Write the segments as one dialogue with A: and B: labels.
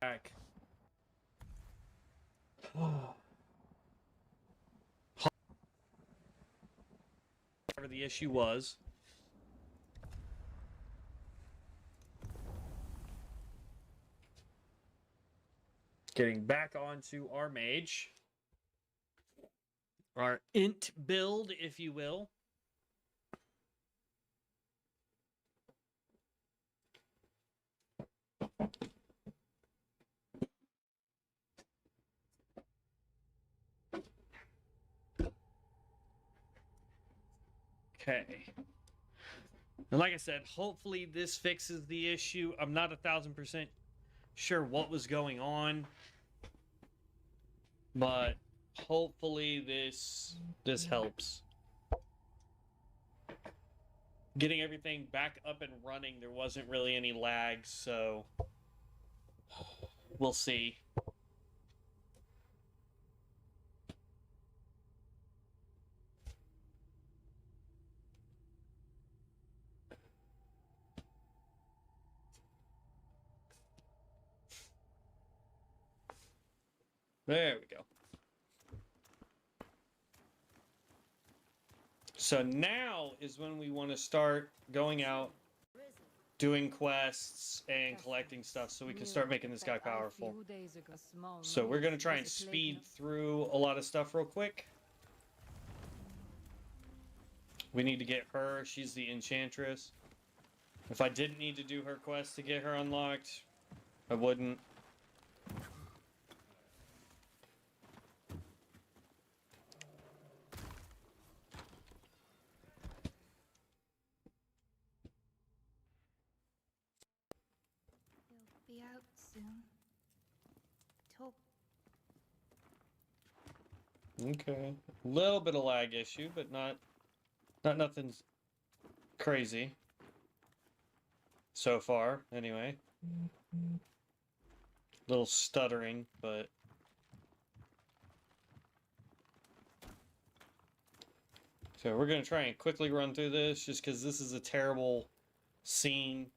A: back. Whatever the issue was. Getting back onto our mage. Our int build, if you will. Okay. And like I said, hopefully this fixes the issue. I'm not 1,000% sure what was going on, but hopefully this helps. Getting everything back up and running, there wasn't really any lag, so we'll see. There we go. So now is when we want to start going out, doing quests, and collecting stuff so we can start making this guy powerful. So we're going to try and speed through a lot of stuff real quick. We need to get her. She's the enchantress. If I didn't need to do her quest to get her unlocked, I wouldn't.
B: He'll be out soon. Talk.
A: Okay. A little bit of lag issue, but not nothing's crazy. So far, anyway. Little stuttering, but so we're gonna try and quickly run through this just because this is a terrible scene.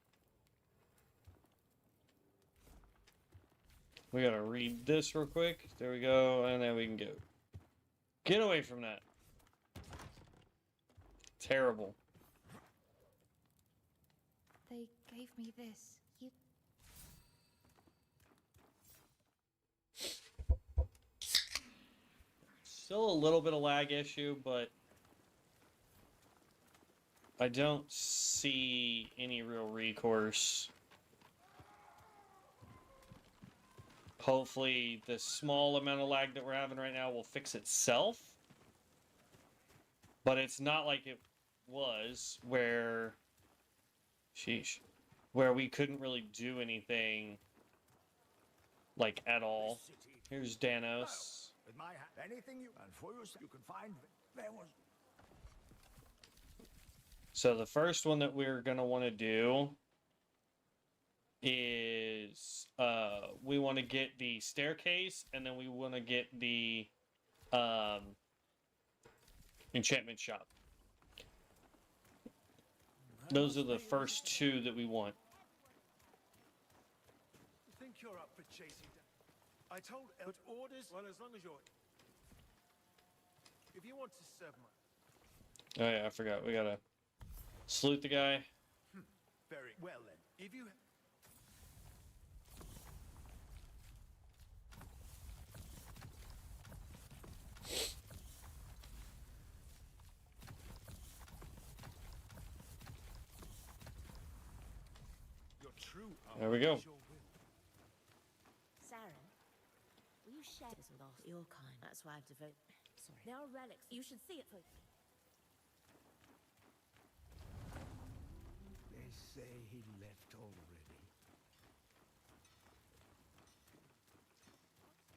A: We gotta read this real quick. There we go, and then we can go. Get away from that. Terrible.
B: They gave me this. You.
A: Still a little bit of lag issue, but I don't see any real recourse. Hopefully, the small amount of lag that we're having right now will fix itself. But it's not like it was where... Sheesh. Where we couldn't really do anything, like, at all. Here's Danos.
C: With my anything you and for yourself you can find there was.
A: So the first one that we're gonna want to do is we want to get the staircase, and then we want to get the enchantment shop. Those are the first two that we want.
C: You think you're up for chasing down? I told out orders. Well, as long as you're. If you want to serve my.
A: Oh yeah, I forgot. We gotta salute the guy.
C: Very well then. If you. Your true.
A: There we go.
D: Saren, will you share this with us? Your kind. That's why I have to vote. Sorry. They are relics. You should see it for.
C: They say he left already.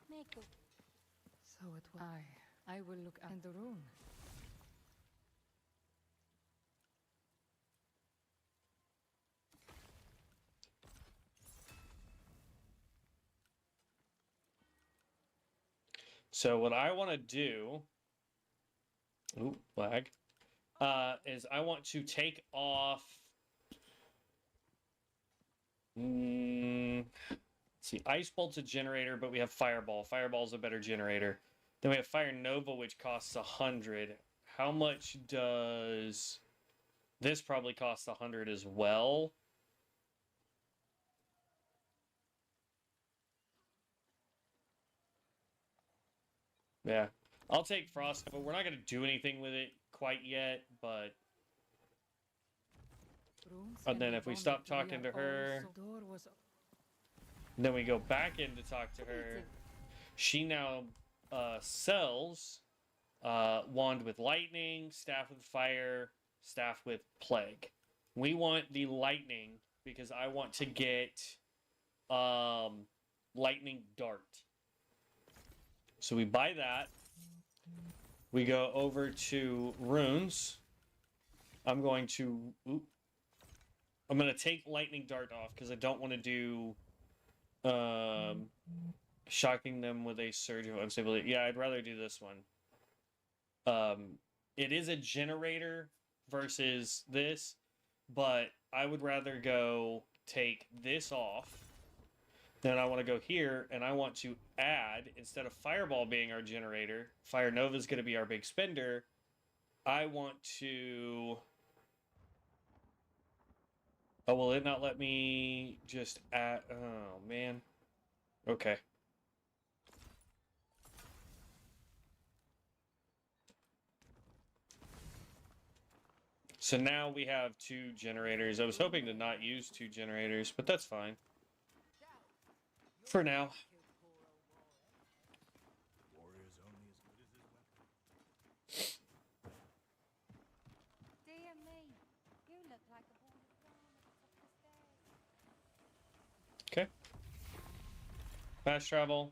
B: Make a.
E: So it will. I will look in the room.
A: So what I want to do, lag, is I want to take off. Let's see, Ice Bolt's a generator, but we have Fireball. Fireball's a better generator. Then we have Fire Nova, which costs 100. How much does this probably cost 100 as well? Yeah. I'll take Frost Nova. We're not going to do anything with it quite yet, but... And then if we stop talking to her, then we go back in to talk to her. She now sells Wand with Lightning, Staff with Fire, Staff with Plague. We want the Lightning because I want to get Lightning Dart. So we buy that. We go over to Runes. I'm going to take Lightning Dart off because I don't want to do shocking them with a surge of instability. Yeah, I'd rather do this one. It is a generator versus this, but I would rather go take this off. Then I want to go here, and I want to add, instead of Fireball being our generator, Fire Nova is going to be our big spender. I want to... Oh, will it not let me just add... Oh, man. Okay. So now we have 2 generators. I was hoping to not use 2 generators, but that's fine. For now.
C: Warrior's only as good as his weapon.
B: Dear me, you look like a ball of yarn at the top of the stairs.
A: Okay. Fast travel.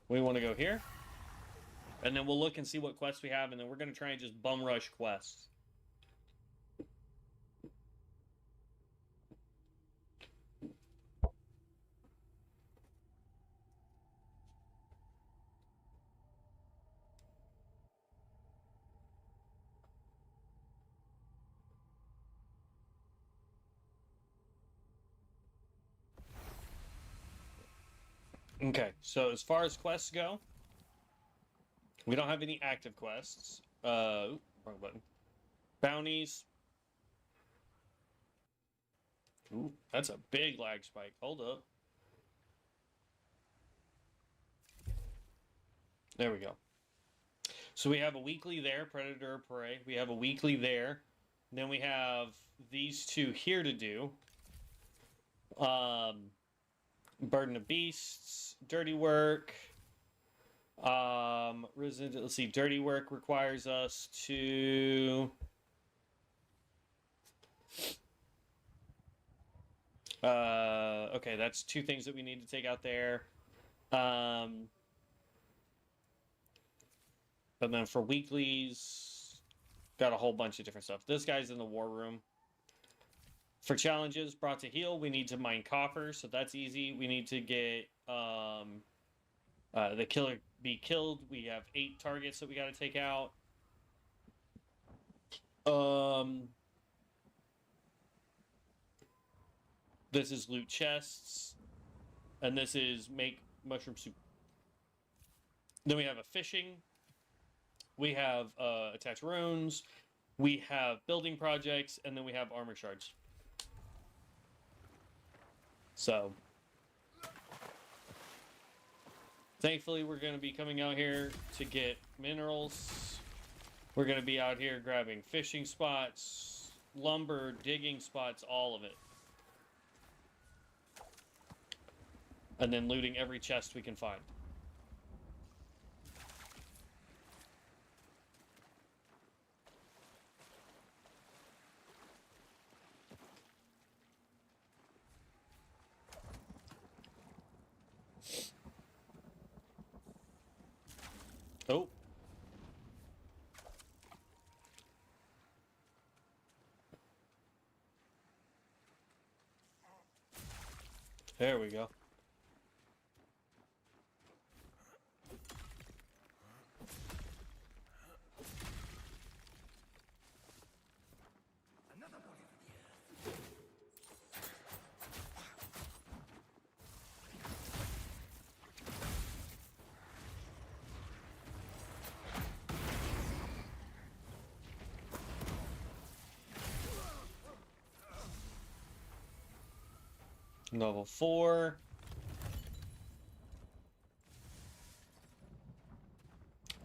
A: We want to go here. And then we'll look and see what quests we have, and then we're going to try and just bum rush quests. Okay, so as far as quests go, we don't have any active quests. Wrong button. Bounties. Ooh, that's a big lag spike. Hold up. There we go. So we have a weekly there, Predator or Prey. We have a weekly there. Then we have these 2 here to do. Burden of Beasts, Dirty Work. Let's see, Dirty Work requires us to... okay, that's 2 things that we need to take out there. And then for weeklies, got a whole bunch of different stuff. This guy's in the war room. For challenges, brought to heal, we need to mine copper, so that's easy. We need to get the killer be killed. We have 8 targets that we got to take out. This is loot chests, and this is make mushroom soup. Then we have a fishing. We have attach runes. We have building projects, and then we have armor shards. So, thankfully, we're going to be coming out here to get minerals. We're going to be out here grabbing fishing spots, lumber, digging spots, all of it. And then looting every chest we can find. Oh. There we go.
C: Another body of the earth.
A: Level 4.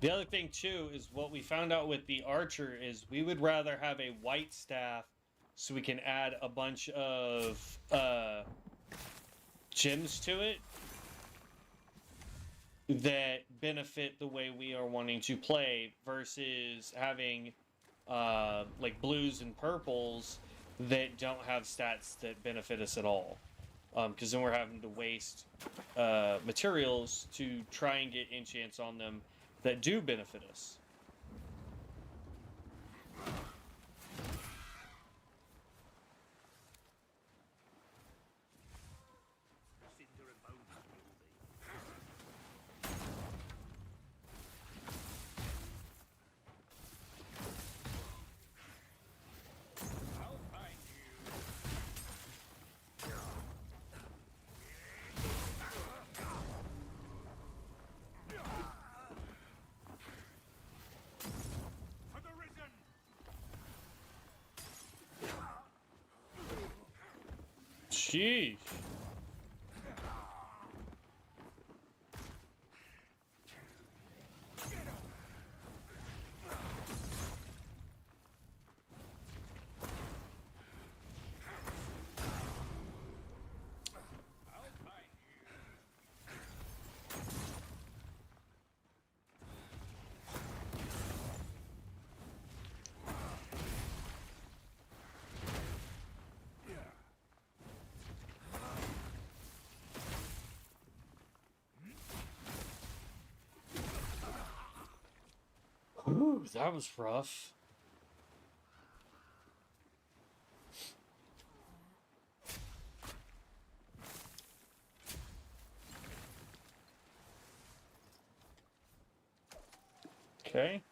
A: The other thing too is what we found out with the archer is we would rather have a white staff so we can add a bunch of gems to it that benefit the way we are wanting to play versus having like blues and purples that don't have stats that benefit us at all. Because then we're having to waste materials to try and get enchants on them that do benefit us.
C: Cinder and bone will be. I'll find you. For the risen.
A: Sheesh.
C: I'll find you.
A: Ooh, that was rough. Okay.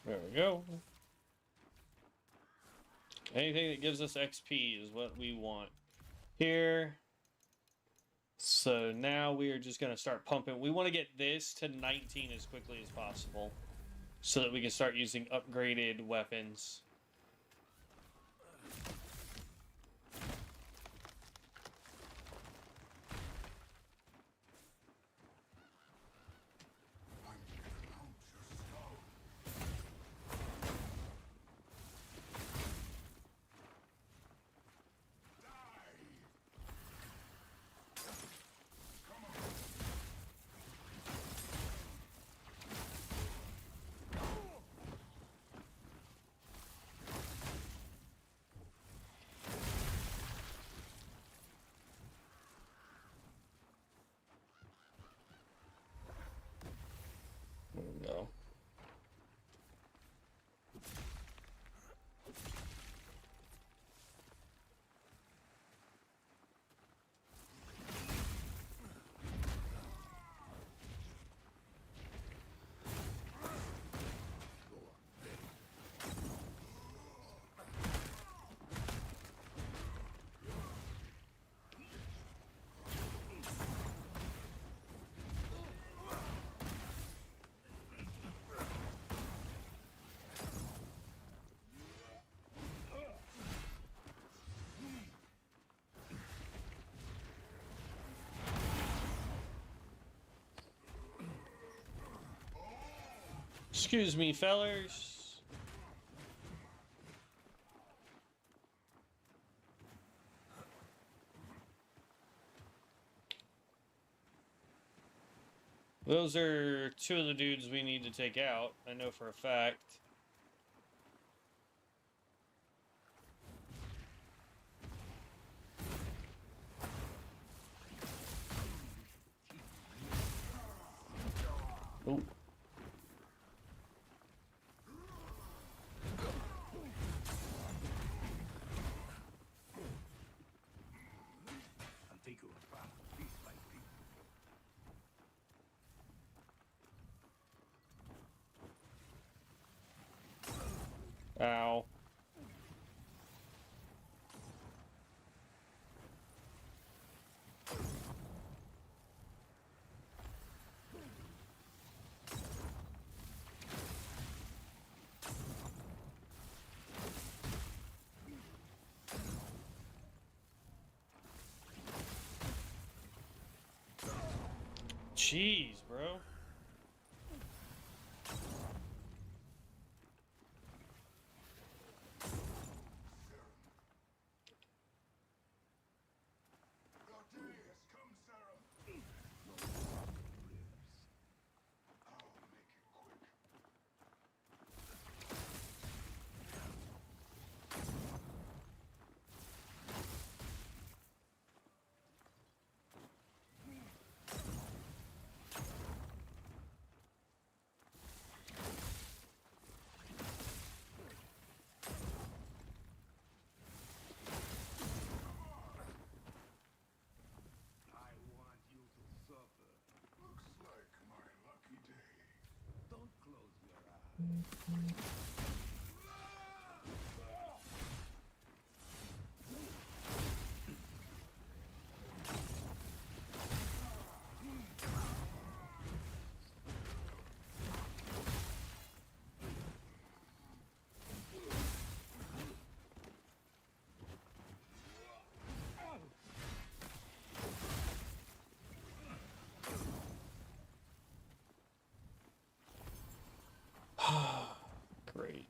A: There we go. Anything that gives us XP is what we want here. So now we are just going to start pumping. We want to get this to 19 as quickly as possible so that we can start using upgraded weapons. No. Excuse me, fellers. Those are two of the dudes we need to take out. I know for a fact. Oh. Jeez, bro.
C: I want you to suffer. Looks like my lucky day. Don't close your eyes.
A: Great.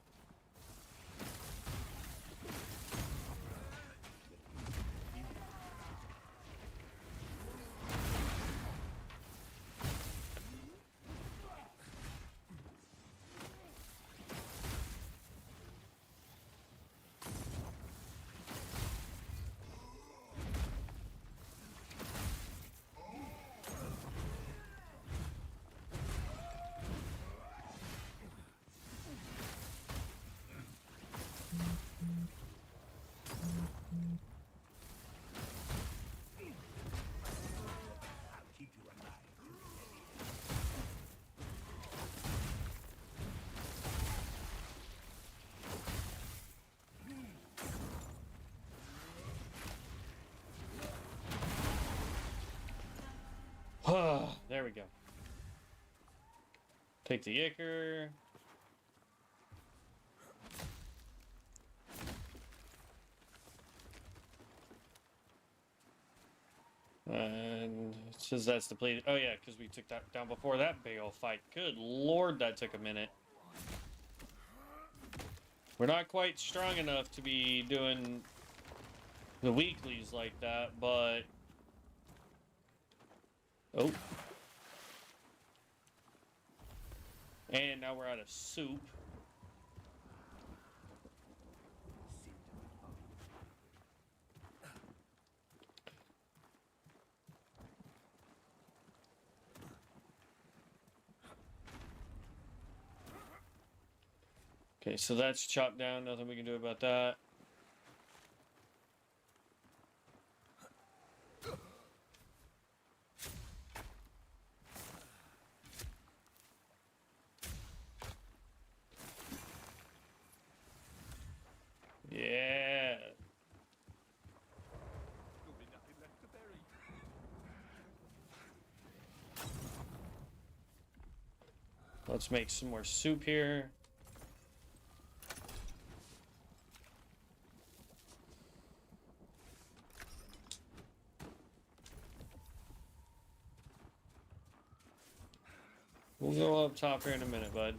C: I'll keep you alive.
A: There we go. Take the Ichor. And it says that's depleted. Oh yeah, because we took that down before that big old fight. Good lord, that took a minute. We're not quite strong enough to be doing the weeklies like that, but... Oh. And now we're out of soup. Okay, so that's chopped down. Nothing we can do about that. Yeah.
C: You'll be nothing left to bury.
A: Let's make some more soup here. We'll go up top here in a minute, bud.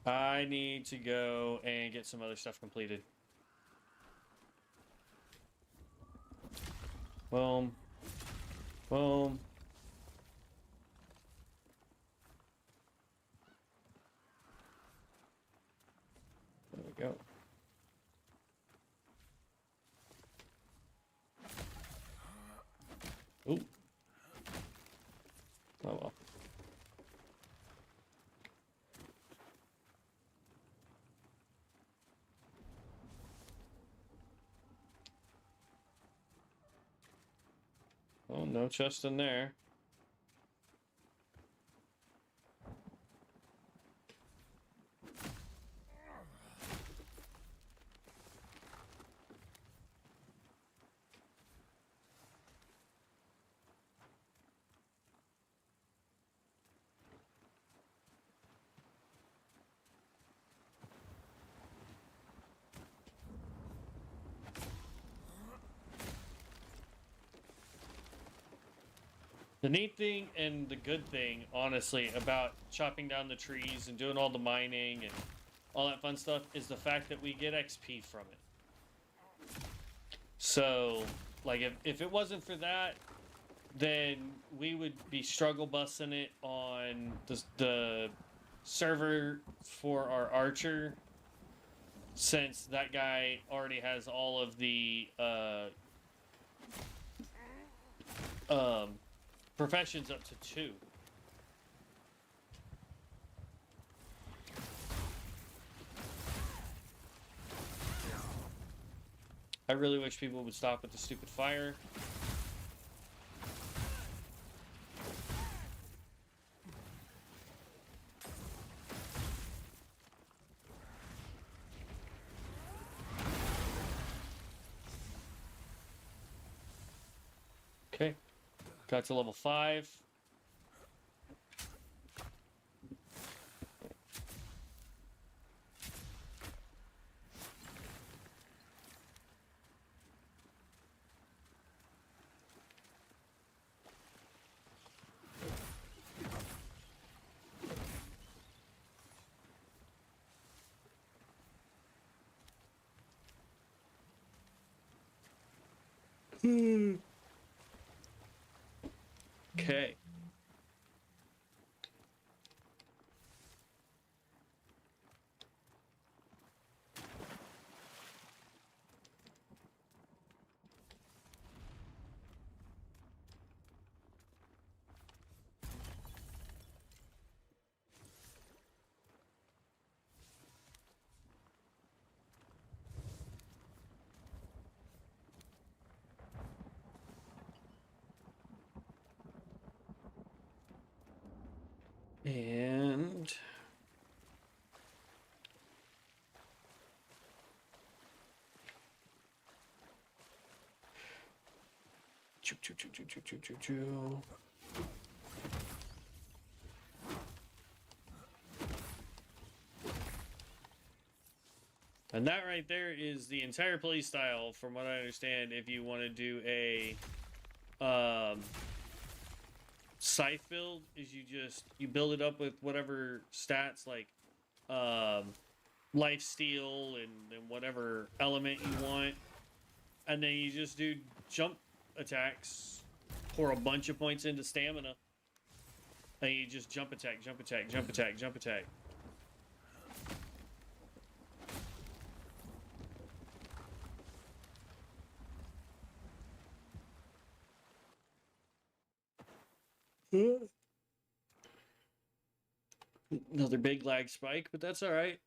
A: I need to go and get some other stuff completed. Boom. Boom. There we go. Ooh. Oh well. Oh, no chest in there. The neat thing and the good thing, honestly, about chopping down the trees and doing all the mining and all that fun stuff is the fact that we get XP from it. So, like, if it wasn't for that, then we would be struggle busting it on the server for our archer, since that guy already has all of the professions up to 2. I really wish people would stop with the stupid fire. Okay, got to level 5. Okay. And choo, choo, choo, choo, choo, choo, choo, choo. And that right there is the entire play style, from what I understand, if you want to do a scythe build, is you build it up with whatever stats, like life steal and whatever element you want, and then you just do jump attacks, pour a bunch of points into stamina, and you just jump attack, jump attack, jump attack, jump attack. Another big lag spike, but that's all right.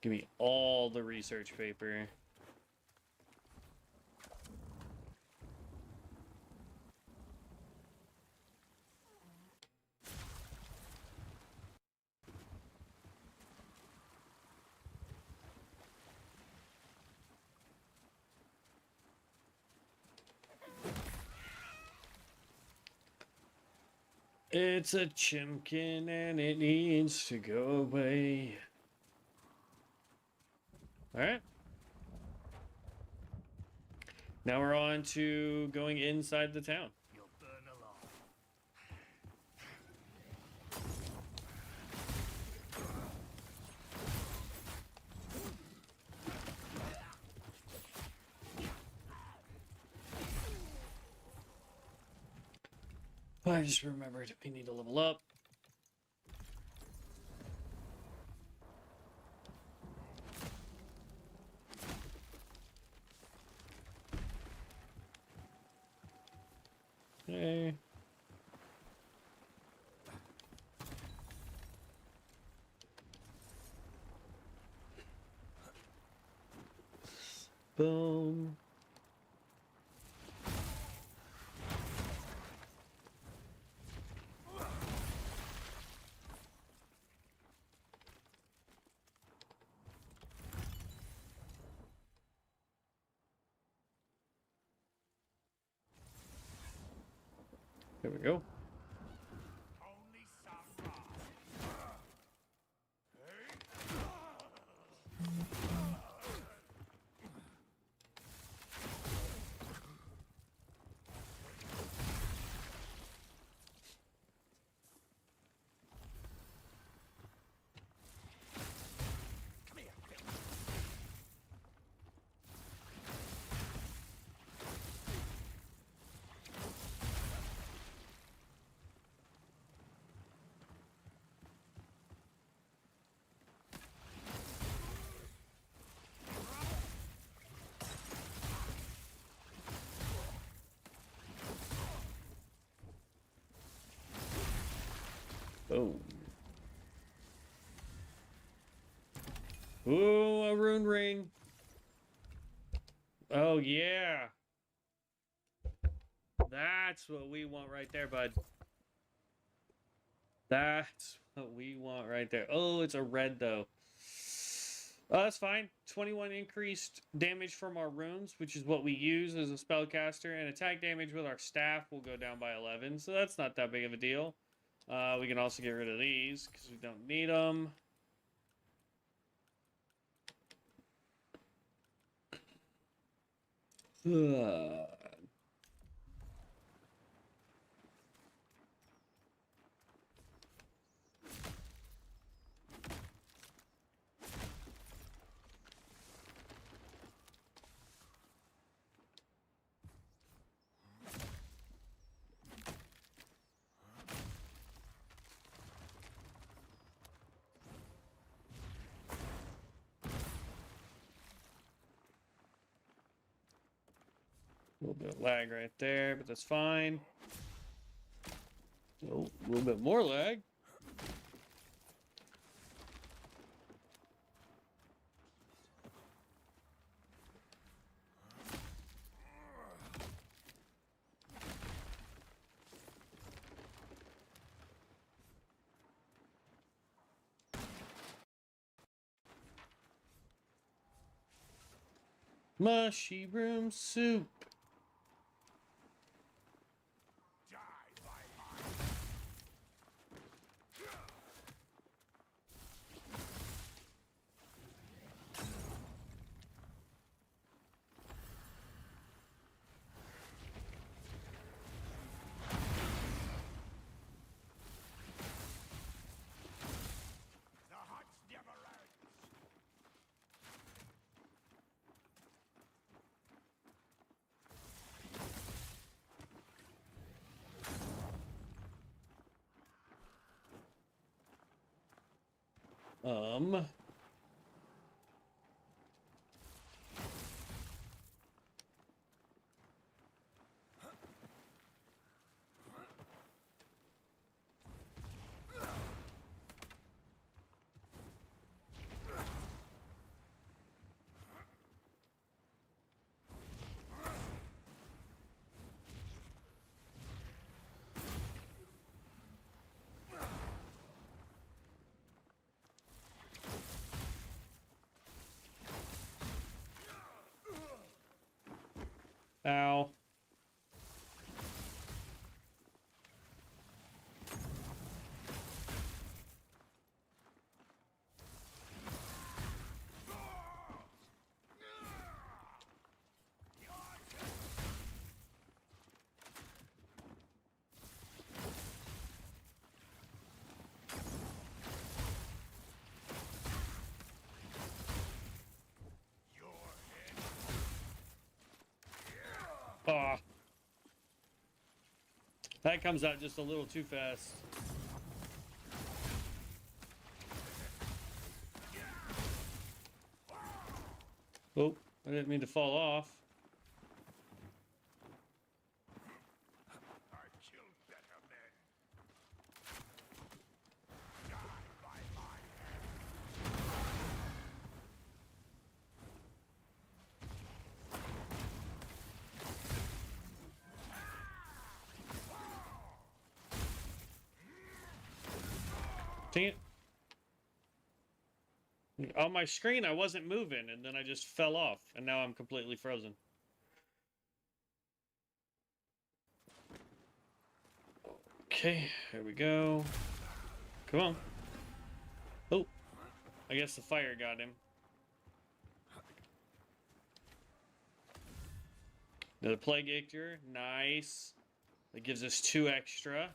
A: Give me all the research paper. It's a chimkin and it needs to go away. Alright. Now we're on to going inside the town.
C: You'll burn along.
A: I just remembered we need to level up. Hey. Boom. There we go.
C: Only
A: Boom. Ooh, a rune ring. Oh, yeah. That's what we want right there, bud. That's what we want right there. Oh, it's a red, though. Oh, that's fine. 21 increased damage from our runes, which is what we use as a spellcaster, and attack damage with our staff will go down by 11, so that's not that big of a deal. We can also get rid of these, because we don't need them. A little bit of lag right there, but that's fine. Oh, a little bit more lag. Mushroom soup.
C: The hunt never ends.
A: Um. Ow. Ah. That comes out just a little too fast. Oh, I didn't mean to fall off.
C: I killed better men. Die by my hand.
A: Dang it. On my screen, I wasn't moving, and then I just fell off, and now I'm completely frozen. Okay, here we go. Come on. Oh, I guess the fire got him. Another Plague Ictor, nice. That gives us 2 extra.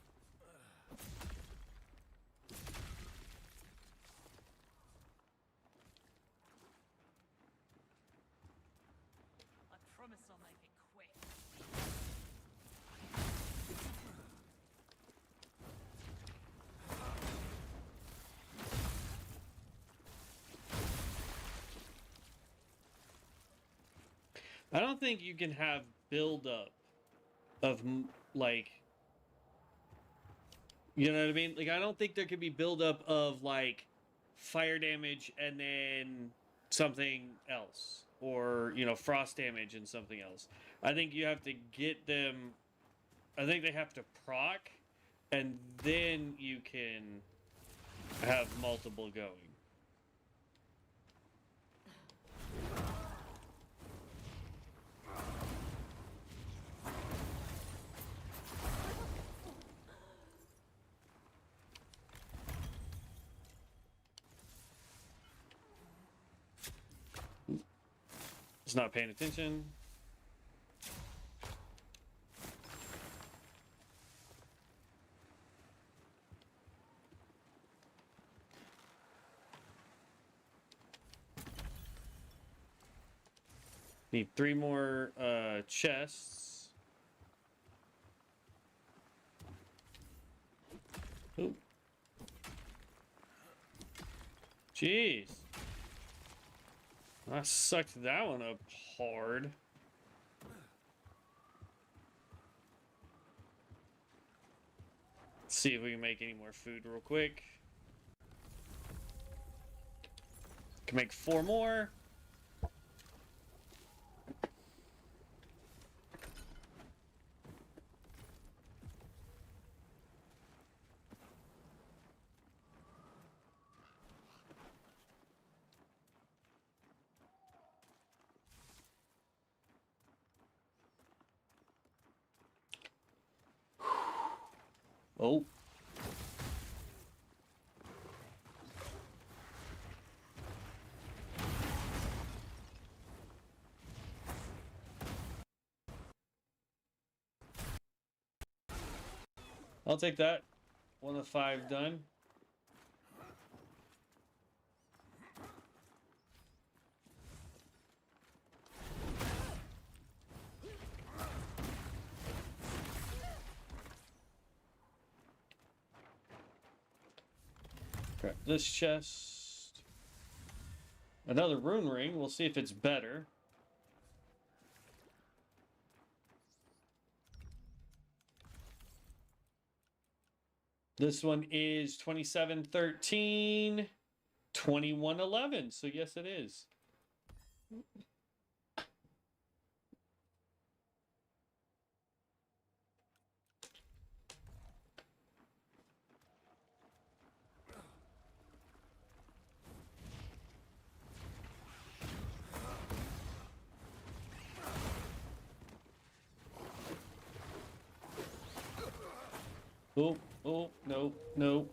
F: I promise I'll make it quick.
A: I don't think you can have build up of like You know what I mean? Like, I don't think there could be buildup of like fire damage and then something else, or frost damage and something else. I think you have to get them. I think they have to proc, and then you can have multiple going. It's not paying attention. Need 3 more chests. Ooh. Jeez. I sucked that one up hard. Let's see if we can make any more food real quick. Can make 4 more. Oh. I'll take that. 1 of 5 done. Grab this chest. Another rune ring. We'll see if it's better. This one is 2713, 2111. So yes, it is. Oh, oh, no, no.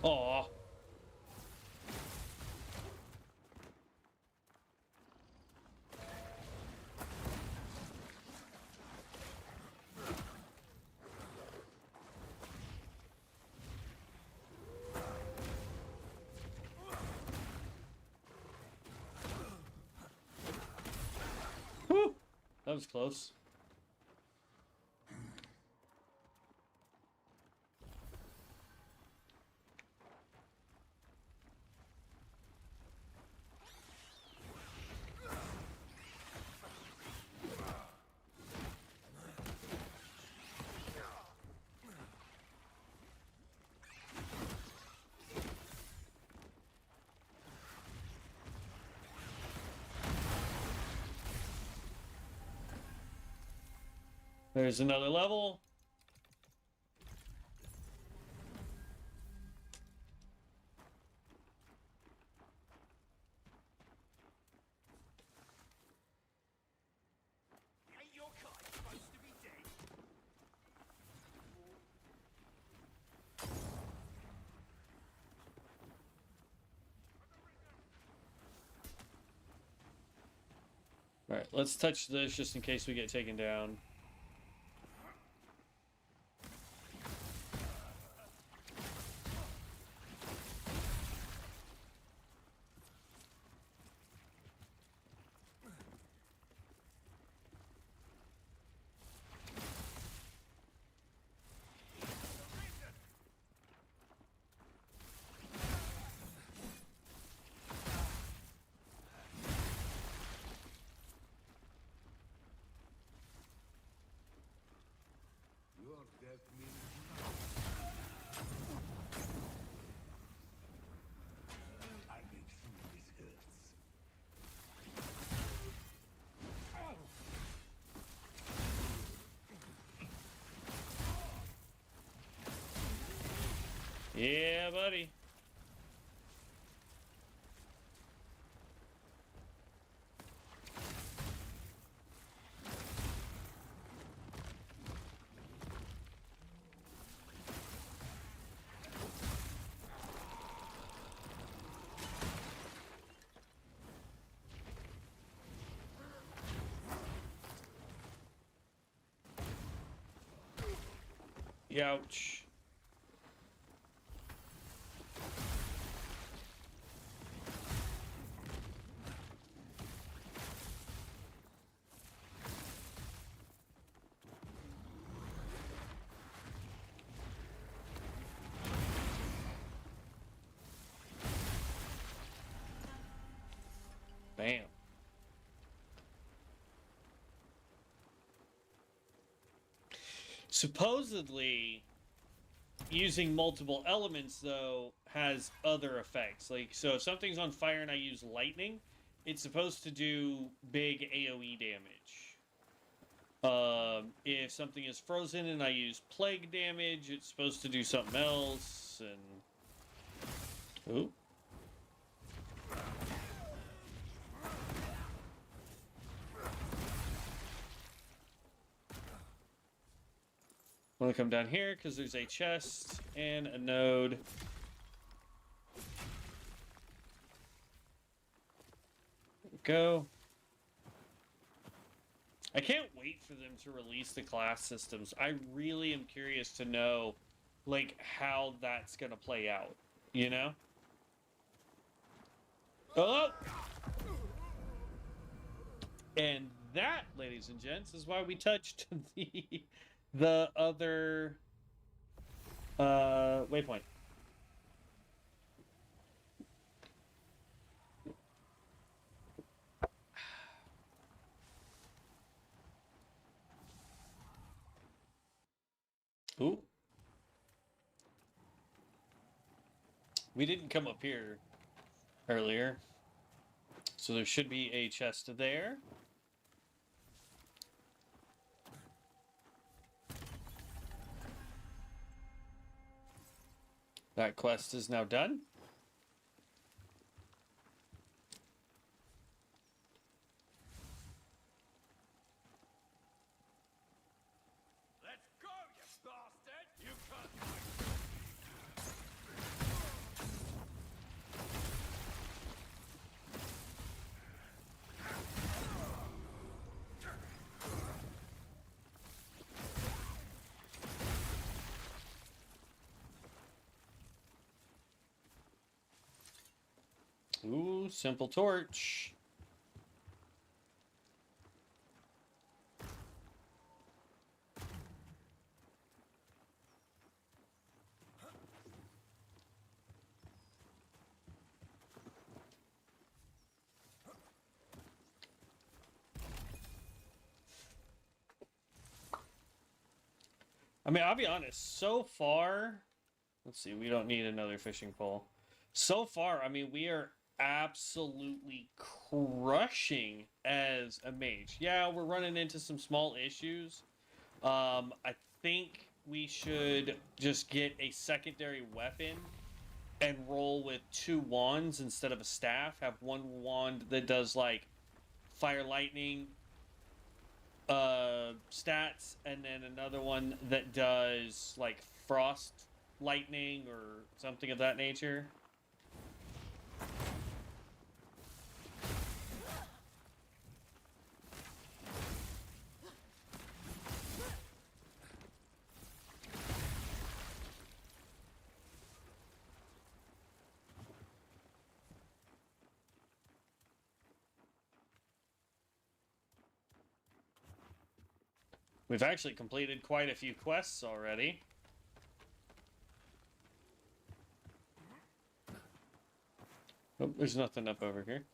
A: Aw. Whew. That was close. There's another level.
C: Ain't your kind supposed to be dead?
A: All right, let's touch this just in case we get taken down. Yeah, buddy. Ouch. Bam. Supposedly, using multiple elements, though, has other effects. Like, so if something's on fire and I use lightning, it's supposed to do big AoE damage. If something is frozen and I use plague damage, it's supposed to do something else, and... Ooh. I'm gonna come down here because there's a chest and a node. There we go. I can't wait for them to release the class systems. I really am curious to know, like, how that's gonna play out, you know? Oh! And that, ladies and gents, is why we touched the other waypoint. Ooh. We didn't come up here earlier, so there should be a chest there. That quest is now done.
C: Let's go, you bastard! You can't
A: Ooh, simple torch. I mean, I'll be honest, so far, let's see, we don't need another fishing pole. So far, I mean, we are absolutely crushing as a mage. Yeah, we're running into some small issues. I think we should just get a secondary weapon and roll with 2 wands instead of a staff. Have one wand that does, like, fire lightning stats, and then another one that does, like, frost lightning or something of that nature. We've actually completed quite a few quests already. Oh, there's nothing up over here.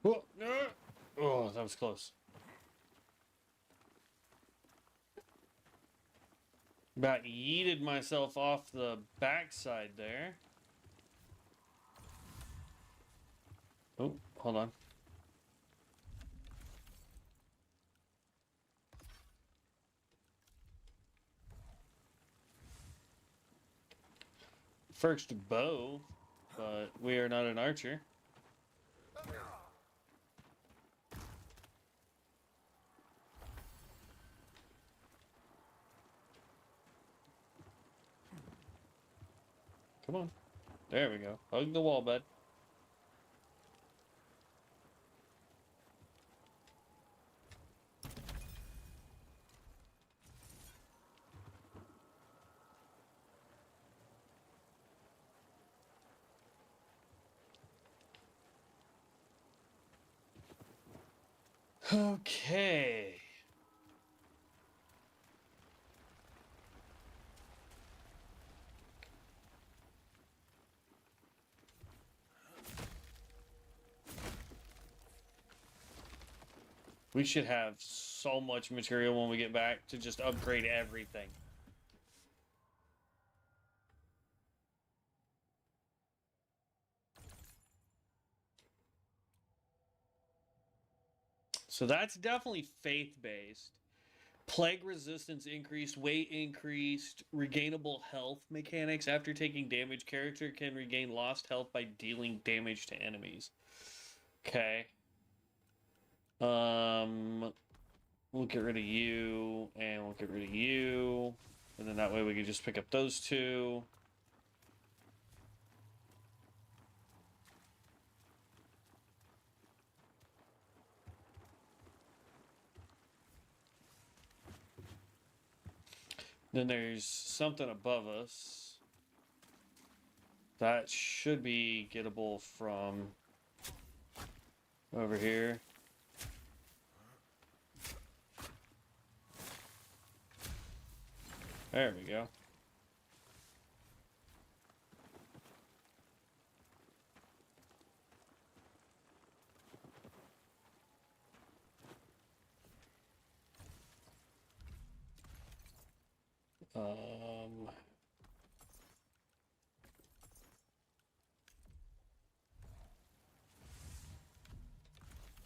A: Oh, no. Oh, that was close. About yeeted myself off the backside there. Oh, hold on. First bow, but we are not an archer. Come on. There we go. Hug the wall, bud. Okay. We should have so much material when we get back to just upgrade everything. So that's definitely faith-based. Plague resistance increased, weight increased, regainable health mechanics. After taking damage, character can regain lost health by dealing damage to enemies. Okay. We'll get rid of you, and we'll get rid of you. And then that way we can just pick up those two. Then there's something above us. That should be gettable from over here. There we go.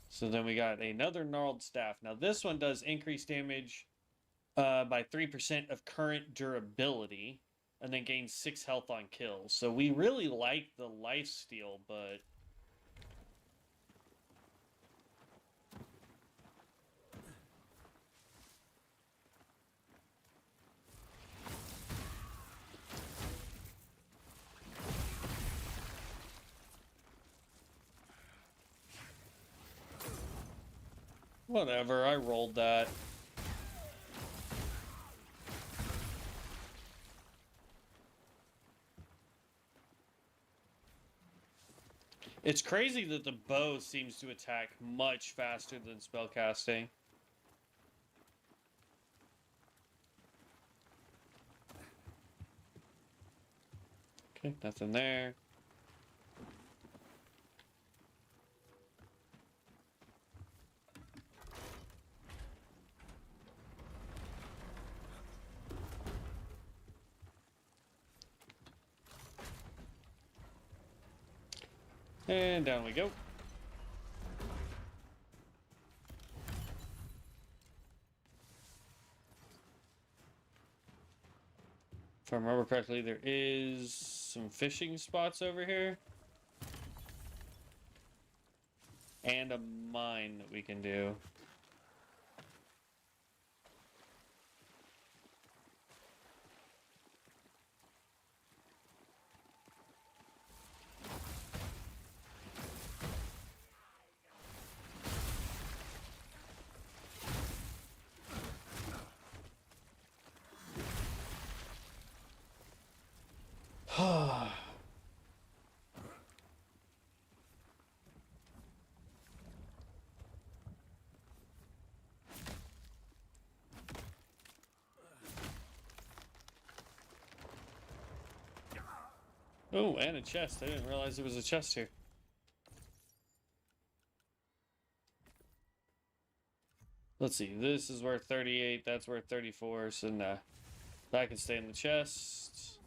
A: So then we got another gnarled staff. Now this one does increase damage by 3% of current durability, and then gains 6 health on kills. So we really like the lifesteal, but whatever, I rolled that. It's crazy that the bow seems to attack much faster than spellcasting. Okay, nothing there. And down we go. If I remember correctly, there is some fishing spots over here. And a mine that we can do. Oh, and a chest. I didn't realize there was a chest here. Let's see. This is worth 38. That's worth 34. So nah, that can stay in the chest.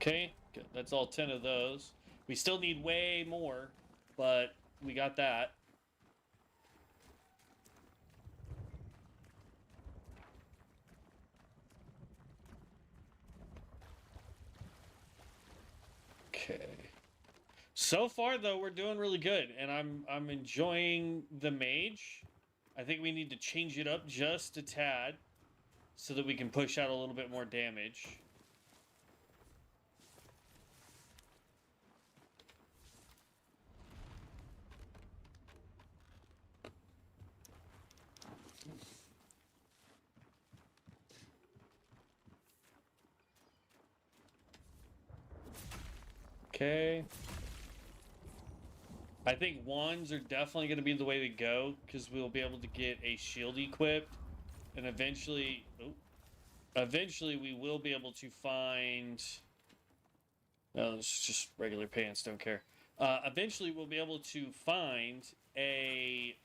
A: Okay, good. That's all 10 of those. We still need way more, but we got that. Okay. So far though, we're doing really good, and I'm enjoying the mage. I think we need to change it up just a tad so that we can push out a little bit more damage. Okay. I think wands are definitely going to be the way to go because we'll be able to get a shield equipped, and eventually, eventually we will be able to find. No, it's just regular pants. Don't care. Eventually, we'll be able to find a.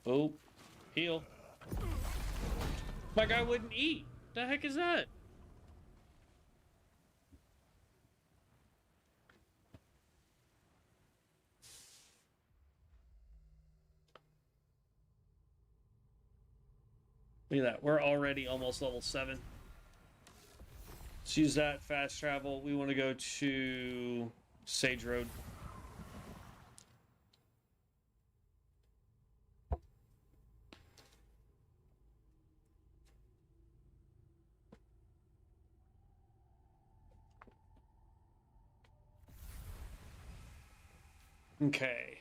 A: Oh, heal. My guy wouldn't eat. The heck is that? Look at that. We're already almost level 7. Let's use that fast travel. We want to go to Sage Road. Okay.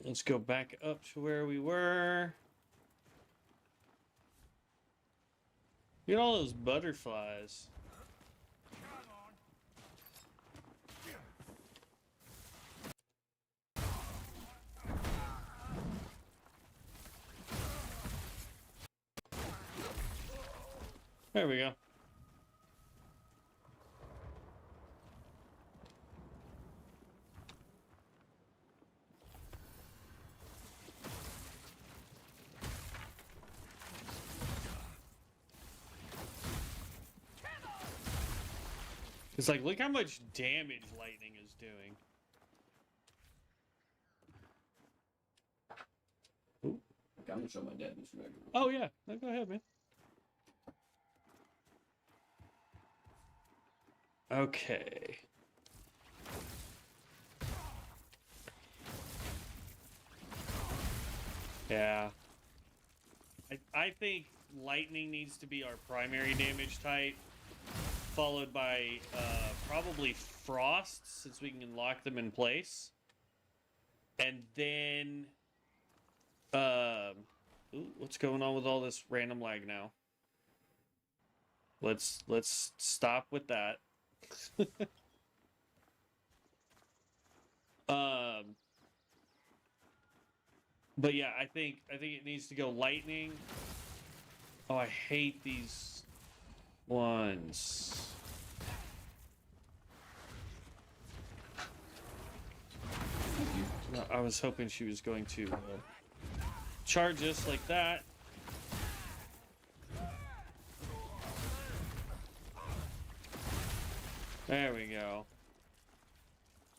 A: Let's go back up to where we were. Look at all those butterflies. There we go. It's like, look how much damage lightning is doing. Ooh.
G: I'm gonna show my dad this record.
A: Oh, yeah. No, go ahead, man. Okay. Yeah. I think lightning needs to be our primary damage type, followed by probably frost, since we can lock them in place. And then... ooh, what's going on with all this random lag now? Let's stop with that. But yeah, I think it needs to go lightning. Oh, I hate these ones. I was hoping she was going to charge us like that. There we go.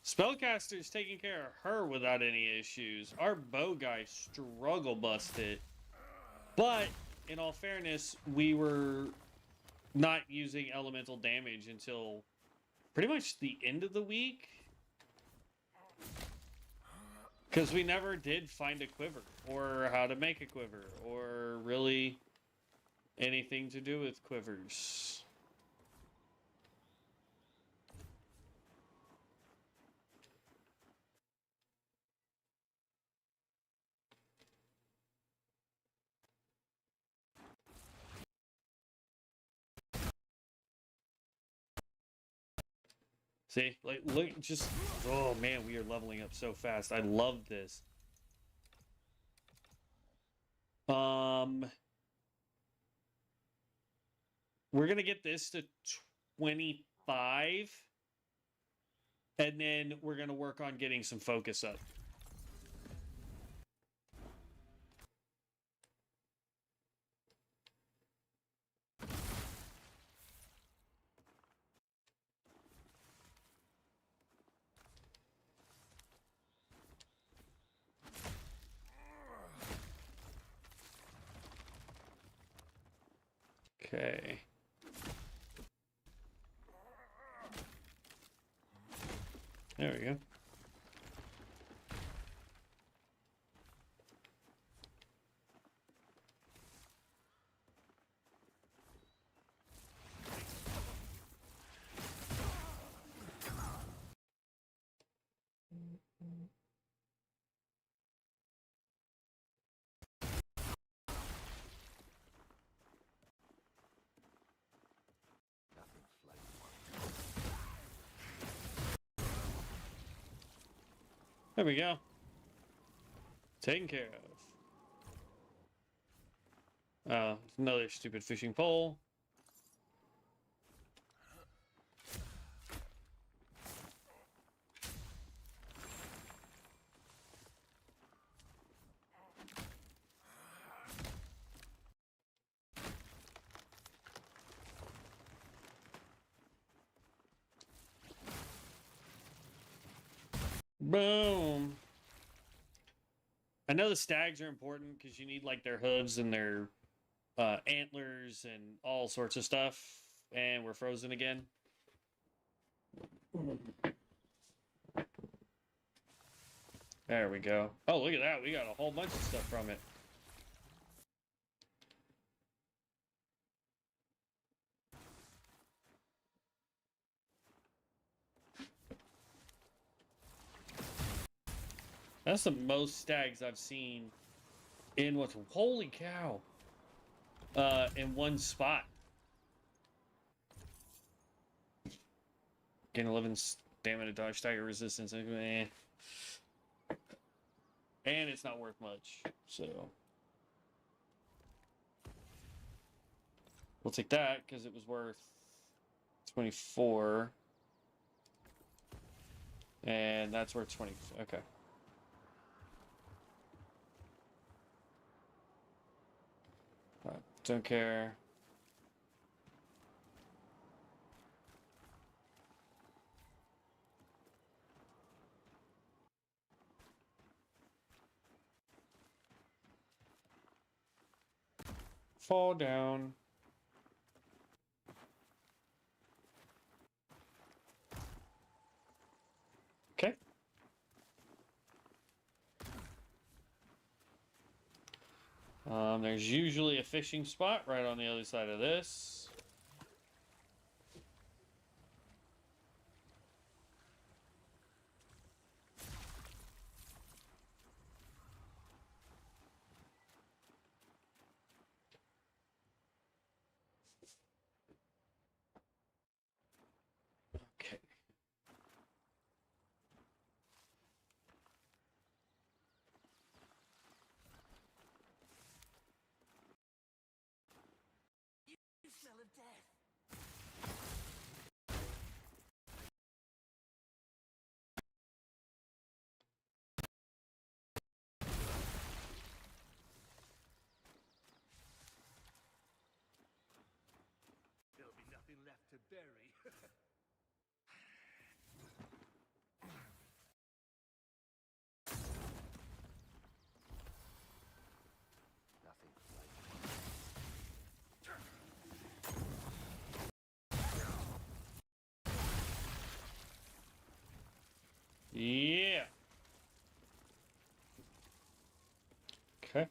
A: Spellcaster's taking care of her without any issues. Our bow guy struggle busted. But, in all fairness, we were not using elemental damage until pretty much the end of the week. Because we never did find a quiver, or how to make a quiver, or really anything to do with quivers. See, like, look, just, oh man, we are leveling up so fast. I love this. We're gonna get this to 25, and then we're gonna work on getting some focus up. Okay. There we go. There we go. Taken care of. Another stupid fishing pole. Boom. I know the stags are important because you need like their hooves and their antlers and all sorts of stuff. And we're frozen again. There we go. Oh, look at that. We got a whole bunch of stuff from it. That's the most stags I've seen in what's, holy cow, in one spot. Gain 11 stamina, dodge, stagger resistance. And it's not worth much, so we'll take that because it was worth 24. And that's worth 20. Okay. Don't care. Fall down. Okay. There's usually a fishing spot right on the other side of this. Okay.
F: You smell
C: dairy.
H: Nothing like
A: Yeah. Okay.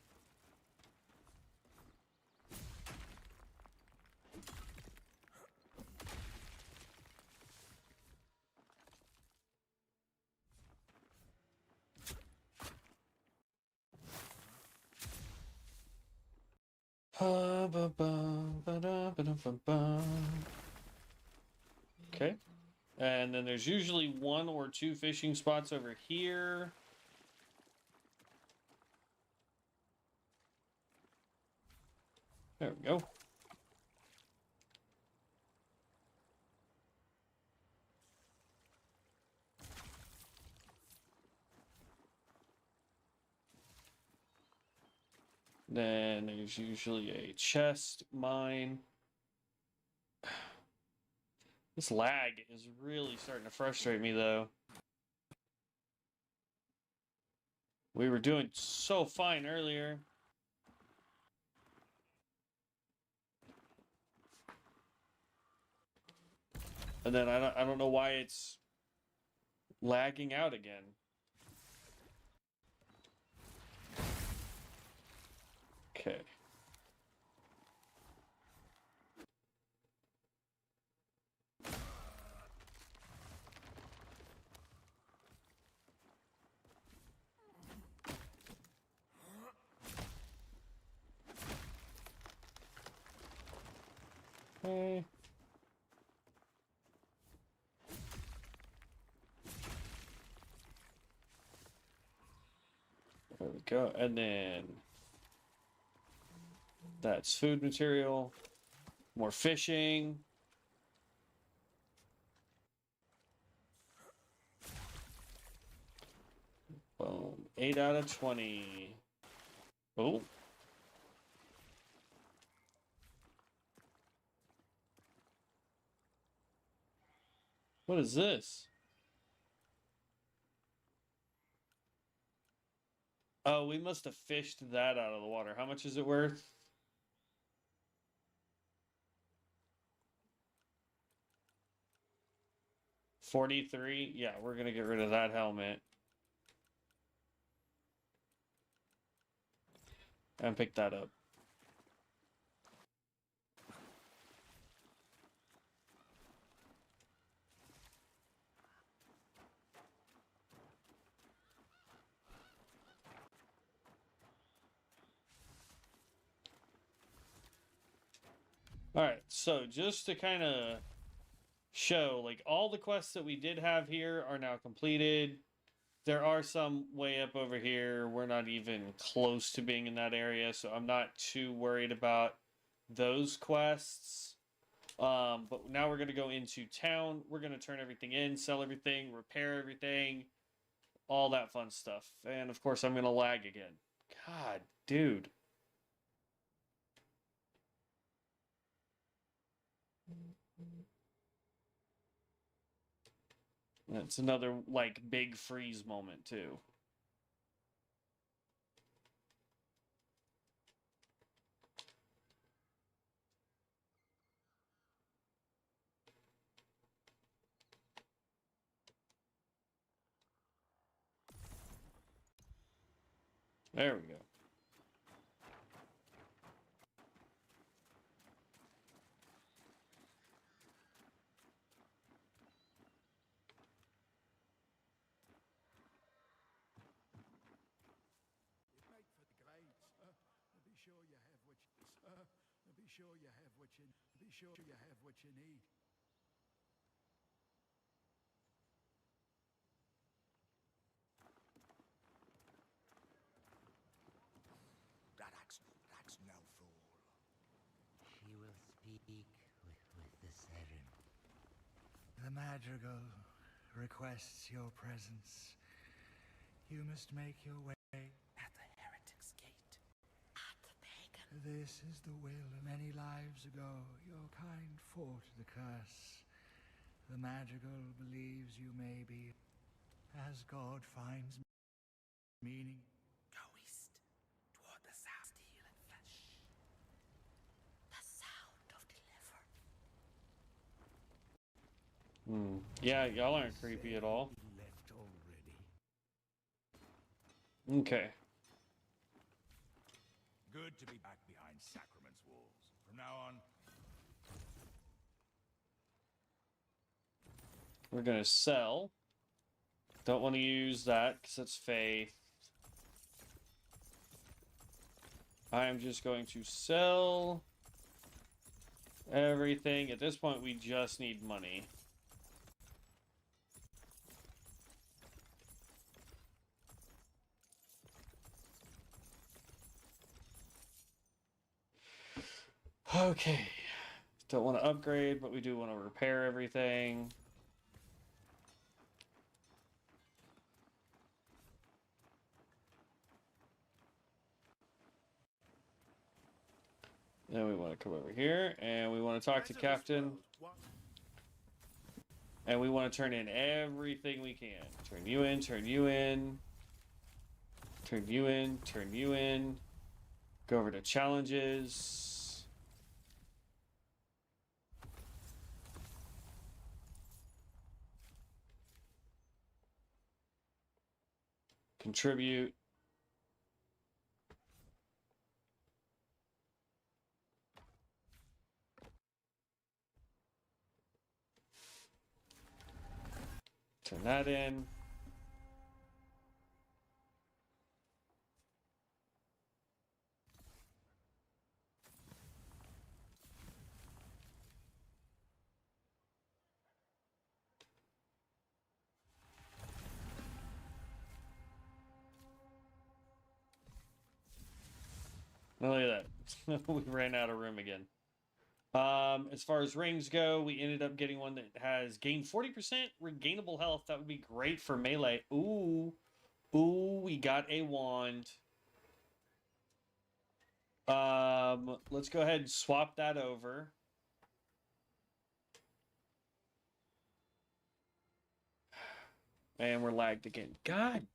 A: Okay. And then there's usually 1 or 2 fishing spots over here. There we go. Then there's usually a chest mine. This lag is really starting to frustrate me, though. We were doing so fine earlier. And then I don't know why it's lagging out again. Okay. Okay. There we go. And then that's food material. More fishing. Boom. 8 out of 20. Oh. What is this? Oh, we must have fished that out of the water. How much is it worth? $43? Yeah, we're gonna get rid of that helmet. And pick that up. Alright, so just to kind of show, like, all the quests that we did have here are now completed. There are some way up over here. We're not even close to being in that area, so I'm not too worried about those quests. But now we're going to go into town. We're going to turn everything in, sell everything, repair everything, all that fun stuff. And, of course, I'm going to lag again. God, dude. That's another, like, big freeze moment, too. There we go.
C: It make for the grades. Be sure you have what you be sure you have what you be sure you have what you need. That's no fool.
I: She will speak with the Seven. The madrigal requests your presence. You must make your way at the heretic's gate.
D: At the pagan
I: This is the will of many lives ago. Your kind fought the curse. The magical believes you may be as God finds meaning.
H: Go east, toward the south, steel and flesh.
D: The sound of deliver.
A: Yeah, y'all aren't creepy at all.
I: Left already.
A: Okay.
I: Good to be back behind Sacrament's walls. From now on,
A: We're gonna sell. Don't want to use that because it's faith. I am just going to sell everything. At this point, we just need money. Okay. Don't want to upgrade, but we do want to repair everything. Then we want to come over here and we want to talk to Captain. And we want to turn in everything we can. Turn you in, turn you in. Turn you in, turn you in. Go over to challenges. Contribute. Turn that in. Oh, look at that. We ran out of room again. As far as rings go, we ended up getting one that has gained 40% regainable health. That would be great for melee. Ooh. Ooh, we got a wand. Let's go ahead and swap that over. And we're lagged again. God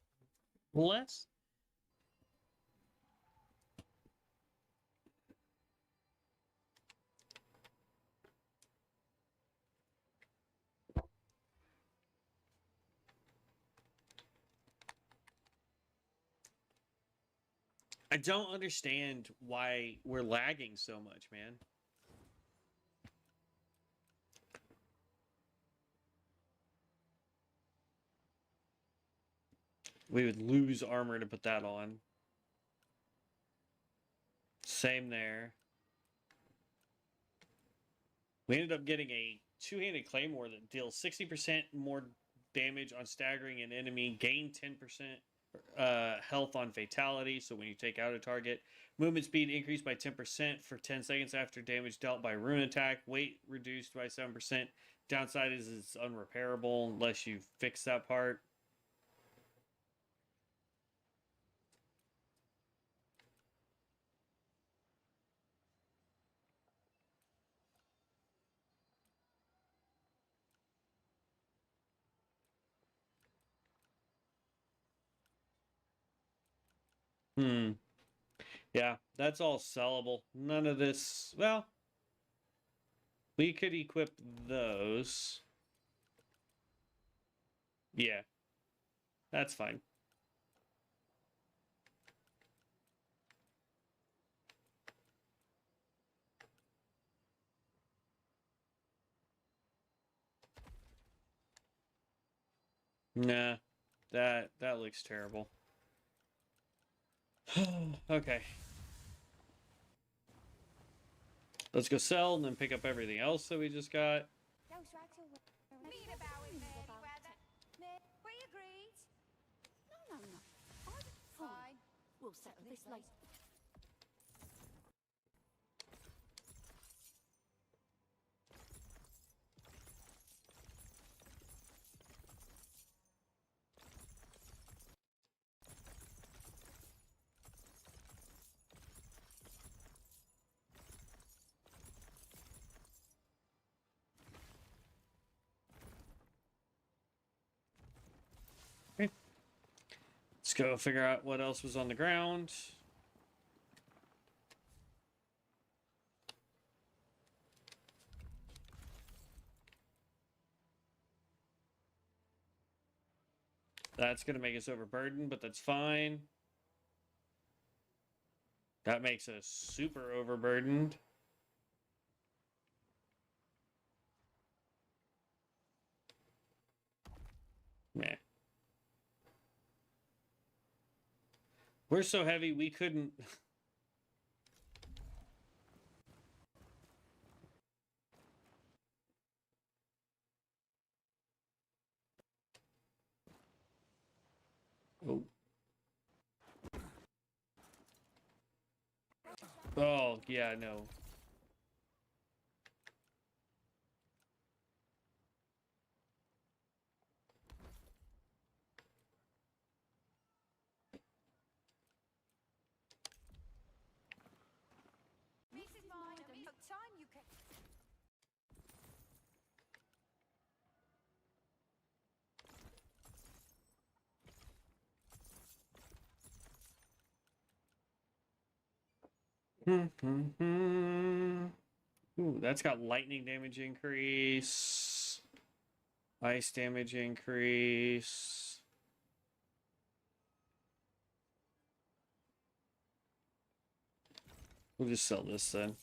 A: bless. I don't understand why we're lagging so much, man. We would lose armor to put that on. Same there. We ended up getting a two-handed claymore that deals 60% more damage on staggering an enemy, gain 10% health on fatality. So when you take out a target, movement speed increased by 10% for 10 seconds after damage dealt by rune attack. Weight reduced by 7%. Downside is it's unrepairable unless you fix that part. Yeah, that's all sellable. None of this. Well, we could equip those. Yeah, that's fine. Nah, that looks terrible. Okay. Let's go sell and then pick up everything else that we just got.
B: Those rags are mean about it, Meriwether. We agreed.
D: No.
B: Fine.
D: We'll settle this later.
A: go figure out what else was on the ground. That's going to make us overburdened, but that's fine. That makes us super overburdened. Meh. We're so heavy, we couldn't... Oh. Oh, yeah, no.
B: Mrs. Marden, what time you can...
A: Ooh, that's got lightning damage increase. Ice damage increase. We'll just sell this then.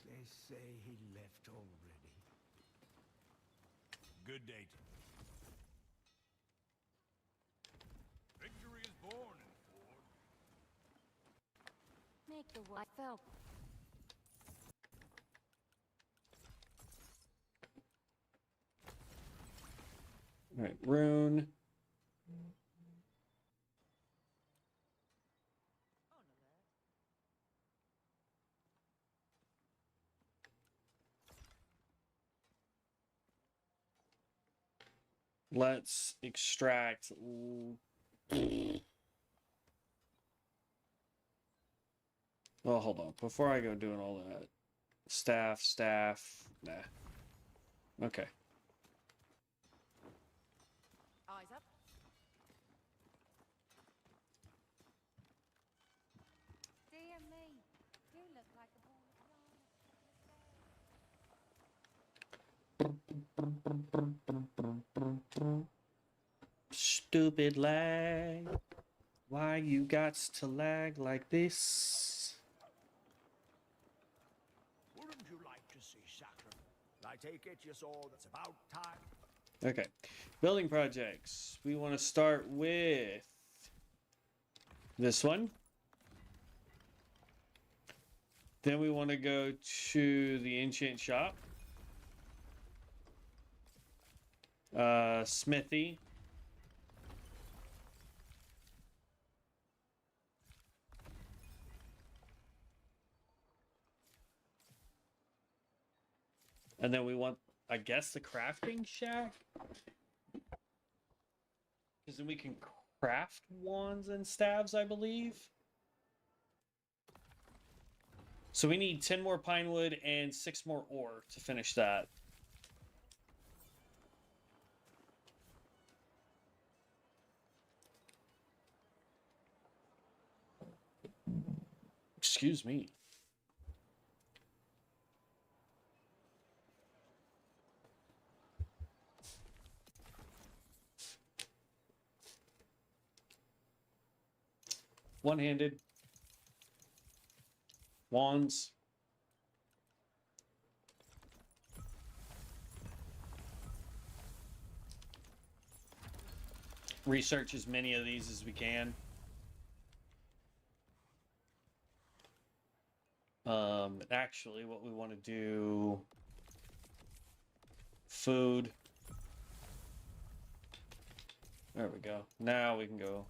I: They say he left already.
C: Good date. Victory is born in Ford.
B: Make the world... I felt...
A: All right, rune. Let's extract. Well, hold on. Before I go doing all that, staff. Nah. Okay.
F: Eyes up.
B: Dear me, you look like a ball of yarn.
A: Stupid lag. Why you got to lag like this?
I: Wouldn't you like to see sacrifice? I take it you saw that's about time.
A: Okay. Building projects. We want to start with this one. Then we want to go to the enchant shop. Smithy. And then we want, I guess, the crafting shack. Because then we can craft wands and staves, I believe. So we need 10 more pine wood and 6 more ore to finish that. Excuse me. One-handed. Wands. Research as many of these as we can. Actually, what we want to do... Food. There we go. Now we can go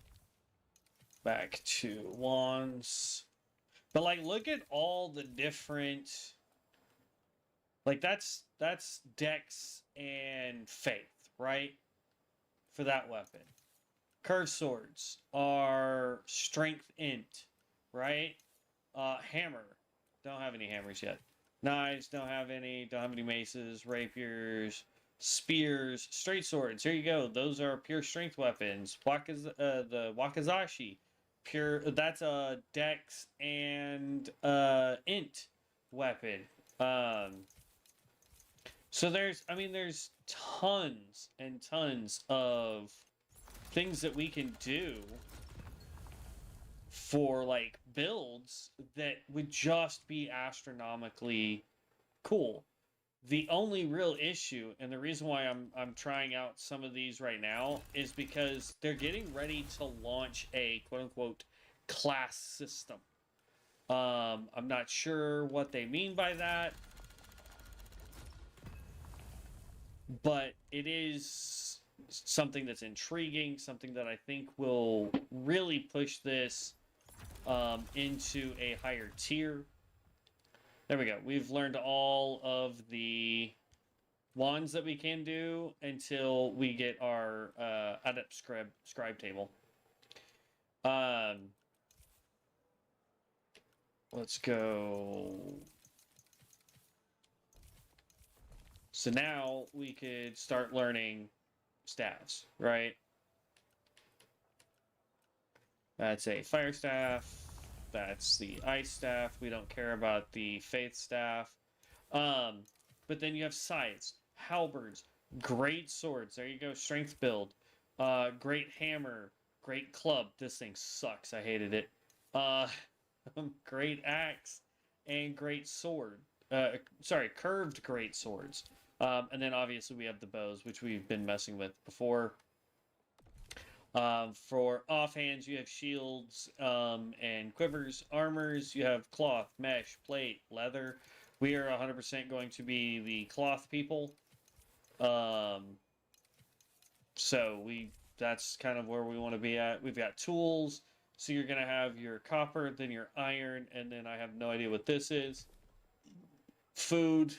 A: back to wands. But like, look at all the different, like that's dex and faith, right? For that weapon. Curved swords are strength int, right? Hammer. Don't have any hammers yet. Knives, don't have any. Don't have any maces, rapiers, spears, straight swords. Here you go. Those are pure strength weapons. The wakizashi, pure. That's a dex and int weapon. So there's tons and tons of things that we can do for like builds that would just be astronomically cool. The only real issue, and the reason why I'm trying out some of these right now, is because they're getting ready to launch a quote unquote class system. I'm not sure what they mean by that, but it is something that's intriguing, something that I think will really push this into a higher tier. There we go. We've learned all of the wands that we can do until we get our adept scribe table. Let's go. So now we could start learning staffs, right? That's a fire staff. That's the ice staff. We don't care about the faith staff. But then you have scythes, halberds, great swords. There you go, strength build. Great hammer, great club. This thing sucks. I hated it. Great axe and great sword. Curved great swords. And then obviously we have the bows, which we've been messing with before. For offhands, you have shields and quivers. Armors, you have cloth, mesh, plate, leather. We are 100% going to be the cloth people. So that's kind of where we want to be at. We've got tools. So you're going to have your copper, then your iron, and then I have no idea what this is. Food.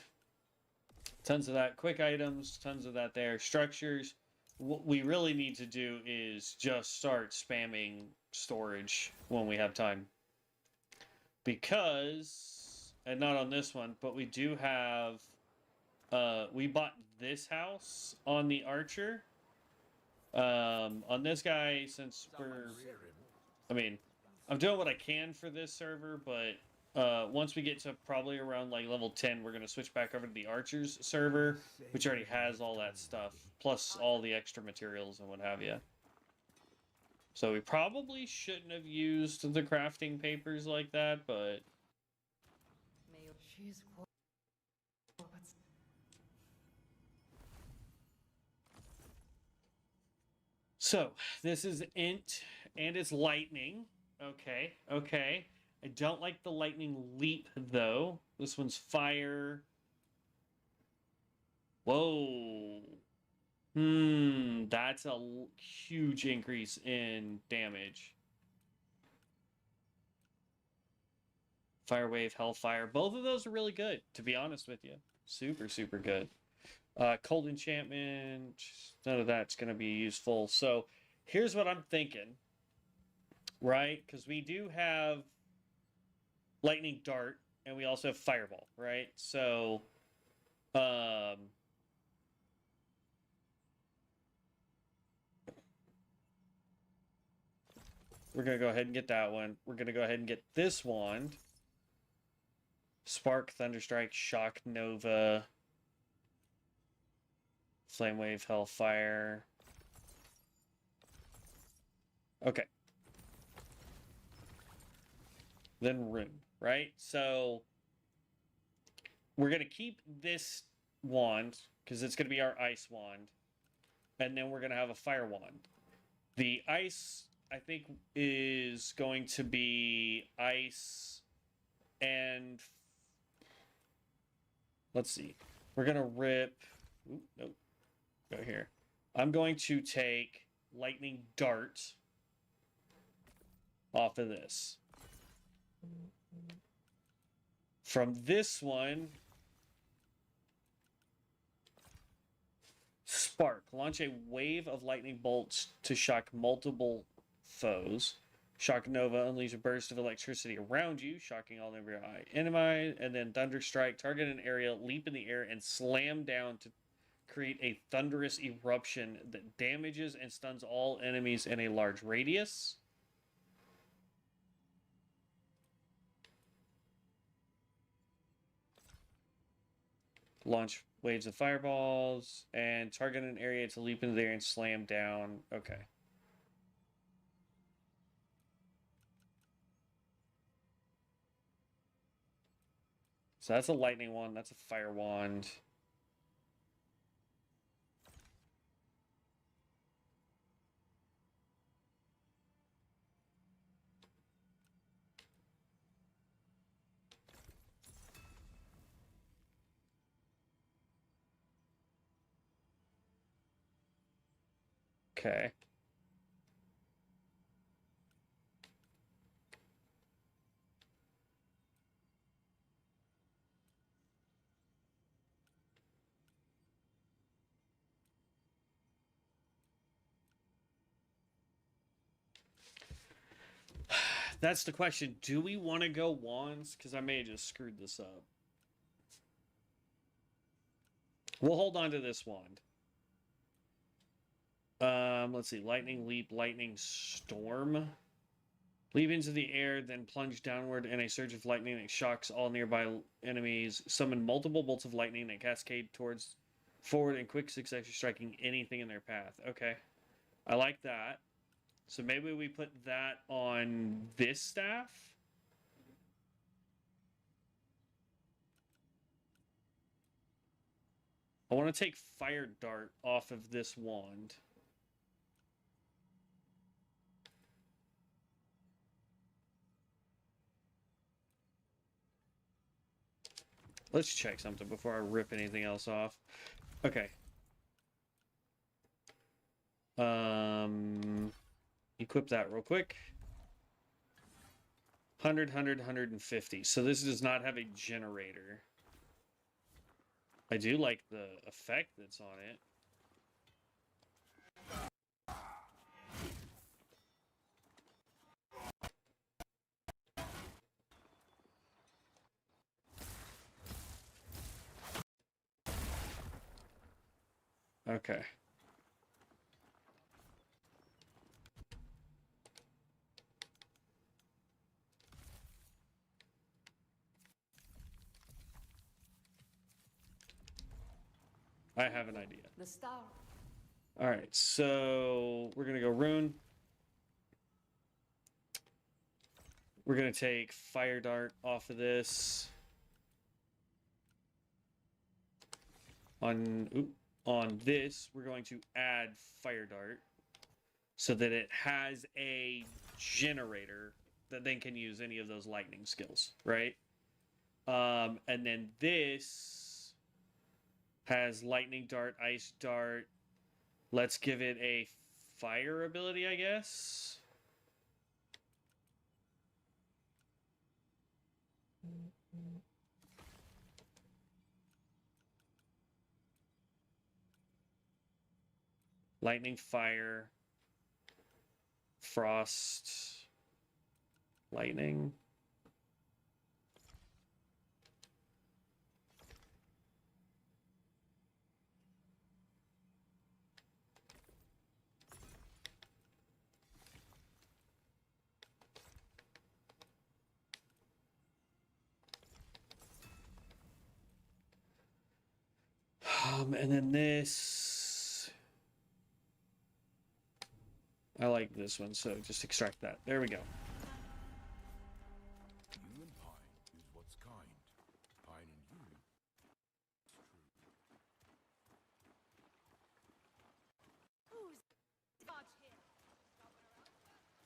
A: Tons of that. Quick items. Tons of that there. Structures. What we really need to do is just start spamming storage when we have time. Because, and not on this one, but we do have, we bought this house on the Archer. On this guy, since I'm doing what I can for this server, but once we get to probably around like level 10, we're going to switch back over to the Archers server, which already has all that stuff, plus all the extra materials and what have you. So we probably shouldn't have used the crafting papers like that, but...
E: She's
A: So, this is int, and it's lightning. Okay, okay. I don't like the lightning leap, though. This one's fire. Whoa. That's a huge increase in damage. Fire wave, hellfire. Both of those are really good, to be honest with you. Super, super good. Cold enchantment. None of that's going to be useful. So, here's what I'm thinking. Right? Because we do have lightning dart, and we also have fireball, right? So, we're going to go ahead and get that one. We're going to go ahead and get this wand. Spark, Thunderstrike, Shock, Nova, Flame Wave, Hellfire. Okay. Then Rune, right? So we're going to keep this wand because it's going to be our ice wand. And then we're going to have a fire wand. The ice, I think, is going to be ice and... Let's see. We're going to rip... Ooh, nope. Go here. I'm going to take lightning dart off of this. From this one, spark. Launch a wave of lightning bolts to shock multiple foes. Shock Nova, unleash a burst of electricity around you, shocking all nearby enemies, and then Thunder Strike, target an area, leap in the air, and slam down to create a thunderous eruption that damages and stuns all enemies in a large radius. Launch waves of fireballs, and target an area to leap into the air and slam down. Okay. So that's a lightning wand, that's a fire wand. Okay. That's the question. Do we want to go wands? Because I may have just screwed this up. We'll hold on to this wand. Let's see. Lightning leap, lightning storm. Leap into the air, then plunge downward in a surge of lightning that shocks all nearby enemies. Summon multiple bolts of lightning that cascade towards forward in quick succession, striking anything in their path. Okay. I like that. So maybe we put that on this staff. I want to take Fire Dart off of this wand. Let's check something before I rip anything else off. Okay. Equip that real quick. 100, 100, 150. So this does not have a generator. I do like the effect that's on it. Okay. I have an idea.
E: The star.
A: All right, so we're gonna go rune. We're gonna take Fire Dart off of this. On this, we're going to add Fire Dart so that it has a generator that then can use any of those lightning skills, right? And then this has Lightning Dart, Ice Dart. Let's give it a fire ability, I guess. Lightning, fire, frost, lightning. And then this, I like this one, so just extract that. There we go.
C: You and pine is what's kind. Pine and you.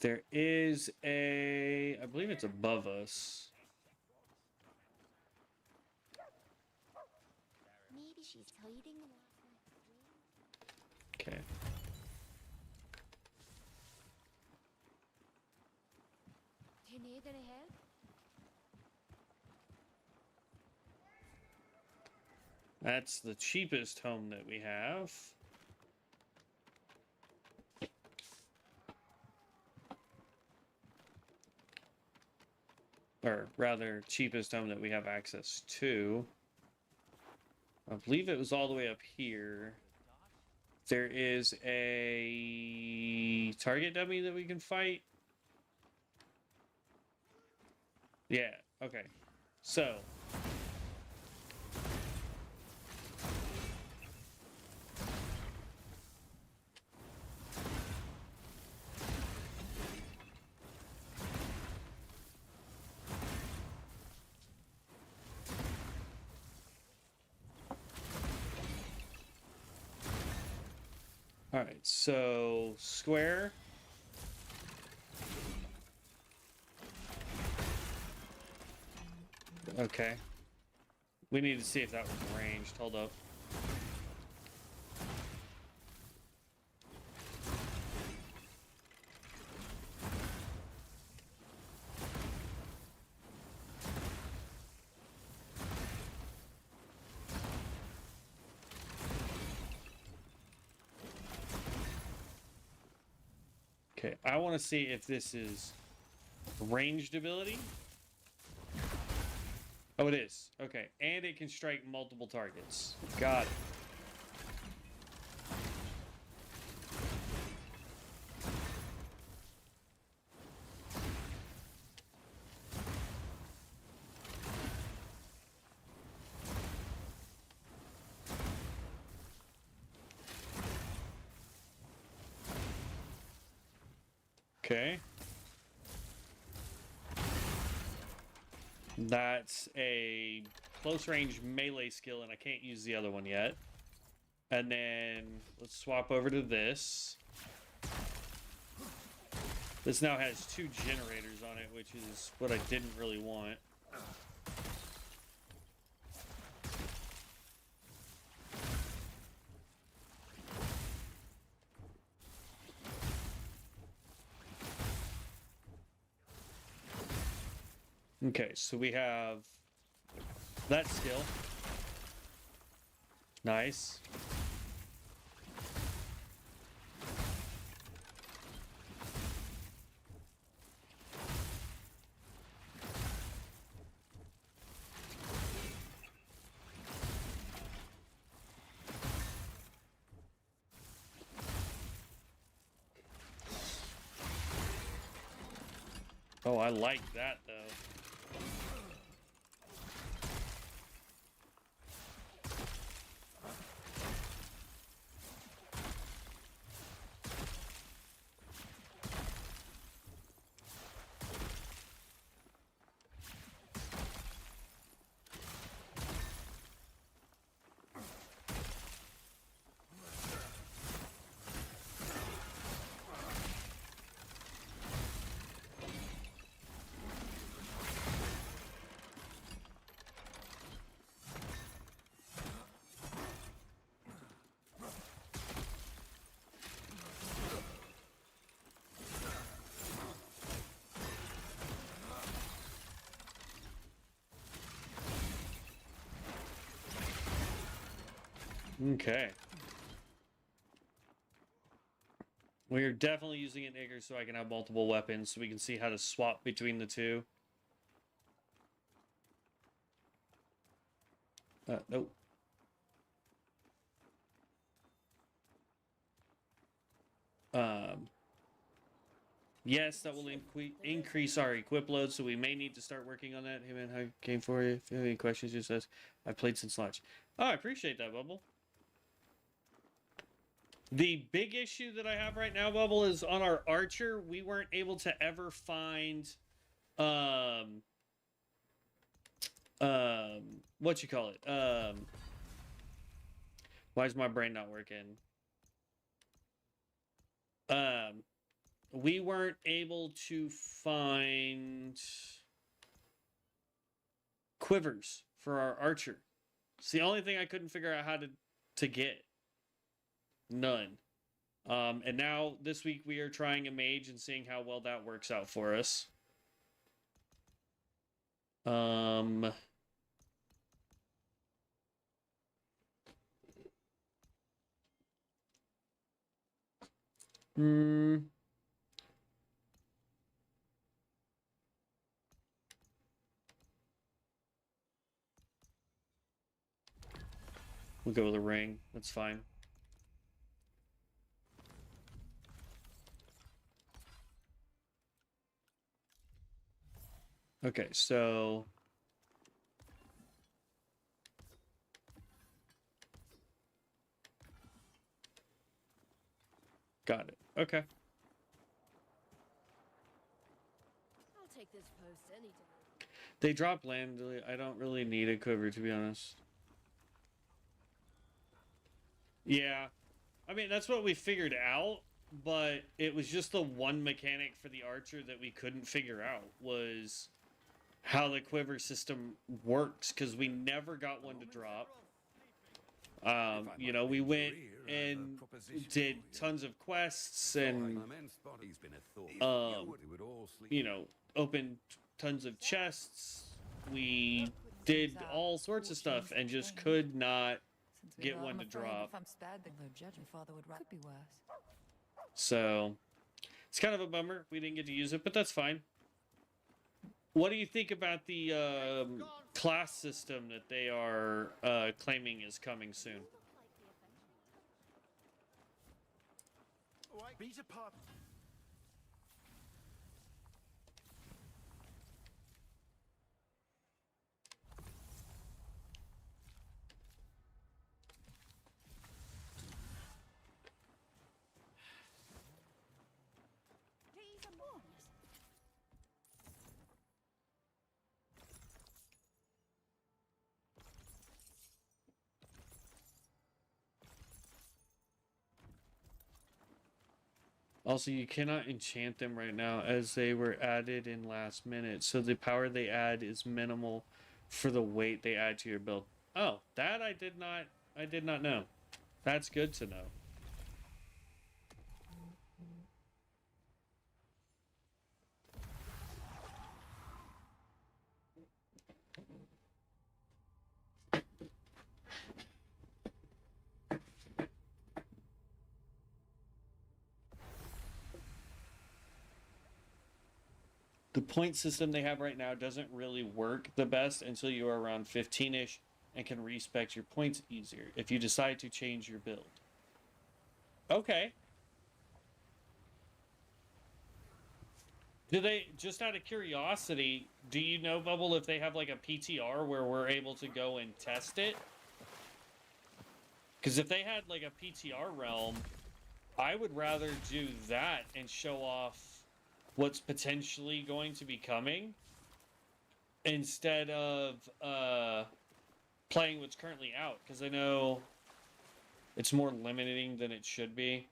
A: There is a, I believe it's above us.
D: Maybe she's hiding in
A: Okay.
D: Do you need any help?
A: That's the cheapest home that we have. or rather cheapest home that we have access to. I believe it was all the way up here. There is a target dummy that we can fight. Yeah, okay. So. All right, so square. Okay. We need to see if that was ranged. Hold up. Okay, I want to see if this is ranged ability. Oh, it is. Okay, and it can strike multiple targets. Got it. Okay. That's a close range melee skill, and I can't use the other one yet. And then let's swap over to this. This now has 2 generators on it, which is what I didn't really want. Okay, so we have that skill. Nice. Oh, I like that, though. Okay. We are definitely using an Igor so I can have multiple weapons so we can see how to swap between the two. Nope. Yes, that will increase our equip load, so we may need to start working on that. Hey man, how came for you? If you have any questions, just ask. I've played since launch. Oh, I appreciate that, Bubble. The big issue that I have right now, Bubble, is on our Archer, we weren't able to ever find, what you call it? Why is my brain not working? We weren't able to find quivers for our Archer. It's the only thing I couldn't figure out how to get. None. And now this week we are trying a mage and seeing how well that works out for us. We'll go with a ring. That's fine. Okay, so got it. Okay.
D: I'll take this post any day.
A: They drop land. I don't really need a quiver, to be honest. Yeah. I mean, that's what we figured out, but it was just the one mechanic for the archer that we couldn't figure out was how the quiver system works, because we never got one to drop. You know, we went and did tons of quests and, you know, opened tons of chests. We did all sorts of stuff and just could not get one to drop. So it's kind of a bummer we didn't get to use it, but that's fine. What do you think about the class system that they are claiming is coming soon?
H: Beat apart.
A: Also, you cannot enchant them right now as they were added in last minute. So the power they add is minimal for the weight they add to your build. Oh, that I did not know. That's good to know. The point system they have right now doesn't really work the best until you are around 15-ish and can respec your points easier if you decide to change your build. Okay. Do they, just out of curiosity, do you know, Bubble, if they have like a PTR where we're able to go and test it? Because if they had like a PTR realm, I would rather do that and show off what's potentially going to be coming instead of playing what's currently out, because I know it's more limiting than it should be.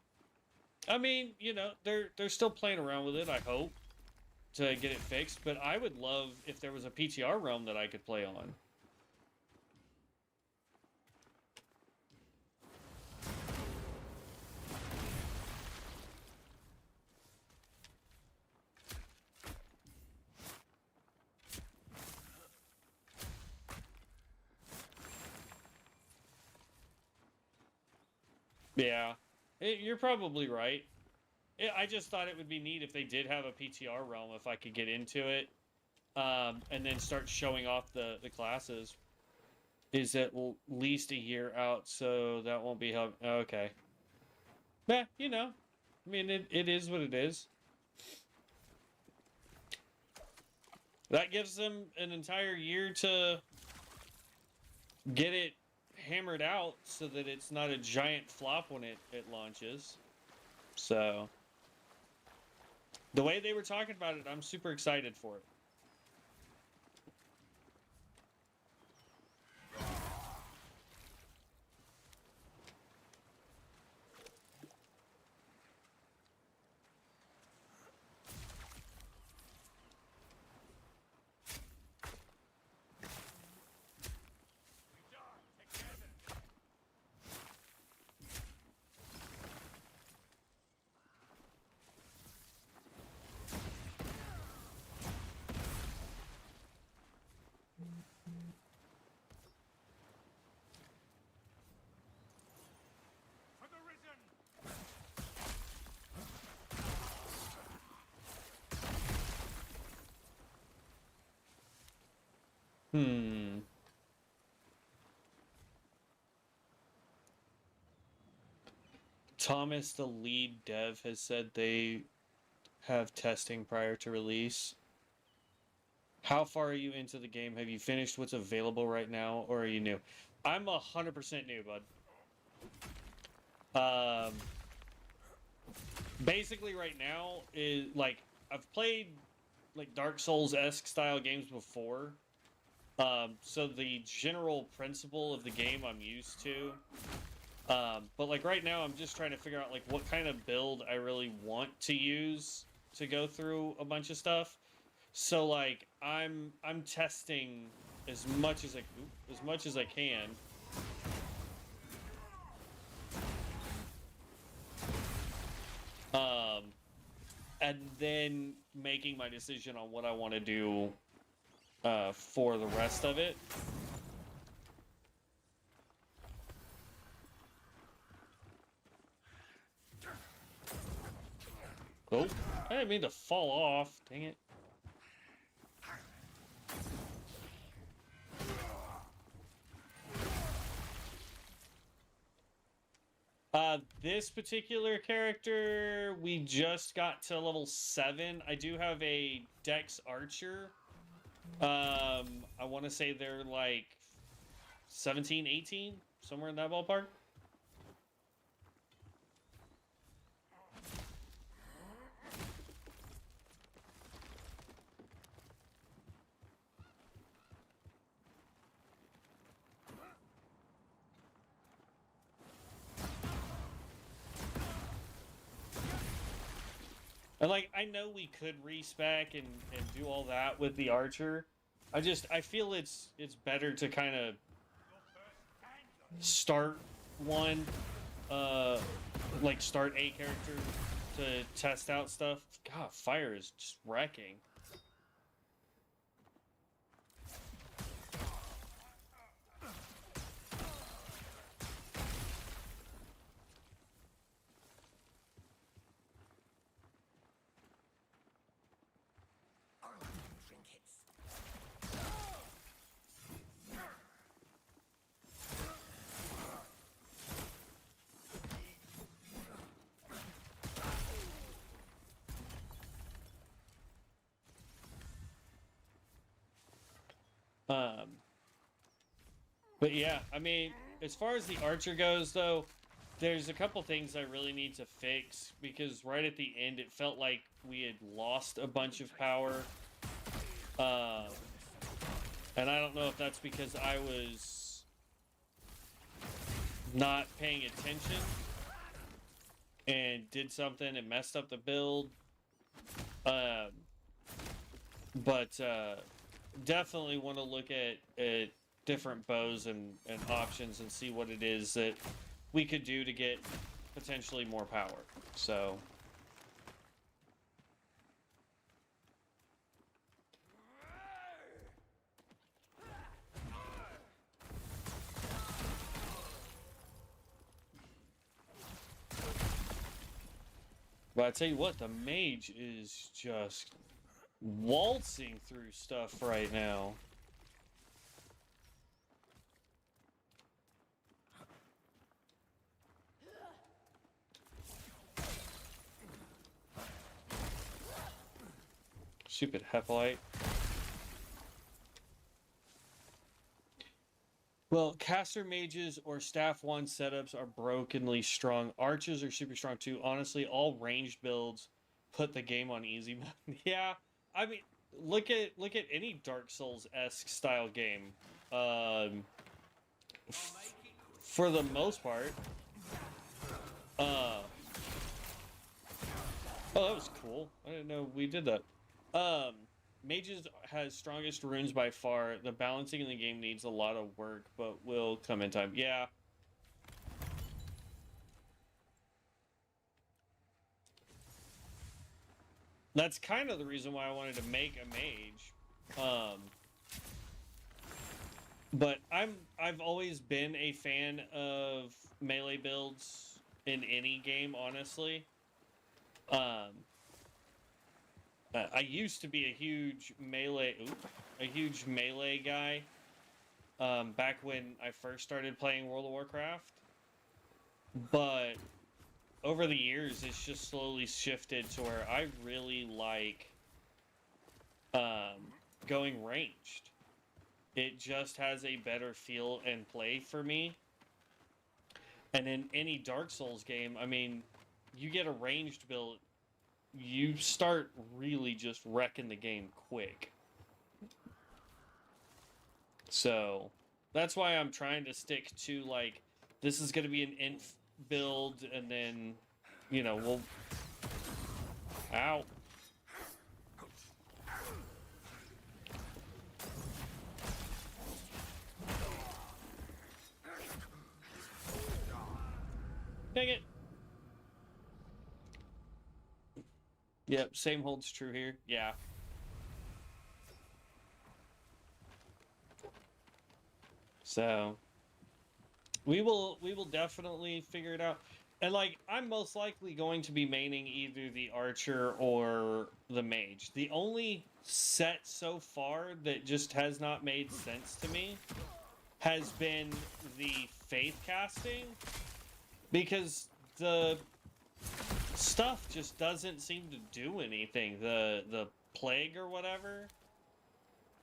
A: I mean, you know, they're still playing around with it, I hope, to get it fixed, but I would love if there was a PTR realm that I could play on. Yeah, you're probably right. I just thought it would be neat if they did have a PTR realm, if I could get into it, and then start showing off the classes. Is at least a year out, so that won't be help. Okay. Yeah, you know, I mean, it is what it is. That gives them an entire year to get it hammered out so that it's not a giant flop when it launches. So the way they were talking about it, I'm super excited for it. Hmm. Thomas, the lead dev, has said they have testing prior to release. How far are you into the game? Have you finished what's available right now, or are you new? I'm 100% new, bud. Basically right now is like I've played like Dark Souls-esque style games before. So the general principle of the game I'm used to. But like right now I'm just trying to figure out like what kind of build I really want to use to go through a bunch of stuff. So like I'm testing as much as I can. And then making my decision on what I want to do for the rest of it. Oh, I didn't mean to fall off. Dang it. This particular character, we just got to level 7. I do have a Dex Archer. I want to say they're like 17, 18, somewhere in that ballpark. And like, I know we could respec and do all that with the Archer. I feel it's better to kind of start one, like start a character to test out stuff. God, fire is just wrecking. But yeah, I mean, as far as the Archer goes, though, there's a couple things I really need to fix, because right at the end, it felt like we had lost a bunch of power. And I don't know if that's because I was not paying attention and did something and messed up the build. But definitely want to look at different bows and options and see what it is that we could do to get potentially more power. So but I tell you what, the Mage is just waltzing through stuff right now. Stupid Hephilite. Well, caster mages or staff 1 setups are brokenly strong. Archers are super strong too. Honestly, all ranged builds put the game on easy mode. Yeah, I mean, look at any Dark Souls-esque style game. For the most part. Oh, that was cool. I didn't know we did that. Mages has strongest runes by far. The balancing in the game needs a lot of work, but will come in time. Yeah. That's kind of the reason why I wanted to make a mage. But I've always been a fan of melee builds in any game, honestly. I used to be a huge melee guy. Back when I first started playing World of Warcraft. But over the years, it's just slowly shifted to where I really like going ranged. It just has a better feel and play for me. And in any Dark Souls game, I mean, you get a ranged build, you start really just wrecking the game quick. So that's why I'm trying to stick to, like, this is going to be an inf build, and then, you know, we'll... Ow. Dang it. Yep, same holds true here. Yeah. So we will definitely figure it out. And like, I'm most likely going to be maining either the archer or the mage. The only set so far that just has not made sense to me has been the faith casting, because the stuff just doesn't seem to do anything. The plague or whatever,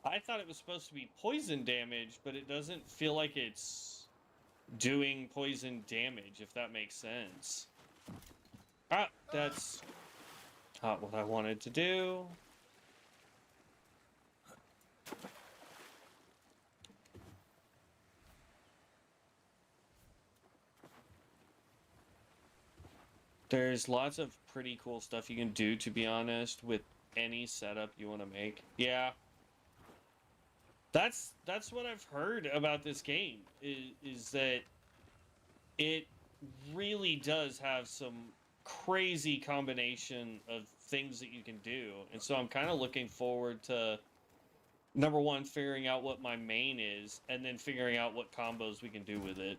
A: I thought it was supposed to be poison damage, but it doesn't feel like it's doing poison damage, if that makes sense. Ah, that's not what I wanted to do. There's lots of pretty cool stuff you can do, to be honest, with any setup you want to make. Yeah. That's what I've heard about this game, is that it really does have some crazy combination of things that you can do. And so I'm kind of looking forward to, number one, figuring out what my main is, and then figuring out what combos we can do with it.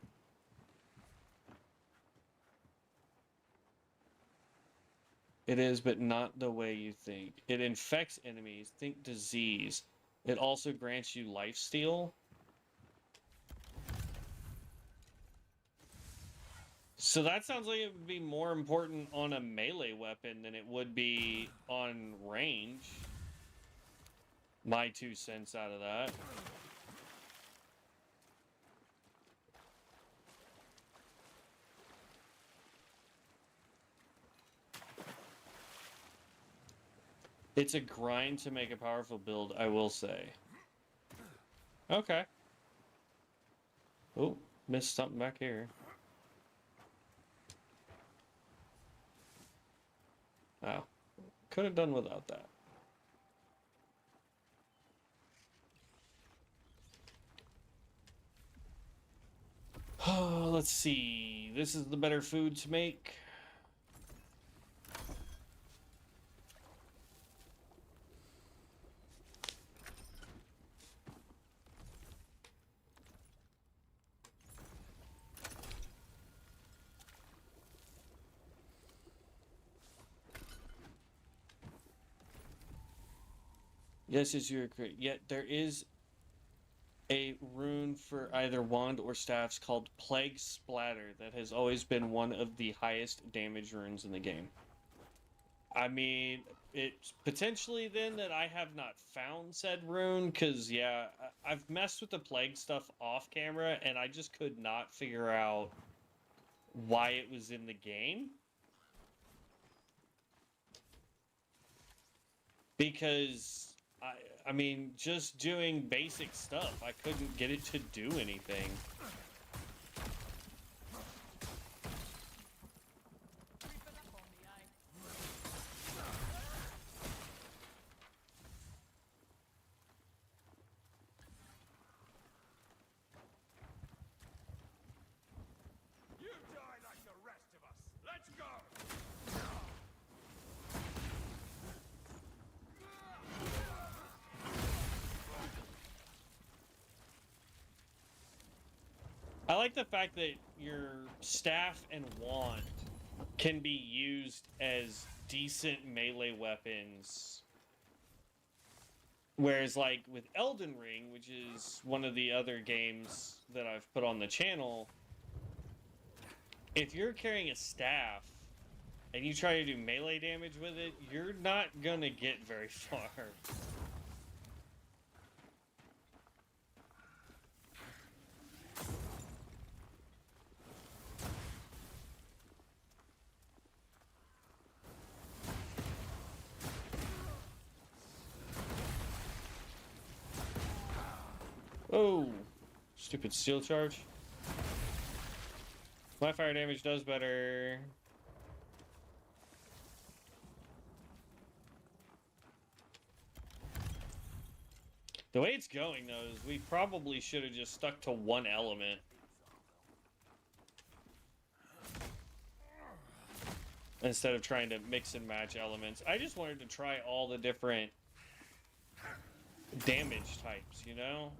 A: It is, but not the way you think. It infects enemies. Think disease. It also grants you lifesteal. So that sounds like it would be more important on a melee weapon than it would be on range. My 2 cents out of that. It's a grind to make a powerful build, I will say. Okay. Oh, missed something back here. Oh, could have done without that. Let's see. This is the better food to make. Yes, you're correct. Yet there is a rune for either wand or staffs called Plague Splatter that has always been one of the highest damage runes in the game. I mean, it's potentially then that I have not found said rune, because, yeah, I've messed with the plague stuff off camera, and I just could not figure out why it was in the game. Because I mean, just doing basic stuff, I couldn't get it to do anything.
C: You die like the rest of us. Let's go.
A: I like the fact that your staff and wand can be used as decent melee weapons. Whereas, like, with Elden Ring, which is one of the other games that I've put on the channel, if you're carrying a staff and you try to do melee damage with it, you're not gonna get very far. Oh, stupid steel charge. My fire damage does better. The way it's going, though, is we probably should have just stuck to one element. Instead of trying to mix and match elements. I just wanted to try all the different damage types, you know?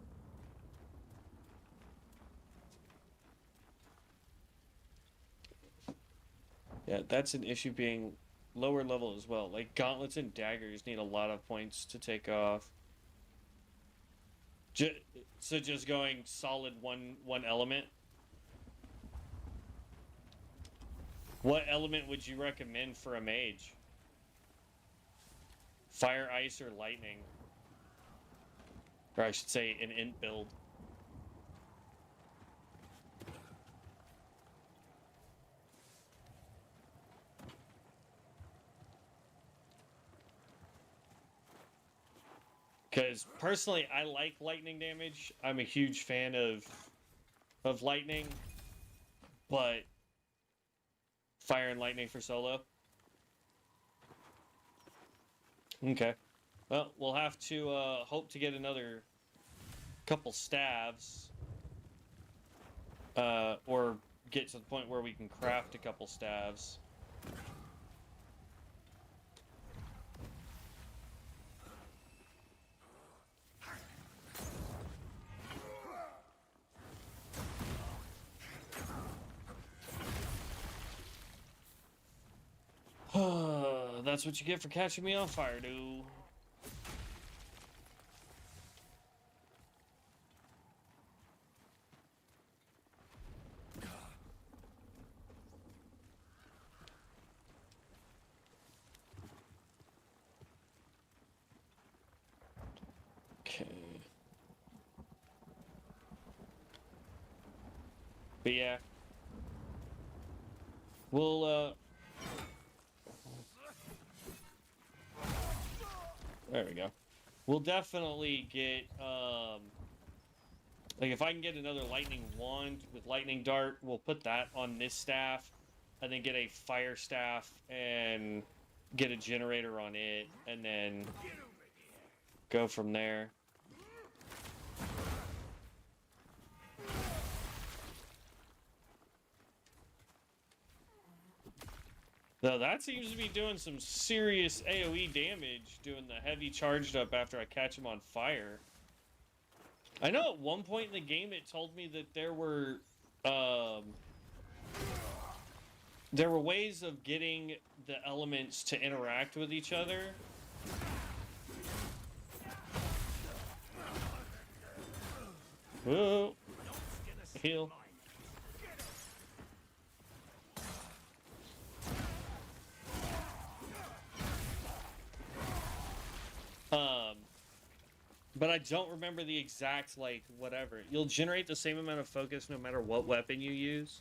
A: Yeah, that's an issue being lower level as well. Like, gauntlets and daggers need a lot of points to take off. So just going solid one element? What element would you recommend for a mage? Fire, ice, or lightning? Or I should say an int build. Because personally, I like lightning damage. I'm a huge fan of lightning, but fire and lightning for solo. Okay. Well, we'll have to hope to get another couple staves, or get to the point where we can craft a couple staves. That's what you get for catching me on fire, dude. Okay. But yeah. We'll, there we go. We'll definitely get, like, if I can get another lightning wand with lightning dart, we'll put that on this staff, and then get a fire staff and get a generator on it, and then go from there. Though that seems to be doing some serious AoE damage, doing the heavy charged up after I catch him on fire. I know at one point in the game it told me that there were ways of getting the elements to interact with each other. Whoa. Heal. But I don't remember the exact, like, whatever. You'll generate the same amount of focus no matter what weapon you use.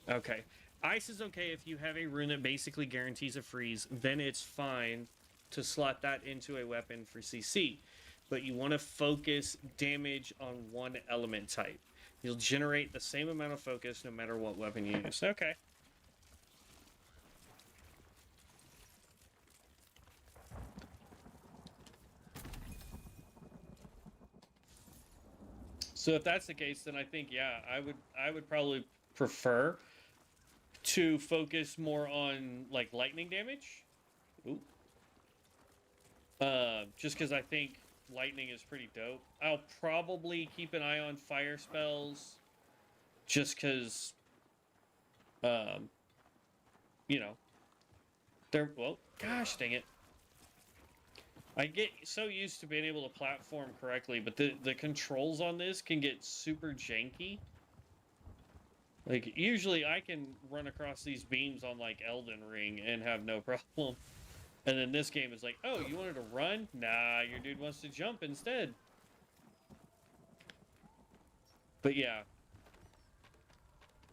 A: Okay. Ice is okay if you have a rune that basically guarantees a freeze. Then it's fine to slot that into a weapon for CC. But you want to focus damage on one element type. You'll generate the same amount of focus no matter what weapon you use. Okay. So if that's the case, then I think, yeah, I would probably prefer to focus more on, like, lightning damage. Ooh. Just because I think lightning is pretty dope. I'll probably keep an eye on fire spells, just because, you know, they're, well, gosh dang it. I get so used to being able to platform correctly, but the controls on this can get super janky. Like, usually I can run across these beams on, like, Elden Ring and have no problem. And then this game is like, oh, you wanted to run? Nah, your dude wants to jump instead. But yeah.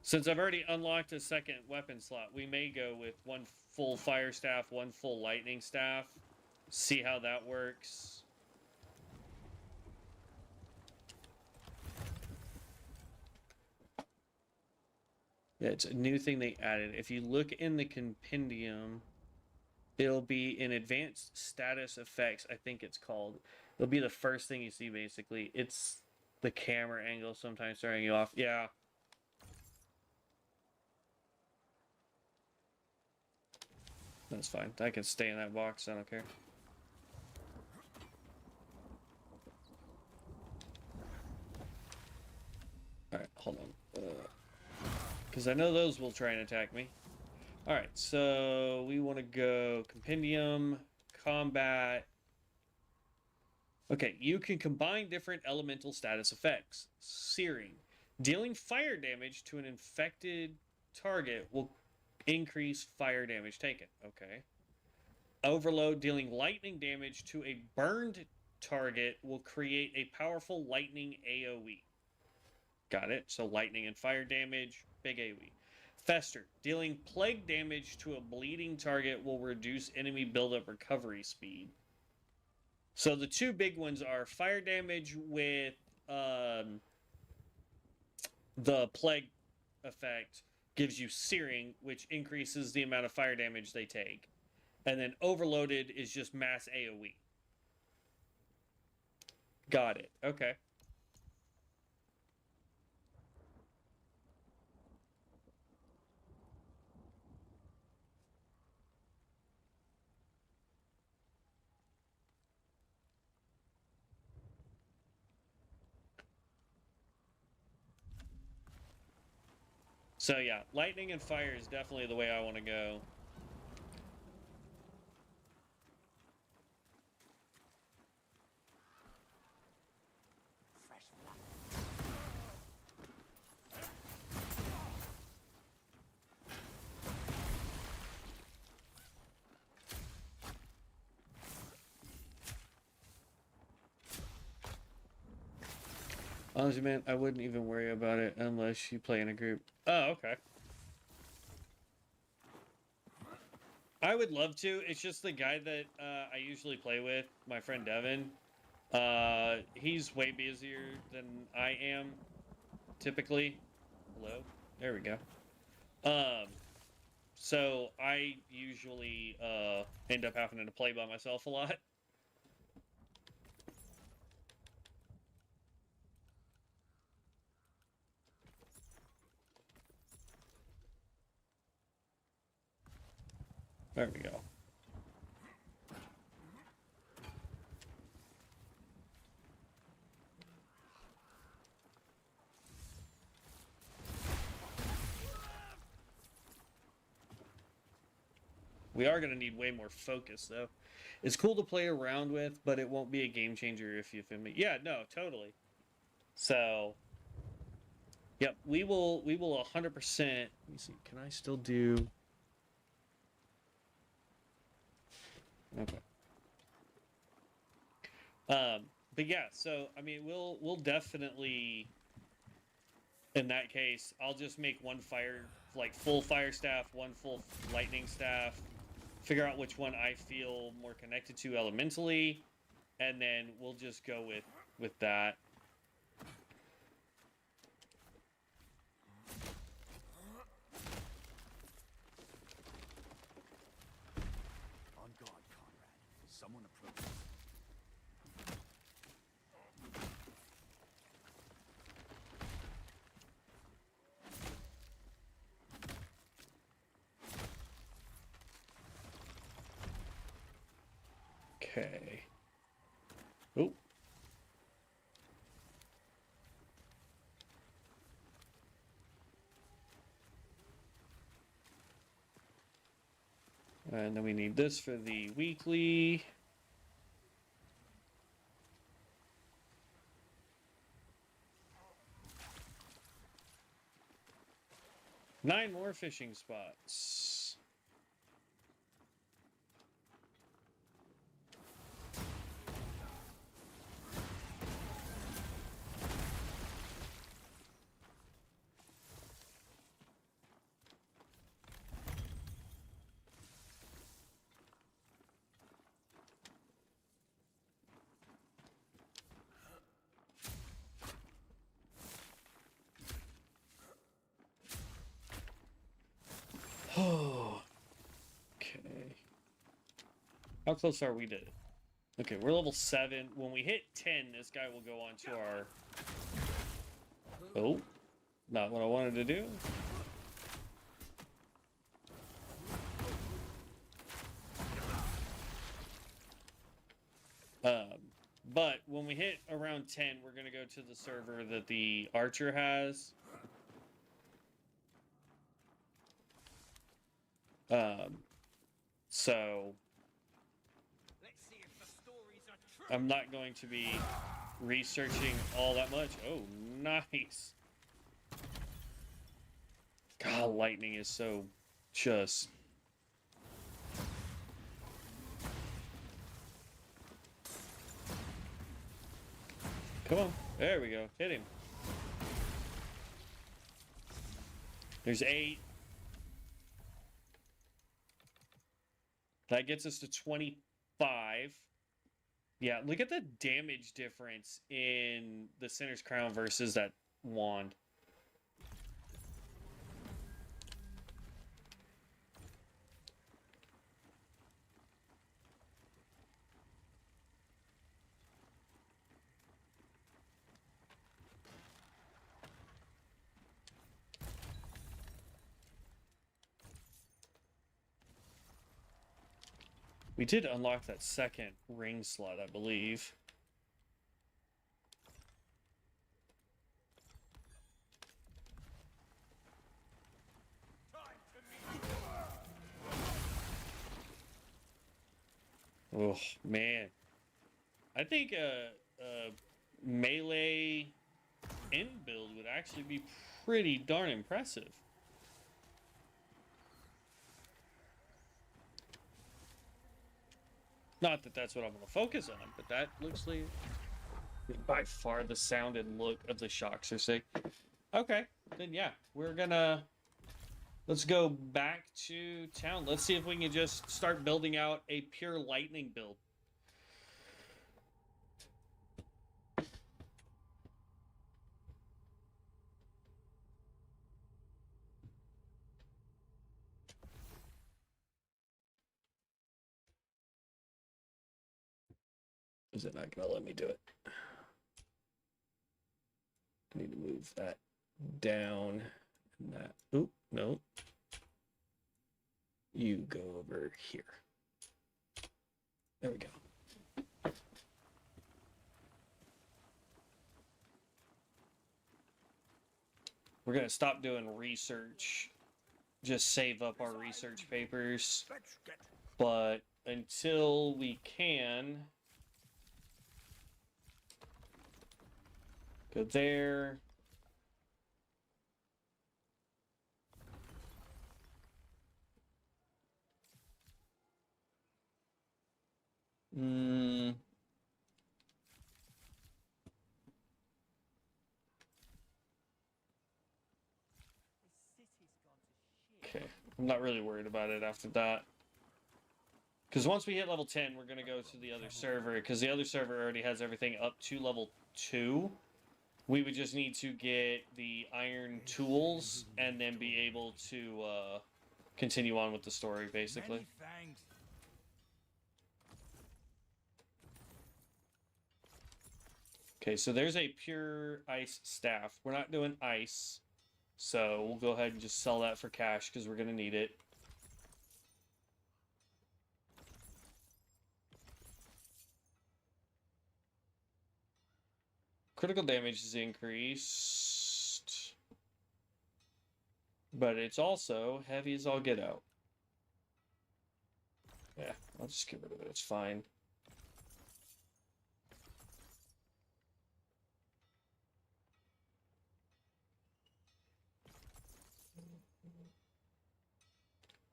A: Since I've already unlocked a second weapon slot, we may go with one full fire staff, one full lightning staff. See how that works. Yeah, it's a new thing they added. If you look in the compendium, it'll be in advanced status effects, I think it's called. It'll be the first thing you see, basically. It's the camera angle sometimes throwing you off. Yeah. That's fine. I can stay in that box. I don't care. Alright, hold on. Because I know those will try and attack me. Alright, so we want to go compendium, combat. Okay, you can combine different elemental status effects. Searing. Dealing fire damage to an infected target will increase fire damage taken. Okay. Overload. Dealing lightning damage to a burned target will create a powerful lightning AoE. Got it. So lightning and fire damage, big AoE. Fester. Dealing plague damage to a bleeding target will reduce enemy buildup recovery speed. So the two big ones are fire damage with the plague effect gives you searing, which increases the amount of fire damage they take. And then overloaded is just mass AoE. Got it. Okay. So yeah, lightning and fire is definitely the way I want to go. Honestly, man, I wouldn't even worry about it unless you play in a group. Oh, okay. I would love to. It's just the guy that I usually play with, my friend Devin. He's way busier than I am, typically. Hello? There we go. So I usually end up having to play by myself a lot. There we go. We are going to need way more focus, though. It's cool to play around with, but it won't be a game changer if you feel me. Yeah, no, totally. So, yep, we will 100%. Let me see. Can I still do? Okay. But yeah, so I mean, we'll definitely. In that case, I'll just make one full fire staff, one full lightning staff. Figure out which one I feel more connected to elementally, and then we'll just go with that.
H: On guard, Conrad. Someone approaches.
A: Okay. Oh. And then we need this for the weekly. 9 more fishing spots. Oh, okay. How close are we to it? Okay, we're level 7. When we hit 10, this guy will go on to our... Oh, not what I wanted to do. But when we hit around 10, we're going to go to the server that the archer has. So
H: Let's see if the stories are true.
A: I'm not going to be researching all that much. Oh, nice. God, lightning is so just... Come on. There we go. Hit him. There's 8. That gets us to 25. Yeah, look at the damage difference in the Sinner's Crown versus that wand. We did unlock that second ring slot, I believe. Oh, man. I think a melee end build would actually be pretty darn impressive. Not that that's what I'm going to focus on, but that looks like by far the sound and look of the shocks are sick. Okay, then yeah, we're gonna... Let's go back to town. Let's see if we can just start building out a pure lightning build. Is it not gonna let me do it? I need to move that down and that. Oop, no. You go over here. There we go. We're gonna stop doing research. Just save up our research papers. But until we can go there. Okay, I'm not really worried about it after that. Because once we hit level 10, we're going to go to the other server. Because the other server already has everything up to level 2. We would just need to get the iron tools and then be able to continue on with the story, basically. Okay, so there's a pure ice staff. We're not doing ice. So we'll go ahead and just sell that for cash because we're going to need it. Critical damage is increased. But it's also heavy as all get out. Yeah, I'll just get rid of it. It's fine.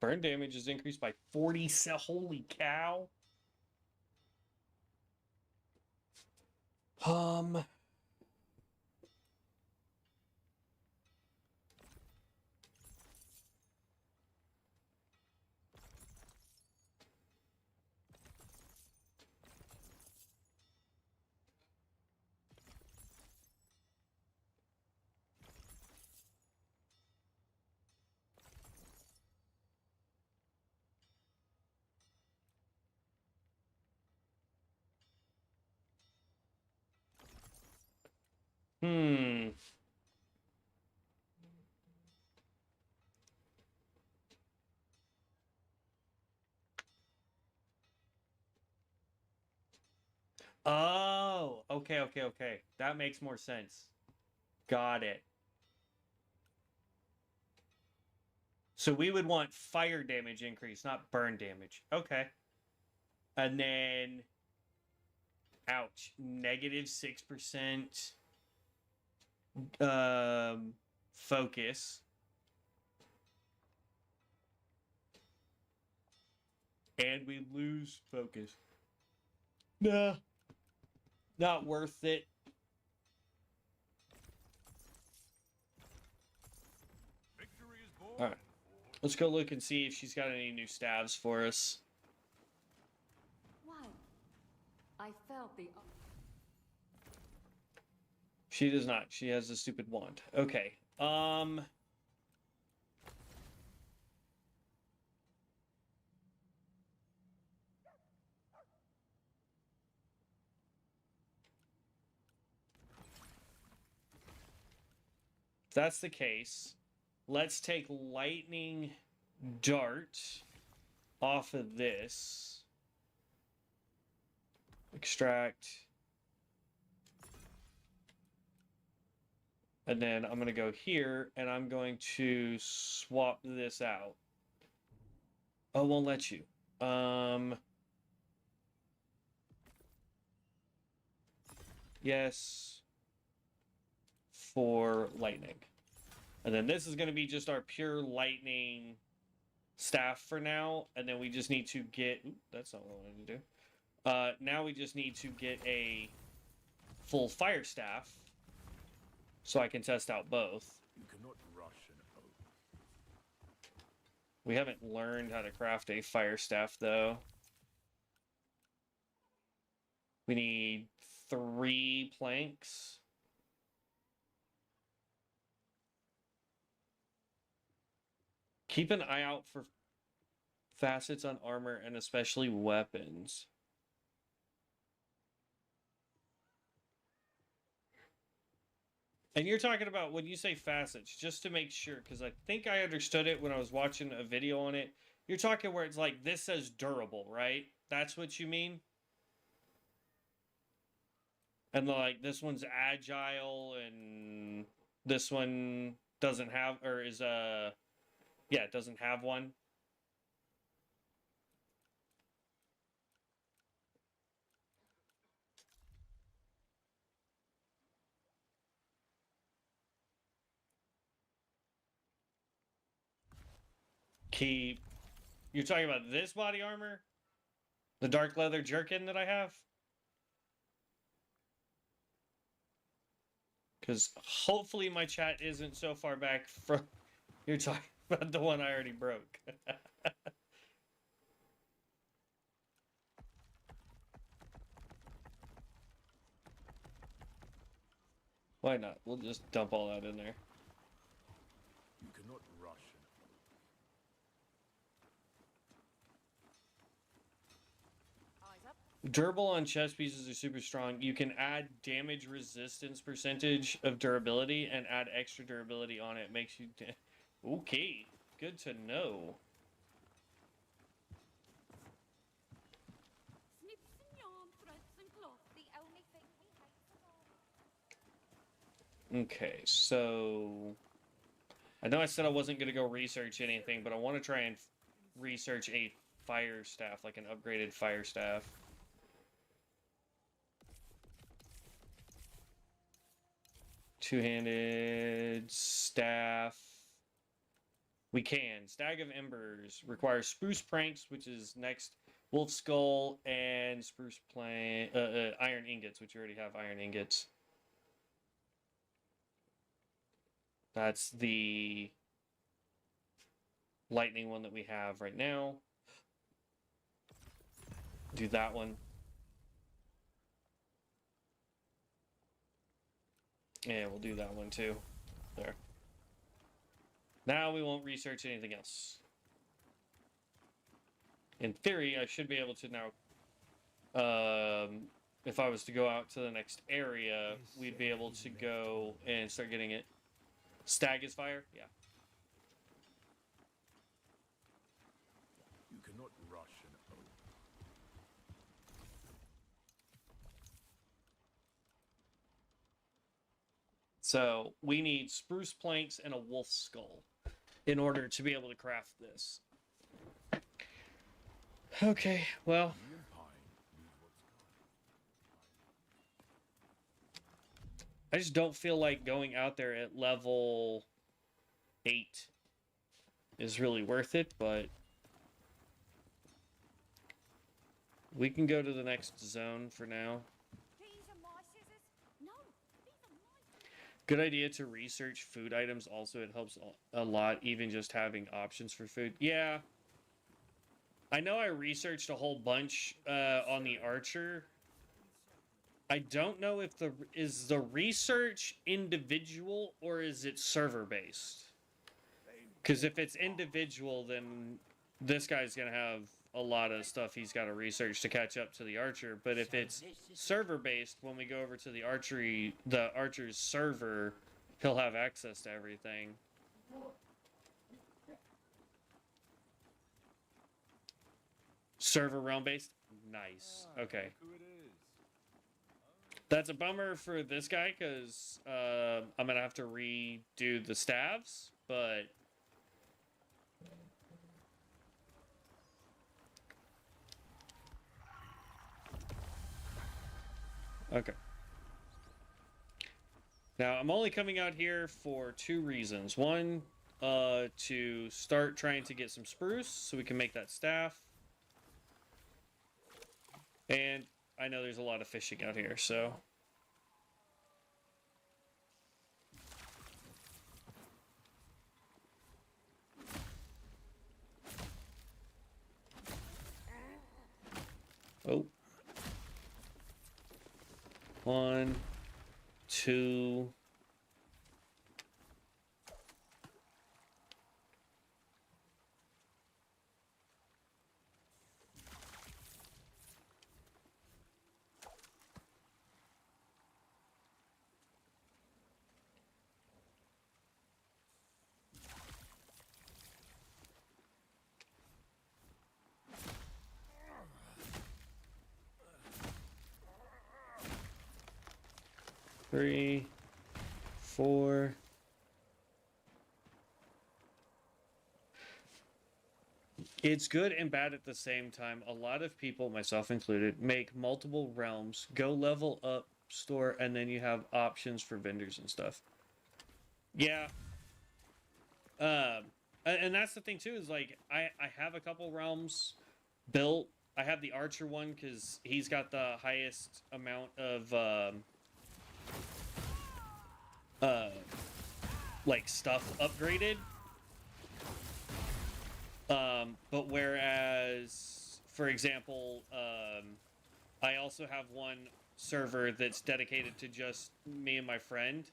A: Burn damage is increased by 40. Holy cow. Hmm. Oh, okay. That makes more sense. Got it. So we would want fire damage increase, not burn damage. Okay. And then, ouch, -6% focus. And we lose focus. Nah. Not worth it.
C: Victory is born.
A: All right. Let's go look and see if she's got any new staves for us.
E: Why? I felt the.
A: She does not. She has a stupid wand. Okay. If that's the case, let's take lightning dart off of this. Extract. And then I'm going to go here and I'm going to swap this out. Oh, it won't let you. Yes. For lightning. And then this is going to be just our pure lightning staff for now. And then we just need to get... Ooh, that's not what I wanted to do. Now we just need to get a full fire staff. So I can test out both.
C: You cannot rush an oath.
A: We haven't learned how to craft a fire staff, though. We need 3 planks. Keep an eye out for facets on armor and especially weapons. And you're talking about when you say facets, just to make sure, because I think I understood it when I was watching a video on it. You're talking where it's like, this says durable, right? That's what you mean? And like, this one's agile, and this one doesn't have, or is, yeah, it doesn't have one. Keep. You're talking about this body armor? The dark leather jerkin that I have? Because hopefully my chat isn't so far back from... You're talking about the one I already broke. Why not? We'll just dump all that in there.
C: You cannot rush an
D: Eyes up.
A: Durable on chest pieces are super strong. You can add damage resistance percentage of durability and add extra durability on it. Makes you... Okay. Good to know.
B: Snips and yarn, threads and cloth, the only thing we hate the most.
A: Okay, so... I know I said I wasn't going to go research anything, but I want to try and research a fire staff, like an upgraded fire staff. Two-handed staff. We can. Stag of Embers requires spruce pranks, which is next. Wolf skull and spruce plank, iron ingots, which you already have iron ingots. That's the lightning one that we have right now. Do that one. Yeah, we'll do that one too. There. Now we won't research anything else. In theory, I should be able to now, if I was to go out to the next area, we'd be able to go and start getting it. Stag is fire? Yeah.
C: You cannot rush an oak.
A: So we need spruce planks and a wolf skull in order to be able to craft this. Okay, well.
C: Me and Pine need what's coming.
A: I just don't feel like going out there at level 8 is really worth it, but we can go to the next zone for now.
B: These are my scissors. No, these are my.
A: Good idea to research food items. Also, it helps a lot, even just having options for food. Yeah. I know I researched a whole bunch on the archer. I don't know if is the research individual or is it server based? Because if it's individual, then this guy's gonna have a lot of stuff he's got to research to catch up to the archer. But if it's server based, when we go over to the archer's server, he'll have access to everything. Server realm based? Nice. Okay. That's a bummer for this guy because I'm going to have to redo the staves, but okay. Now, I'm only coming out here for 2 reasons. One, to start trying to get some spruce so we can make that staff. And I know there's a lot of fishing out here, so. Oh. 1, 2. Three, 4. It's good and bad at the same time. A lot of people, myself included, make multiple realms, go level up, store, and then you have options for vendors and stuff. Yeah. And that's the thing too, is like I have a couple realms built. I have the archer one because he's got the highest amount of like stuff upgraded. But whereas, for example, I also have one server that's dedicated to just me and my friend,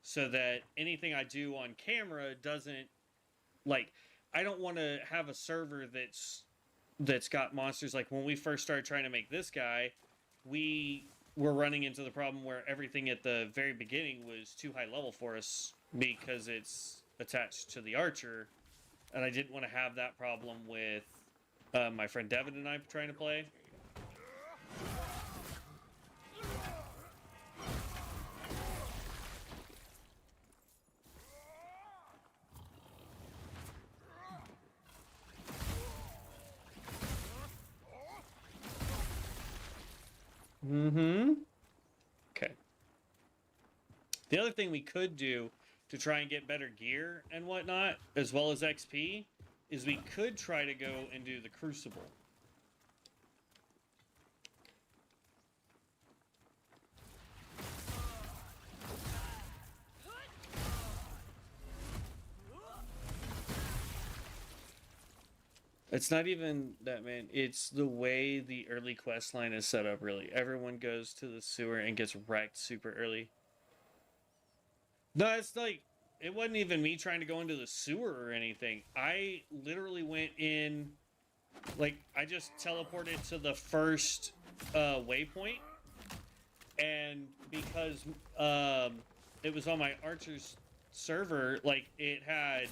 A: so that anything I do on camera doesn't, like, I don't want to have a server that's got monsters. Like when we first started trying to make this guy, we were running into the problem where everything at the very beginning was too high level for us because it's attached to the archer, and I didn't want to have that problem with my friend Devin and I trying to play. Mm-hmm. Okay. The other thing we could do to try and get better gear and whatnot, as well as XP, is we could try to go and do the Crucible. It's not even that, man. It's the way the early quest line is set up, really. Everyone goes to the sewer and gets wrecked super early. No, it's like, it wasn't even me trying to go into the sewer or anything. I literally went in, like, I just teleported to the first waypoint. And because it was on my Archer's server, like, it had...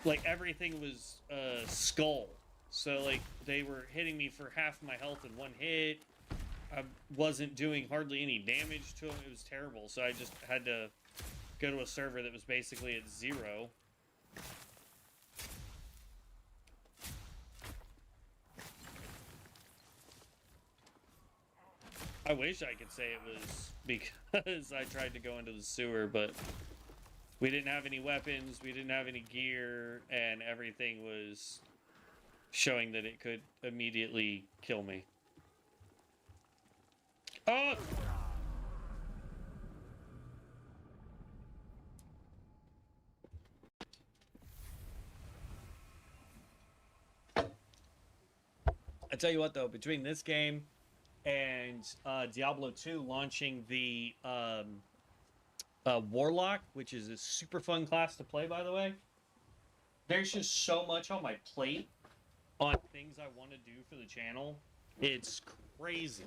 A: like, everything was skull. So, like, they were hitting me for half my health in one hit. I wasn't doing hardly any damage to them. It was terrible. So I just had to go to a server that was basically at 0. I wish I could say it was because I tried to go into the sewer, but... we didn't have any weapons, we didn't have any gear, and everything was showing that it could immediately kill me. Oh! I tell you what, though, between this game and Diablo 2 launching the Warlock, which is a super fun class to play, by the way. There's just so much on my plate on things I want to do for the channel. It's crazy.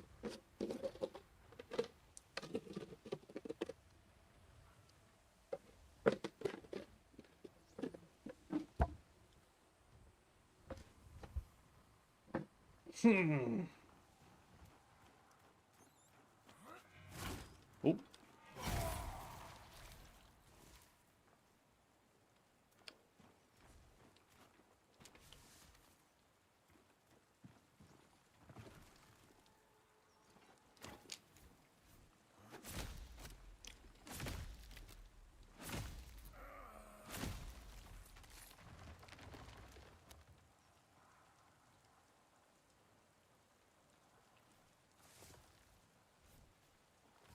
A: Oh.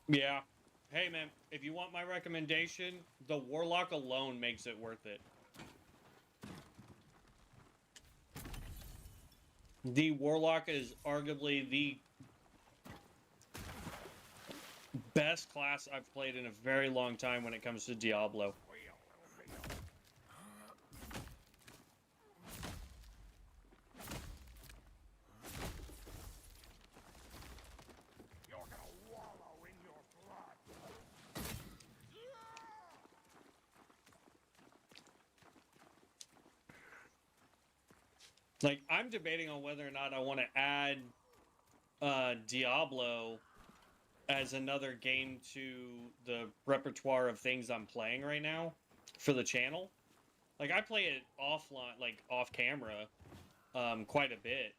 A: Yeah. Hey, man, if you want my recommendation, the Warlock alone makes it worth it. The Warlock is arguably the best class I've played in a very long time when it comes to Diablo. Like, I'm debating on whether or not I want to add Diablo as another game to the repertoire of things I'm playing right now for the channel. Like, I play it offline, like, off camera, quite a bit.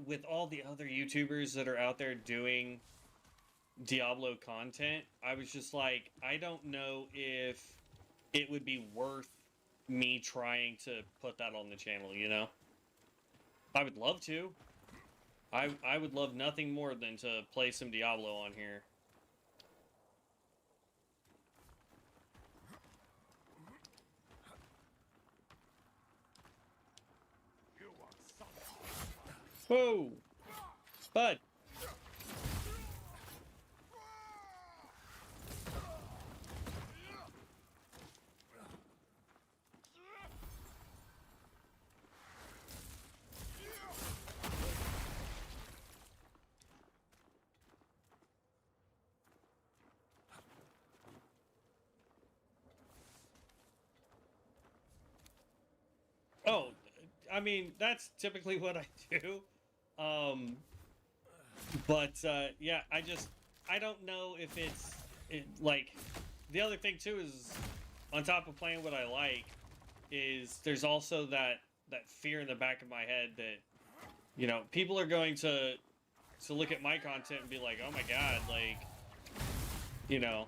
A: With all the other YouTubers that are out there doing Diablo content, I was just like, I don't know if it would be worth me trying to put that on the channel, you know? I would love to. I would love nothing more than to play some Diablo on here. Whoa! Bud! Oh, I mean, that's typically what I do. Yeah, I don't know if like, the other thing too is, on top of playing what I like, is there's also that fear in the back of my head that, you know, people are going to look at my content and be like, oh my god, like, you know,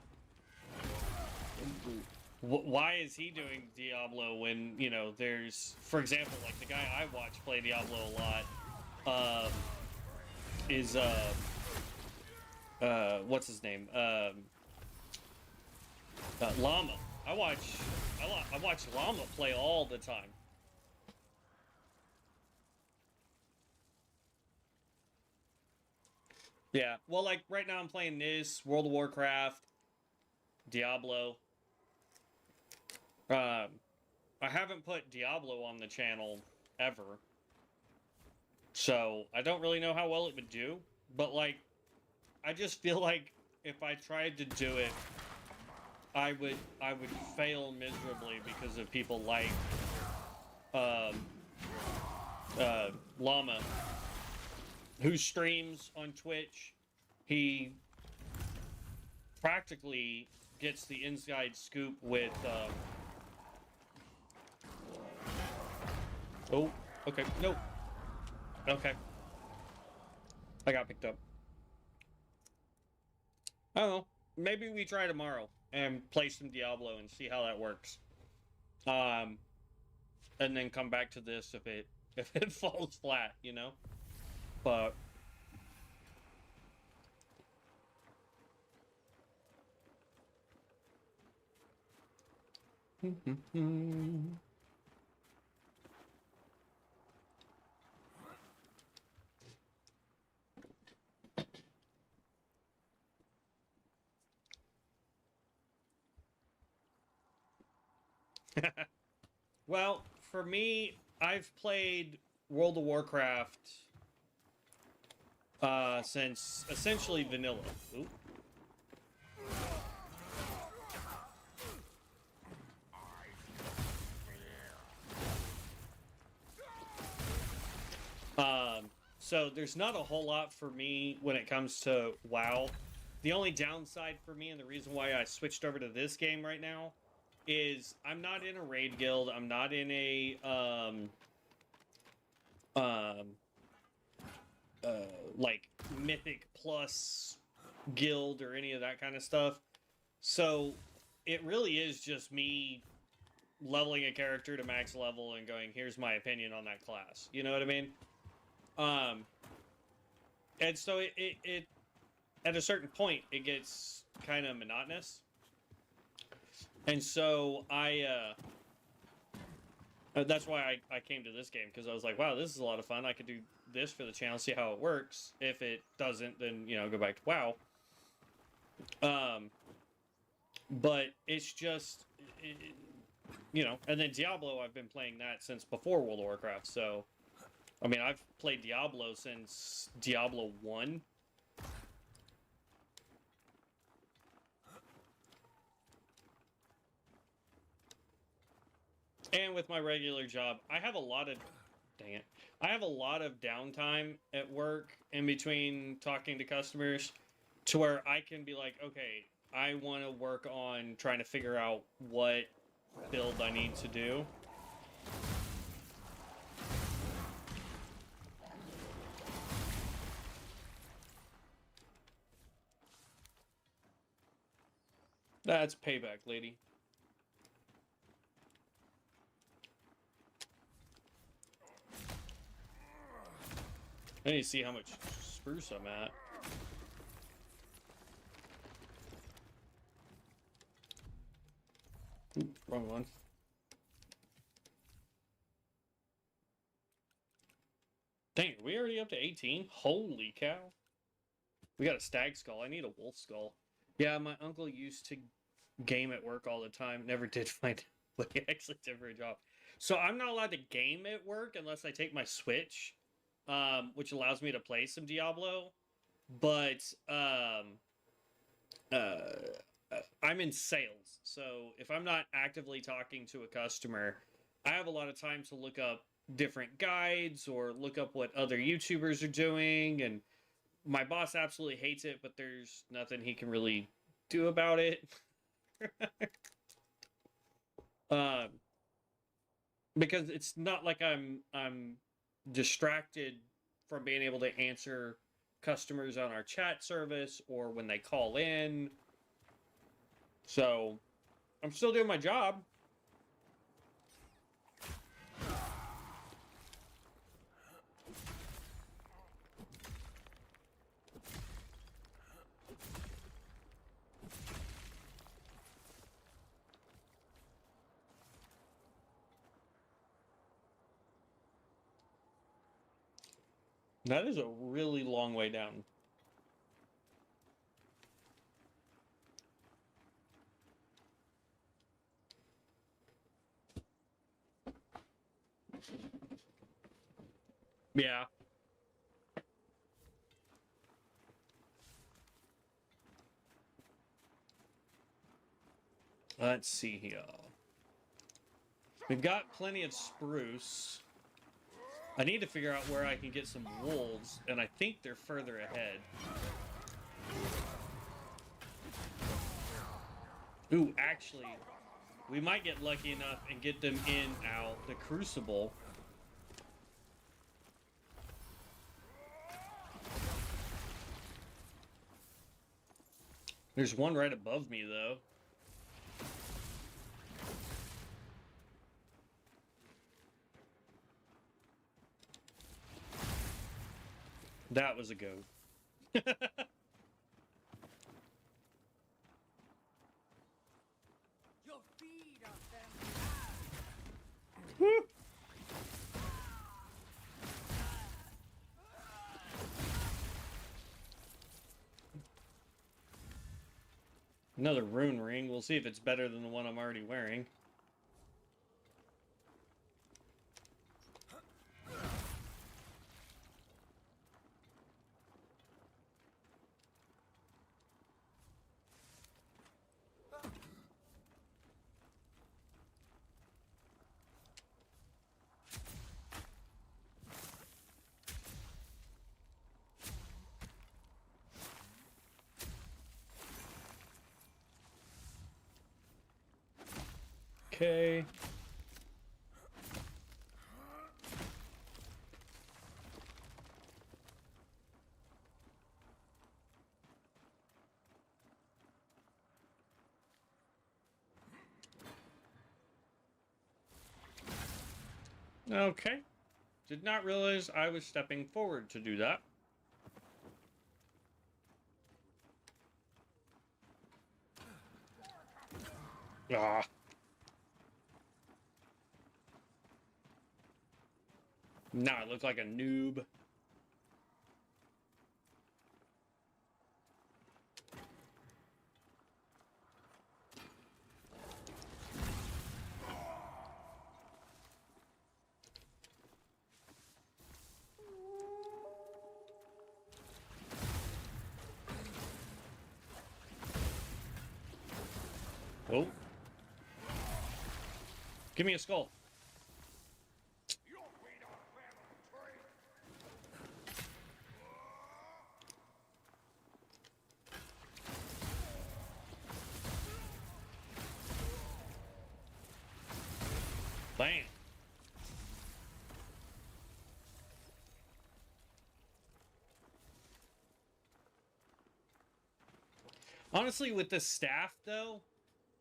A: why is he doing Diablo when, you know, there's, for example, like the guy I watch play Diablo a lot, is, what's his name? Llama. I watch Llama play all the time. Yeah, well, like, right now I'm playing this, World of Warcraft, Diablo. I haven't put Diablo on the channel ever. So, I don't really know how well it would do. But, like, I just feel like if I tried to do it, I would fail miserably because of people like, Llama, who streams on Twitch. He practically gets the inside scoop with, oh, okay, nope. Okay. I got picked up. I don't know. Maybe we try tomorrow and play some Diablo and see how that works. And then come back to this if it falls flat, you know? But well, for me, I've played World of Warcraft since essentially vanilla. Ooh. So there's not a whole lot for me when it comes to WoW. The only downside for me, and the reason why I switched over to this game right now, is I'm not in a raid guild. I'm not in a like Mythic Plus guild or any of that kind of stuff. So it really is just me leveling a character to max level and going, here's my opinion on that class. You know what I mean? And so it at a certain point it gets kind of monotonous. And so that's why I came to this game, because I was like, wow, this is a lot of fun. I could do this for the channel, see how it works. If it doesn't, then, you know, go back to WoW. But it's just, you know, and then Diablo, I've been playing that since before World of Warcraft. So, I mean, I've played Diablo since Diablo 1. And with my regular job, I have a lot of, dang it, I have a lot of downtime at work in between talking to customers, to where I can be like, okay, I want to work on trying to figure out what build I need to do. That's payback, lady. I need to see how much spruce I'm at. Ooh, wrong one. Dang, are we already up to 18? Holy cow. We got a stag skull. I need a wolf skull. Yeah, my uncle used to game at work all the time. Never did find what he actually did for a job. So I'm not allowed to game at work unless I take my Switch, which allows me to play some Diablo. But I'm in sales. So if I'm not actively talking to a customer, I have a lot of time to look up different guides or look up what other YouTubers are doing. And my boss absolutely hates it, but there's nothing he can really do about it. Because it's not like I'm distracted from being able to answer customers on our chat service or when they call in. So, I'm still doing my job. That is a really long way down. Yeah. Let's see here. We've got plenty of spruce. I need to figure out where I can get some wolves, and I think they're further ahead. Ooh, actually, we might get lucky enough and get them in out the crucible. There's one right above me, though. That was a goat.
H: Your feet are
A: Woo. Another rune ring. We'll see if it's better than the one I'm already wearing. Okay. Okay. Did not realize I was stepping forward to do that. Ah. Now I look like a noob. Oh. Give me a skull. Bam. Honestly, with the staff, though,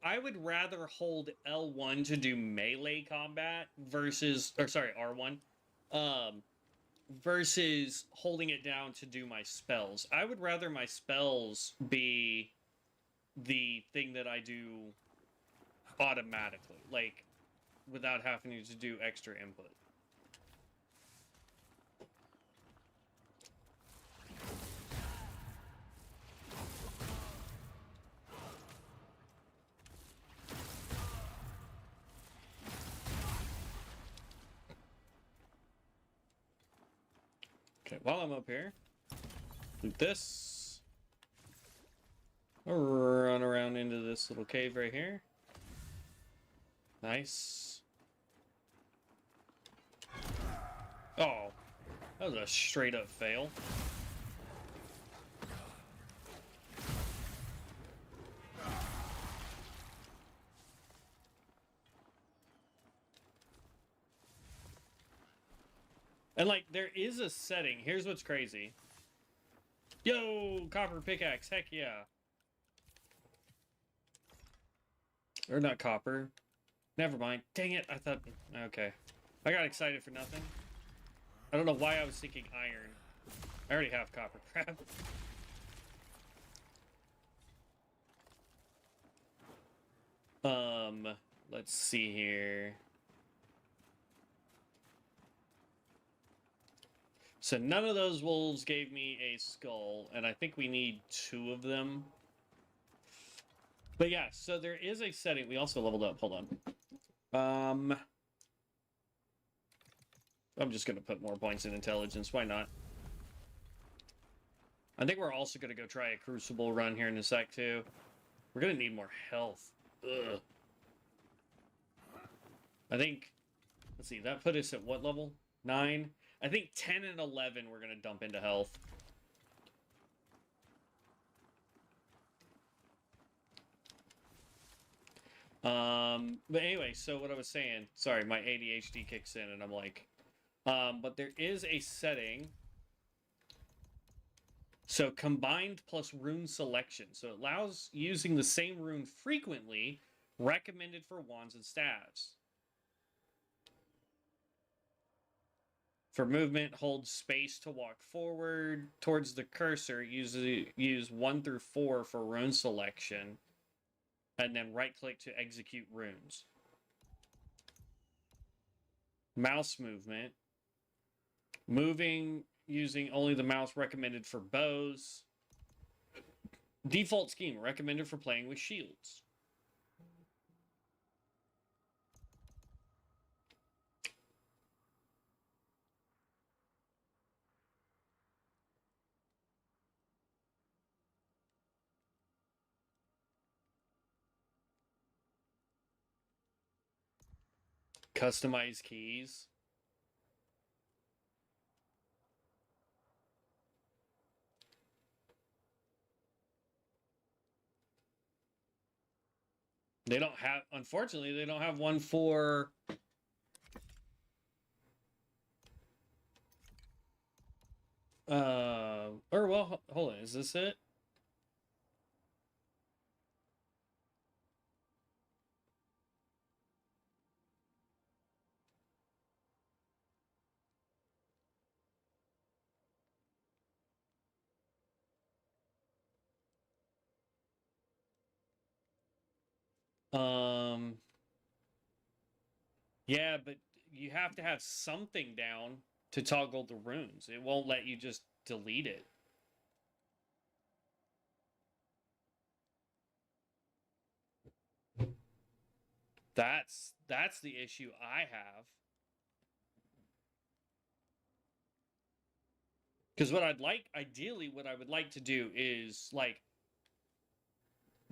A: I would rather hold L1 to do melee combat versus, or sorry, R1, versus holding it down to do my spells. I would rather my spells be the thing that I do automatically, like, without having to do extra input. Okay, while I'm up here, loot this. I'll run around into this little cave right here. Nice. Oh, that was a straight up fail. And like, there is a setting. Here's what's crazy. Yo, copper pickaxe. Heck yeah. Or not copper. Never mind. Dang it. I thought... Okay. I got excited for nothing. I don't know why I was thinking iron. I already have copper. Crap. Let's see here. So none of those wolves gave me a skull, and I think we need 2 of them. But yeah, so there is a setting. We also leveled up. Hold on. I'm just going to put more points in intelligence. Why not? I think we're also going to go try a crucible run here in a sec, too. We're going to need more health. Ugh. I think... Let's see. That put us at what level? 9? I think 10 and 11 we're going to dump into health. But anyway, so what I was saying, sorry, my ADHD kicks in and I'm like, but there is a setting. So combined plus rune selection. So it allows using the same rune frequently, recommended for wands and staves. For movement, hold space to walk forward towards the cursor. Use 1 through 4 for rune selection. And then right-click to execute runes. Mouse movement. Moving using only the mouse recommended for bows. Default scheme recommended for playing with shields. Customize keys. They don't have, unfortunately, they don't have one for... or well, hold on, is this it? Yeah, but you have to have something down to toggle the runes. It won't let you just delete it. That's the issue I have. Because what I'd like, ideally, what I would like to do is, like,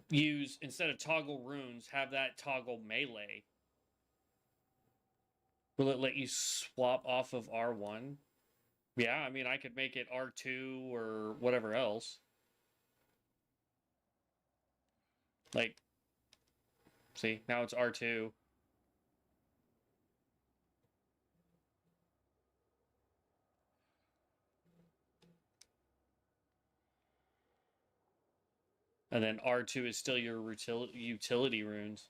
A: use, instead of toggle runes, have that toggle melee. Will it let you swap off of R1? Yeah, I mean, I could make it R2 or whatever else. Like, see, now it's R2. And then R2 is still your utility runes.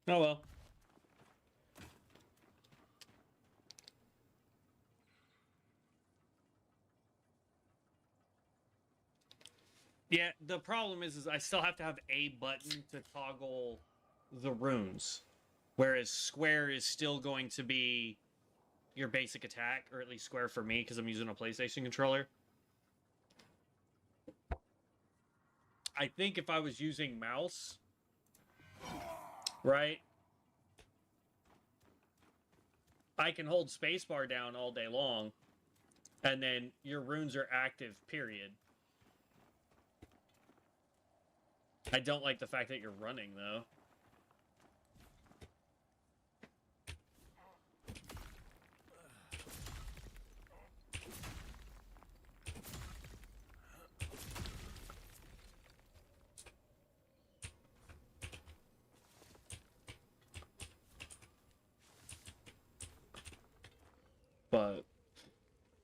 A: Oh well. Yeah, the problem is I still have to have a button to toggle the runes. Whereas square is still going to be your basic attack, or at least square for me, because I'm using a PlayStation controller. I think if I was using mouse, right, I can hold spacebar down all day long, and then your runes are active, period. I don't like the fact that you're running, though.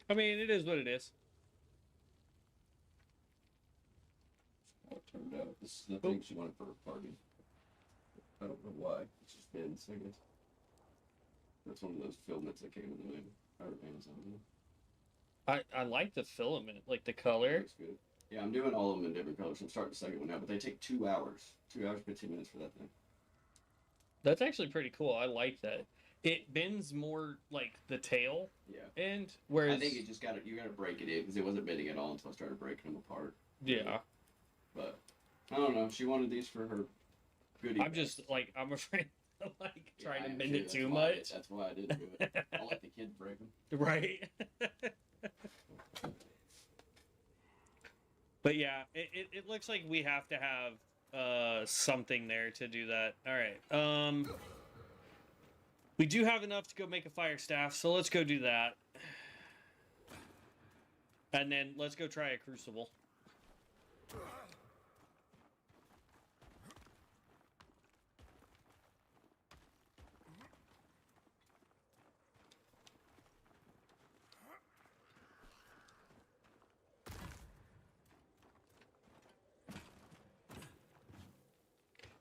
A: I mean, it is what it is.
G: How it turned out. This is the thing she wanted for her party. I don't know why. It's just bins, I guess. That's one of those filaments that came in the mail. Or Amazon.
A: I like the filament, like the color.
G: Looks good. Yeah, I'm doing all of them in different colors. I'm starting the second one now, but they take 2 hours. 2 hours, 15 minutes for that thing.
A: That's actually pretty cool. I like that. It bends more like the tail end, whereas
G: I think you gotta break it in because it wasn't bending at all until I started breaking them apart.
A: Yeah.
G: But I don't know. She wanted these for her goodie.
A: I'm just like I'm afraid of like trying to bend it too
G: much.
A: much.
G: That's why I didn't do it. I'll let the kids break them.
A: Right. But yeah, it looks like we have to have something there to do that. All right. We do have enough to go make a fire staff, so let's go do that. And then let's go try a crucible.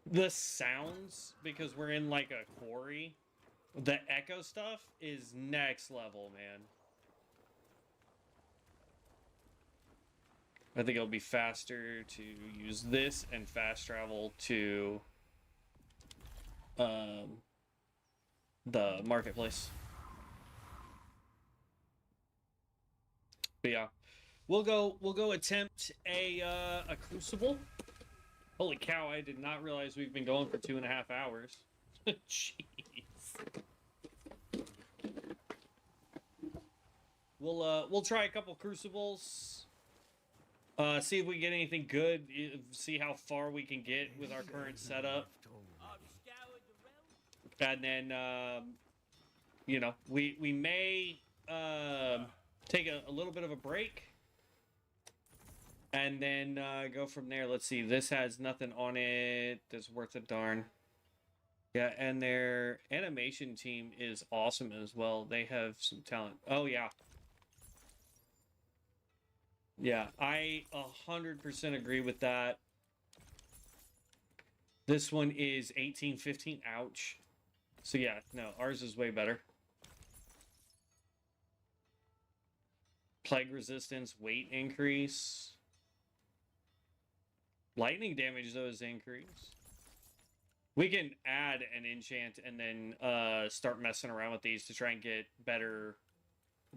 A: The sounds, because we're in like a quarry, the echo stuff is next level, man. I think it'll be faster to use this and fast travel to the marketplace. But yeah, we'll go attempt a crucible. Holy cow, I did not realize we've been going for 2.5 hours. Jeez. We'll try a couple crucibles. See if we get anything good. See how far we can get with our current setup. And then you know, we may take a little bit of a break. And then go from there. Let's see. This has nothing on it that's worth a darn. Yeah, and their animation team is awesome as well. They have some talent. Oh, yeah. Yeah, I 100% agree with that. This one is 1815. Ouch. So, yeah, no, ours is way better. Plague resistance, weight increase. Lightning damage, though, is increased. We can add an enchant and then start messing around with these to try and get better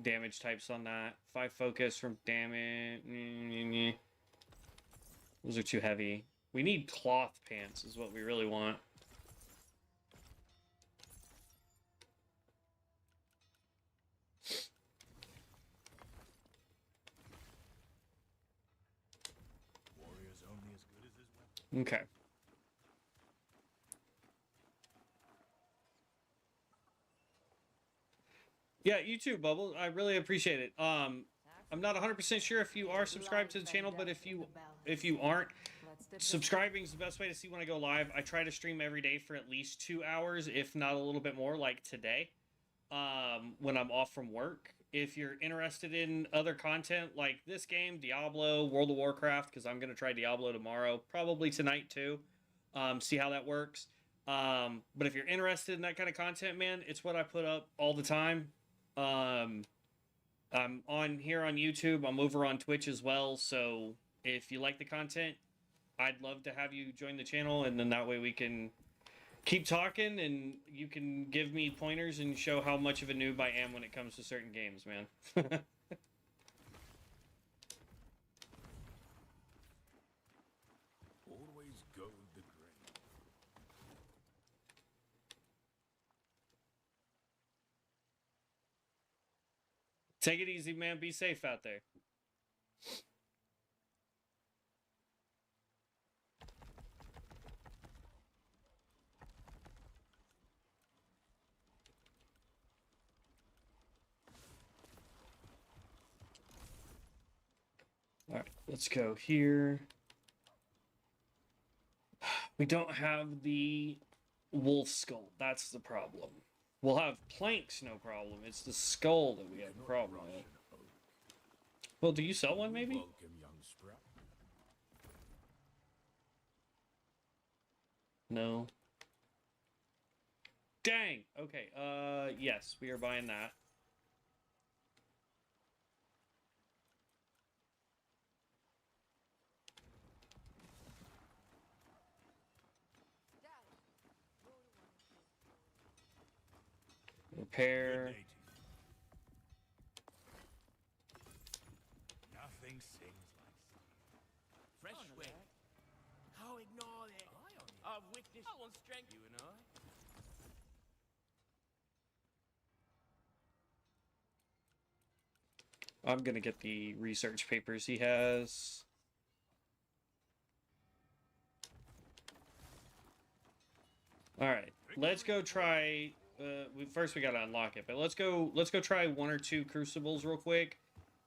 A: damage types on that. 5 focus from damage. Those are too heavy. We need cloth pants is what we really want. Okay. Yeah, you too, Bubble. I really appreciate it. I'm not 100% sure if you are subscribed to the channel, but if you aren't, subscribing is the best way to see when I go live. I try to stream every day for at least 2 hours, if not a little bit more, like today, when I'm off from work. If you're interested in other content like this game, Diablo, World of Warcraft, because I'm going to try Diablo tomorrow, probably tonight too, see how that works. But if you're interested in that kind of content, man, it's what I put up all the time. I'm on here on YouTube. I'm over on Twitch as well. So if you like the content, I'd love to have you join the channel, and then that way we can keep talking, and you can give me pointers and show how much of a noob I am when it comes to certain games, man.
C: Always go with the grain.
A: Take it easy, man. Be safe out there. All right, let's go here. We don't have the wolf skull. That's the problem. We'll have planks, no problem. It's the skull that we have a problem with. Well, do you sell one maybe?
C: Welcome, young sprout.
A: No. Dang. Okay. Yes, we are buying that. Repair.
C: Nothing sings like steel.
H: Fresh wind. How ignore it? I've witnessed one strength, you and I.
A: I'm gonna get the research papers he has. All right, let's go try. We gotta unlock it, but let's go try 1 or 2 crucibles real quick,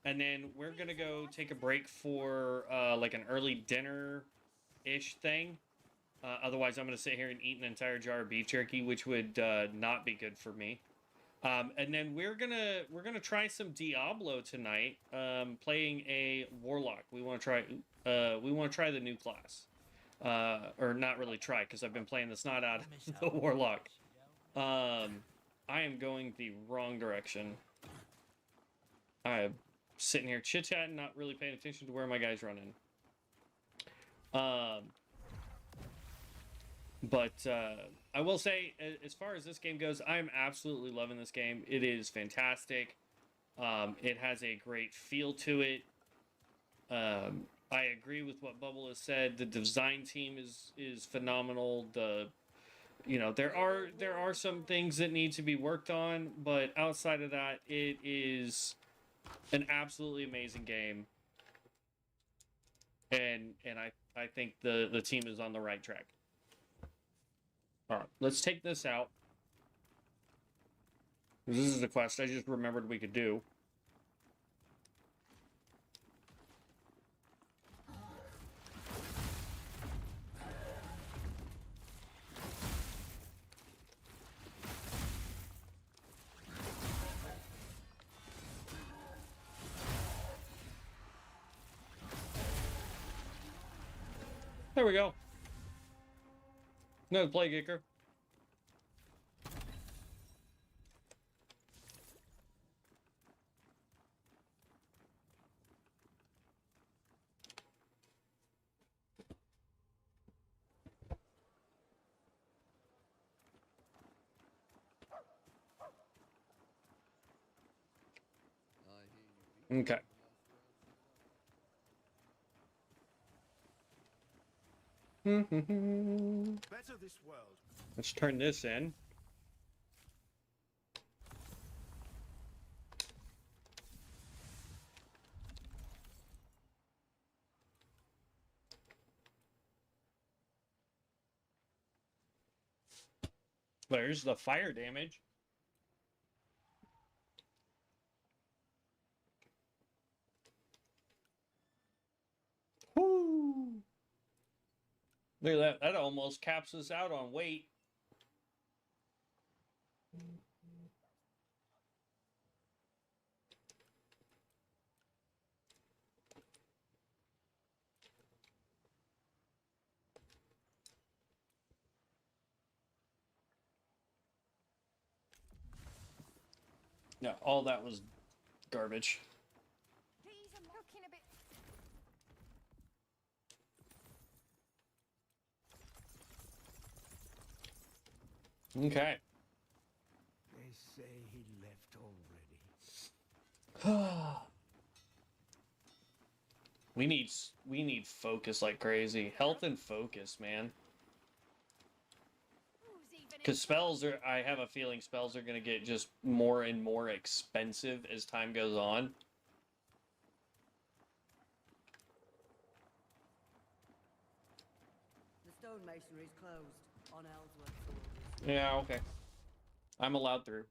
A: and then we're gonna go take a break for like an early dinner-ish thing. Otherwise, I'm gonna sit here and eat an entire jar of beef jerky, which would not be good for me. And then we're gonna try some Diablo tonight. Playing a warlock. We want to try the new class. Or not really try, because I've been playing the snot out of the warlock. I am going the wrong direction. I'm sitting here chit-chatting, not really paying attention to where my guy's running. But I will say, as far as this game goes, I'm absolutely loving this game. It is fantastic. It has a great feel to it. I agree with what Bubble has said. The design team is phenomenal. There are some things that need to be worked on, but outside of that, it is an absolutely amazing game. And I think the team is on the right track. All right, let's take this out. This is the quest I just remembered we could do. There we go. No plague kicker. Okay.
C: Better this world.
A: Let's turn this in. There's the fire damage. Woo! Look at that. That almost caps us out on weight. Yeah, all that was garbage.
B: Please, I'm looking a bit.
A: Okay.
I: They say he left already.
A: we need focus like crazy. Health and focus, man. Because spells are, I have a feeling spells are going to get just more and more expensive as time goes on.
J: The stonemasonry is closed on Ellsworth's orders.
A: Yeah, okay. I'm allowed through.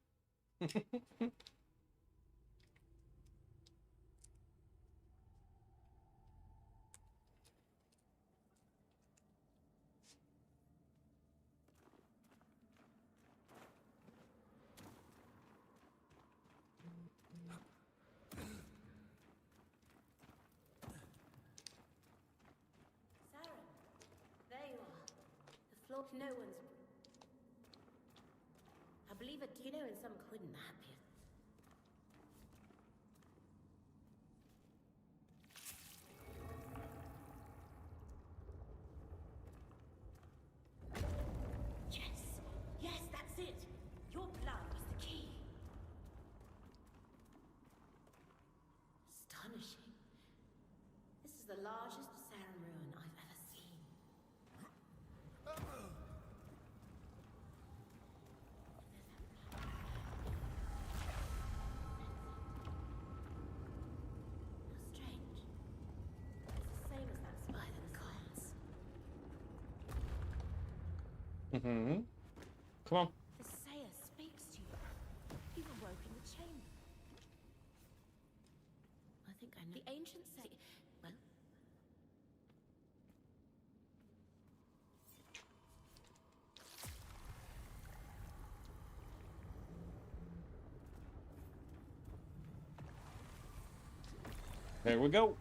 D: No one's. I believe it. You know, in some couldn't happy. Yes, yes, that's it. Your blood was the key. Astonishing. This is the largest Sarum ruin I've ever seen. How strange. It's the same as that spider coins.
A: Mm-hmm. Come on.
D: The Sayer speaks to you. You awoke in the chamber. I think I know. The ancient Sayer. Well.
A: There we go.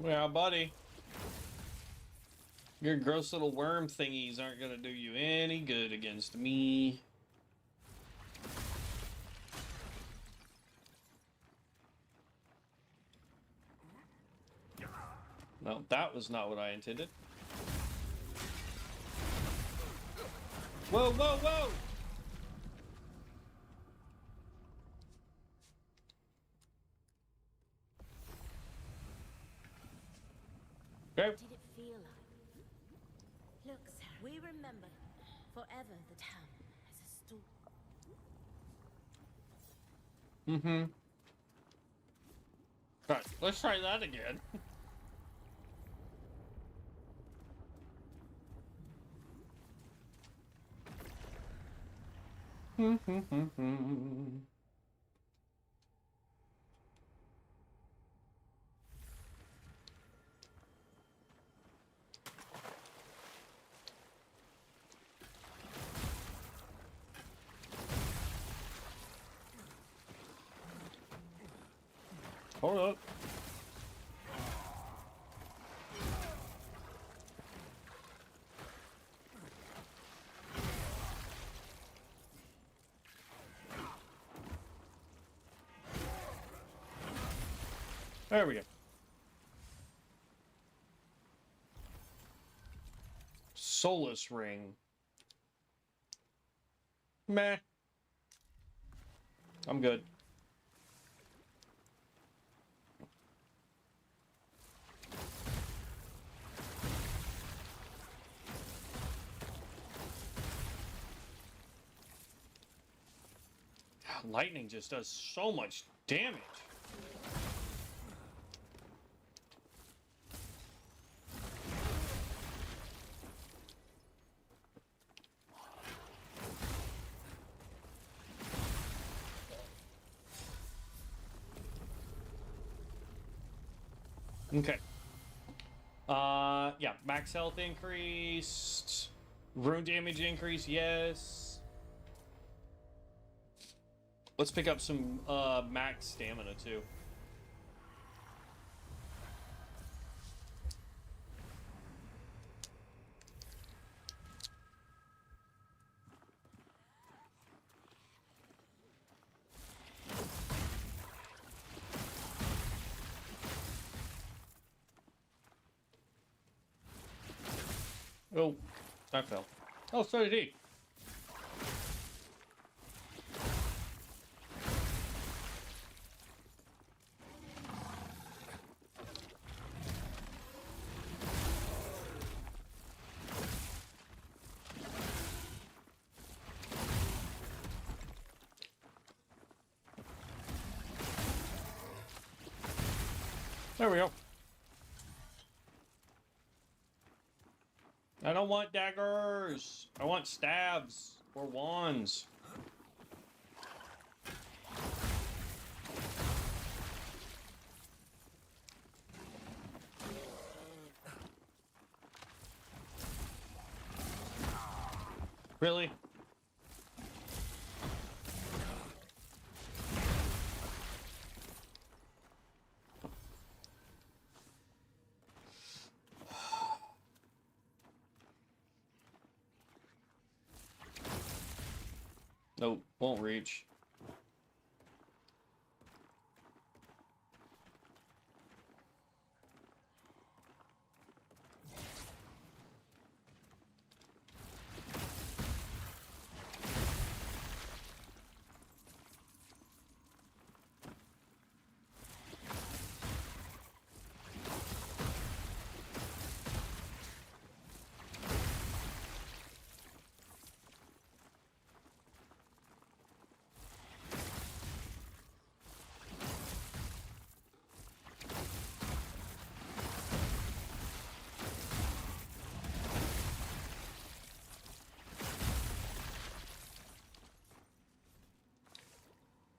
A: Yeah, buddy. Your gross little worm thingies aren't gonna do you any good against me. No, that was not what I intended. Whoa, whoa, whoa! Okay.
D: What did it feel like? Look, Sarah, we remember forever the town as a stool.
A: Mm-hmm. Right, let's try that again. Hold up. There we go. Soulless ring. Meh. I'm good. Lightning just does so much damage. Okay. Yeah, max health increased. Rune damage increase, yes. Let's pick up some max stamina too. Oh, I fell. Oh, so did he. There we go. I don't want daggers. I want stabs or wands. Really? Nope, won't reach.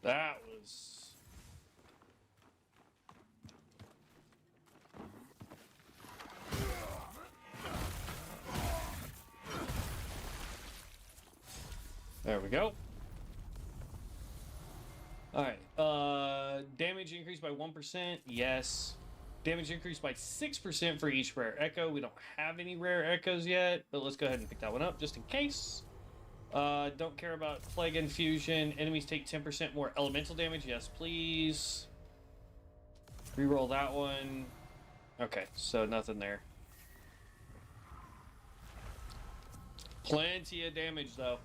A: That was... There we go. Alright, damage increased by 1%, yes. Damage increased by 6% for each rare echo. We don't have any rare echoes yet, but let's go ahead and pick that one up just in case. Don't care about Plague Infusion. Enemies take 10% more elemental damage. Yes, please. Reroll that one. Okay, so nothing there. Plenty of damage, though.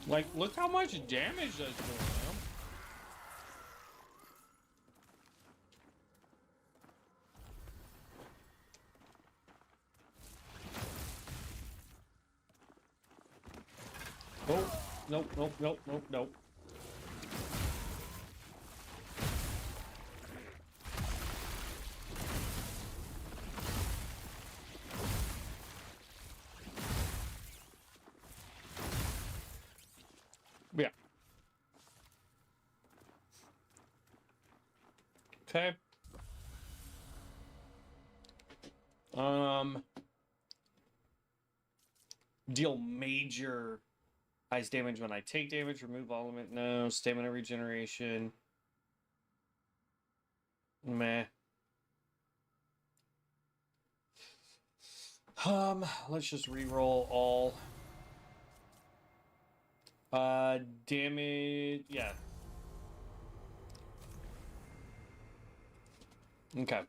A: Like, look how much damage that's doing, man. Oh, nope, nope, nope, nope, nope. Yeah. Okay. Deal major ice damage when I take damage. Remove all of it. No. Stamina regeneration. Meh. Let's just reroll all. Damage. Yeah. Okay.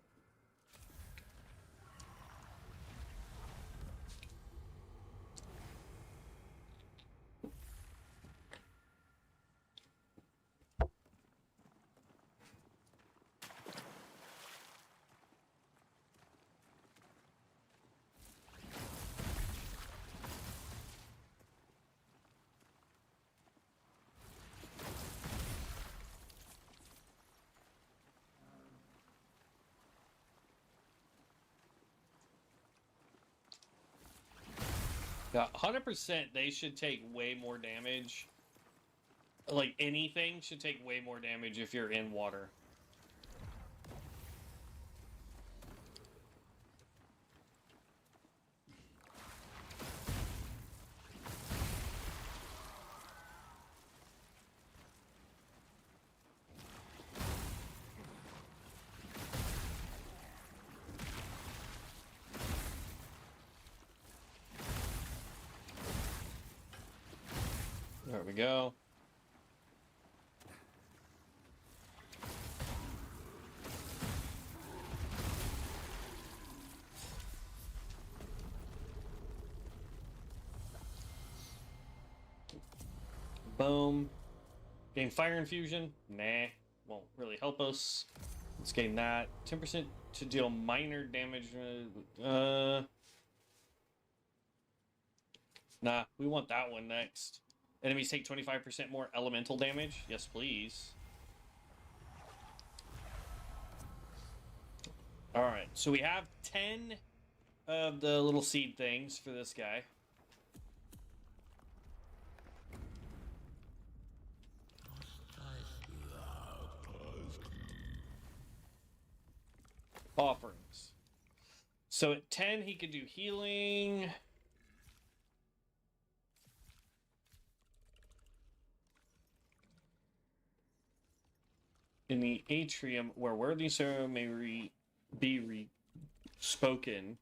A: Yeah, 100% they should take way more damage. like anything should take way more damage if you're in water. There we go. Boom. Gain fire infusion? Nah. Won't really help us. Let's gain that. 10% to deal minor damage. Nah, we want that one next. Enemies take 25% more elemental damage. Yes, please. Alright, so we have 10 of the little seed things for this guy. Offerings. So at 10, he could do healing. In the atrium, where worthy sorrow may be spoken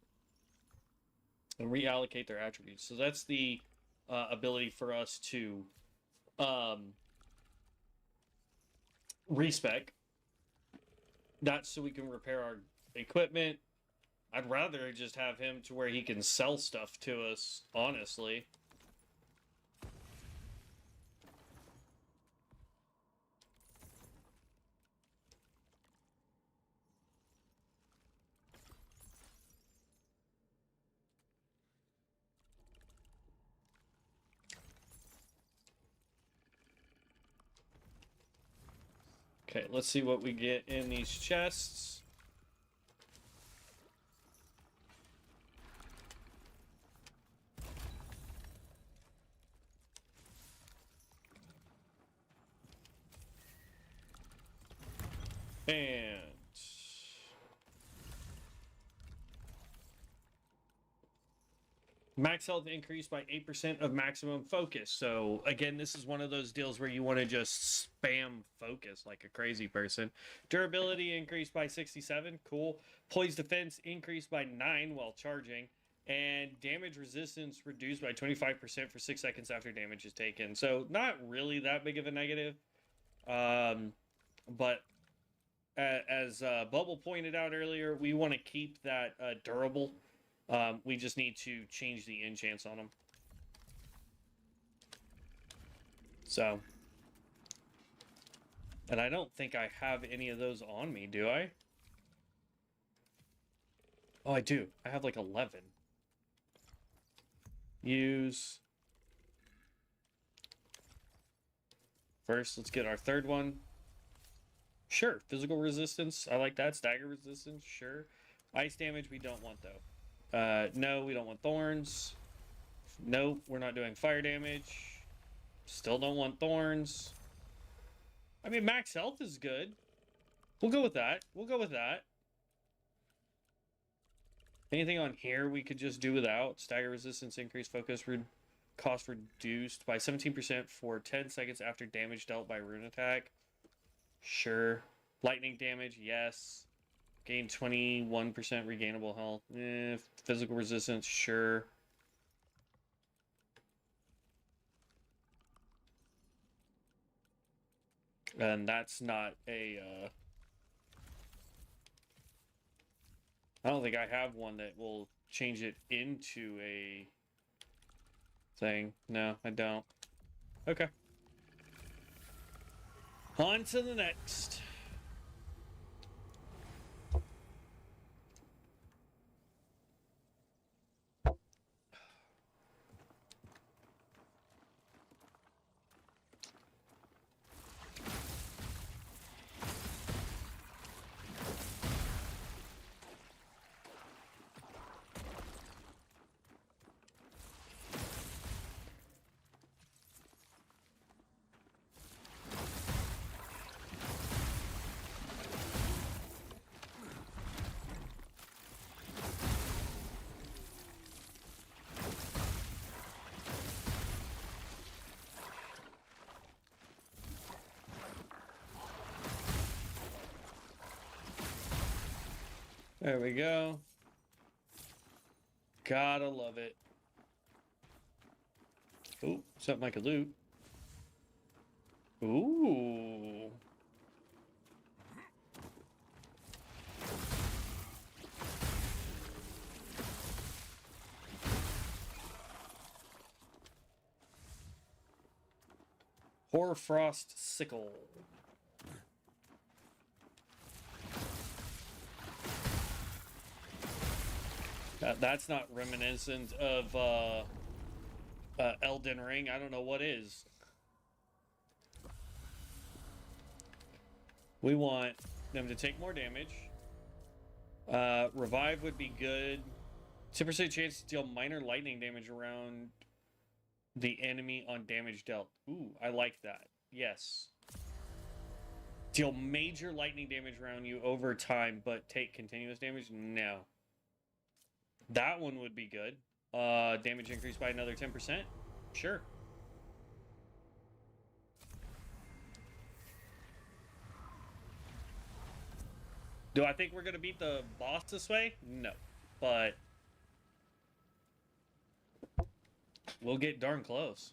A: and reallocate their attributes. So that's the ability for us to respec. That's so we can repair our equipment. I'd rather just have him to where he can sell stuff to us, honestly. Okay, let's see what we get in these chests. And max health increased by 8% of maximum focus. So again, this is one of those deals where you want to just spam focus like a crazy person. Durability increased by 67. Cool. Poise defense increased by 9 while charging. And damage resistance reduced by 25% for 6 seconds after damage is taken. So not really that big of a negative. But as Bubble pointed out earlier, we want to keep that durable. We just need to change the enchants on them. So. And I don't think I have any of those on me, do I? Oh, I do. I have like 11. Use. First, let's get our third one. Sure. Physical resistance. I like that. Stagger resistance. Sure. Ice damage we don't want, though. No, we don't want thorns. Nope, we're not doing fire damage. Still don't want thorns. I mean, max health is good. We'll go with that. We'll go with that. Anything on here we could just do without. Stagger resistance, increased focus, cost reduced by 17% for 10 seconds after damage dealt by rune attack. Sure. Lightning damage, yes. Gain 21% regainable health. Physical resistance, sure. And that's not a... I don't think I have one that will change it into a thing. No, I don't. Okay. On to the next. There we go. Gotta love it. Ooh, something like a loot. Ooh. Hoarfrost Sickle. That's not reminiscent of Elden Ring. I don't know what is. We want them to take more damage. Revive would be good. 10% chance to deal minor lightning damage around the enemy on damage dealt. Ooh, I like that. Yes. Deal major lightning damage around you over time, but take continuous damage? No. That one would be good. Damage increased by another 10%? Sure. Do I think we're going to beat the boss this way? No. But we'll get darn close.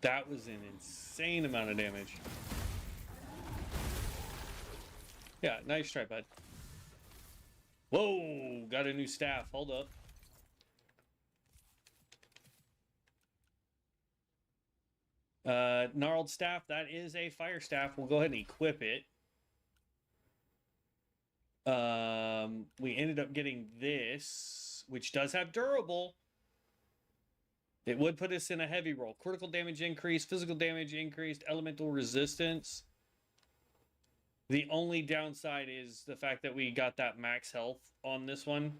A: That was an insane amount of damage. Yeah, nice try, bud. Whoa, got a new staff. Hold up. Gnarled staff, that is a fire staff. We'll go ahead and equip it. We ended up getting this, which does have durable. It would put us in a heavy roll. Critical damage increase, physical damage increased, elemental resistance. The only downside is the fact that we got that max health on this one.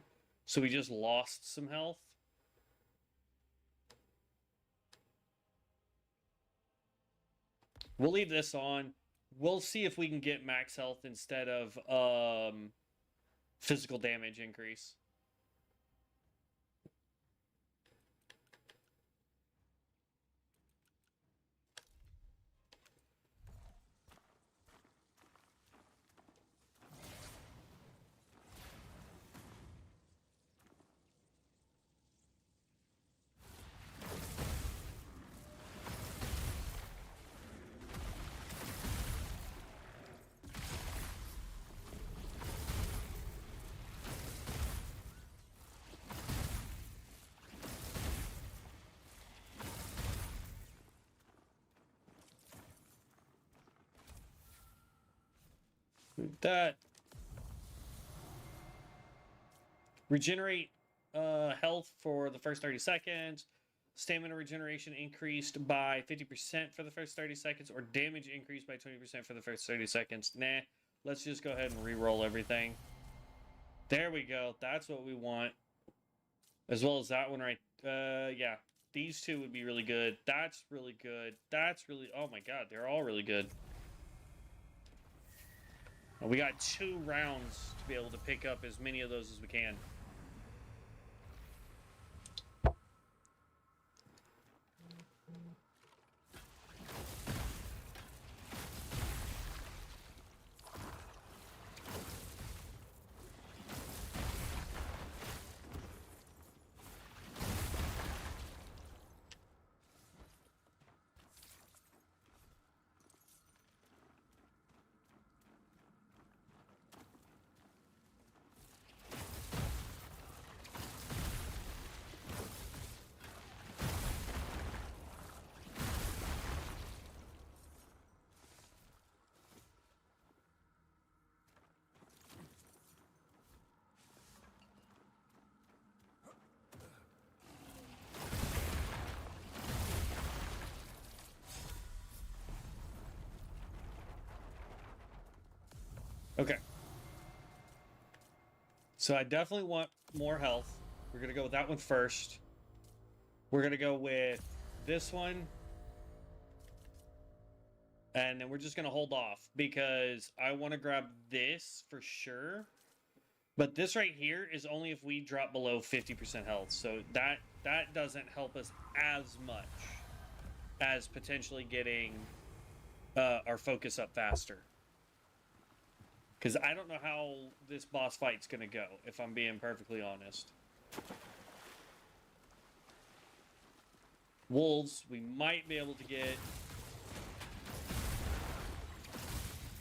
A: So we just lost some health. We'll leave this on. We'll see if we can get max health instead of physical damage increase. That regenerate health for the first 30 seconds, stamina regeneration increased by 50% for the first 30 seconds, or damage increased by 20% for the first 30 seconds. Nah, let's just go ahead and re-roll everything. There we go. That's what we want. As well as that one right. Yeah, these two would be really good. That's really good. That's really, oh my god, they're all really good. We got 2 rounds to be able to pick up as many of those as we can. Okay. So I definitely want more health. We're going to go with that one first. We're going to go with this one. And then we're just going to hold off because I want to grab this for sure. But this right here is only if we drop below 50% health. So that doesn't help us as much as potentially getting our focus up faster. Because I don't know how this boss fight's going to go, if I'm being perfectly honest. Wolves, we might be able to get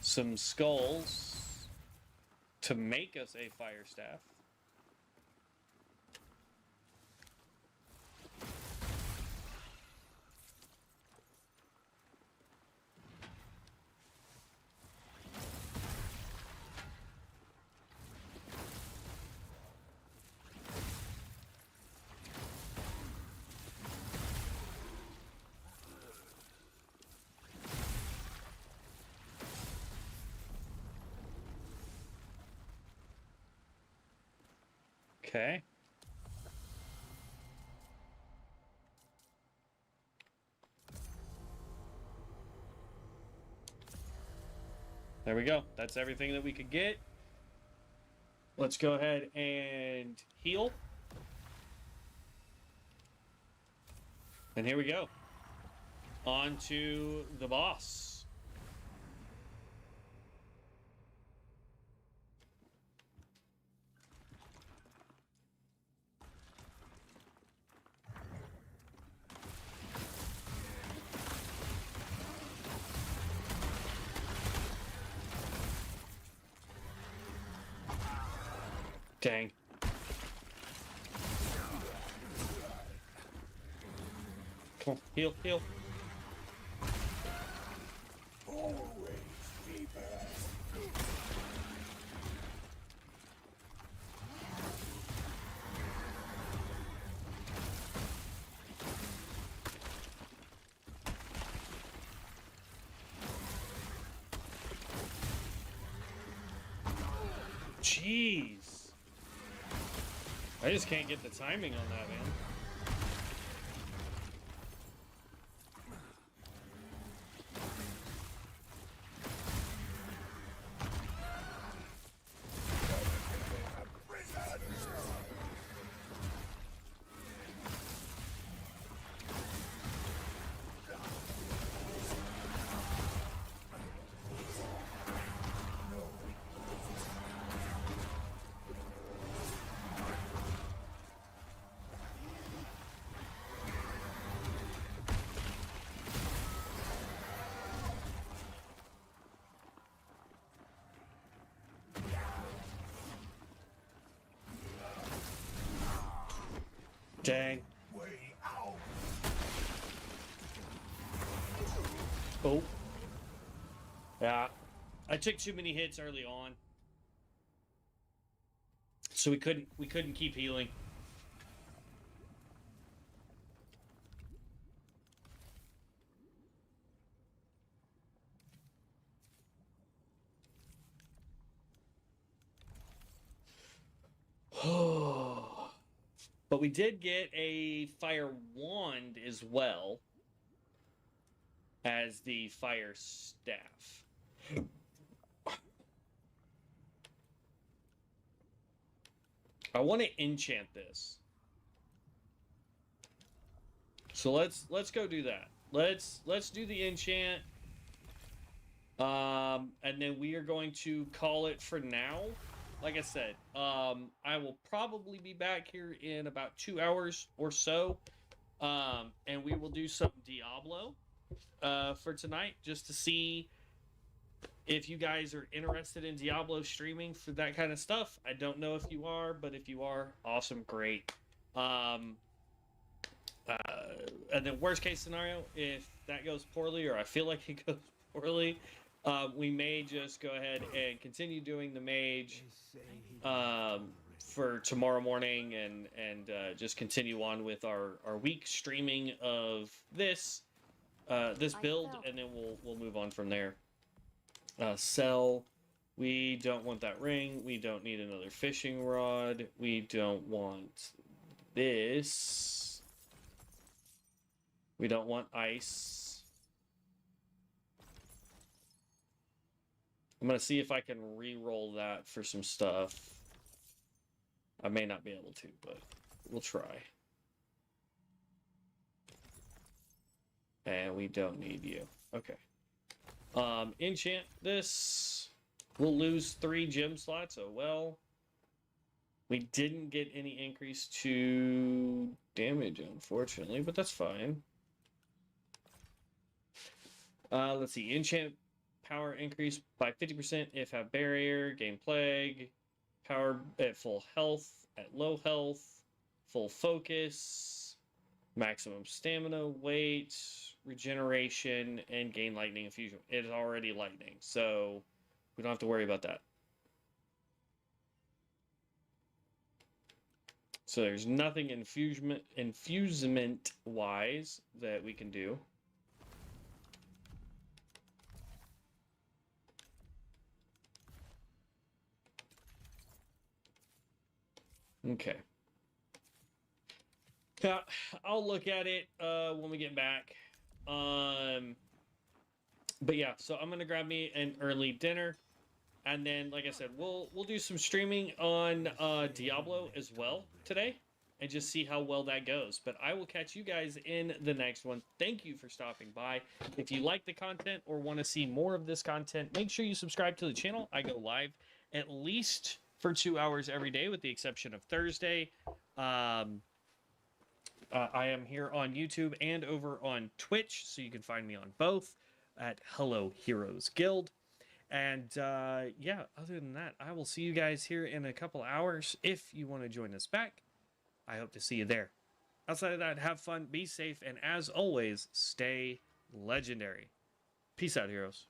A: some skulls to make us a fire staff. Okay. There we go. That's everything that we could get. Let's go ahead and heal. And here we go. On to the boss. Dang. Come on, heal, heal. Jeez. I just can't get the timing on that, man. Dang. Oh. Yeah. I took too many hits early on. So we couldn't keep healing. But we did get a fire wand as well as the fire staff. I want to enchant this. So let's go do that. Let's do the enchant. And then we are going to call it for now. Like I said, I will probably be back here in about 2 hours or so. And we will do some Diablo for tonight, just to see if you guys are interested in Diablo streaming for that kind of stuff. I don't know if you are, but if you are, awesome, great. And then worst case scenario, if that goes poorly, or I feel like it goes poorly, we may just go ahead and continue doing the Mage for tomorrow morning, and just continue on with our week streaming of this build, and then we'll move on from there. Sell. We don't want that ring. We don't need another fishing rod. We don't want this. We don't want ice. I'm gonna see if I can re-roll that for some stuff. I may not be able to, but we'll try. And we don't need you. Okay. Enchant this. We'll lose 3 gem slots. Oh well. We didn't get any increase to damage, unfortunately, but that's fine. Let's see. Enchant power increase by 50% if have barrier, gain plague, power at full health, at low health, full focus, maximum stamina, weight, regeneration, and gain lightning infusion. It is already lightning, so we don't have to worry about that. So there's nothing infusement wise that we can do. Okay. Yeah, I'll look at it when we get back. But yeah, so I'm gonna grab me an early dinner, and then, like I said, we'll do some streaming on Diablo as well today, and just see how well that goes. But I will catch you guys in the next one. Thank you for stopping by. If you like the content or want to see more of this content, make sure you subscribe to the channel. I go live at least for 2 hours every day, with the exception of Thursday. I am here on YouTube and over on Twitch, so you can find me on both at Hello Heroes Guild. And yeah, other than that, I will see you guys here in a couple hours. If you want to join us back, I hope to see you there. Outside of that, have fun, be safe, and as always, stay legendary. Peace out, heroes.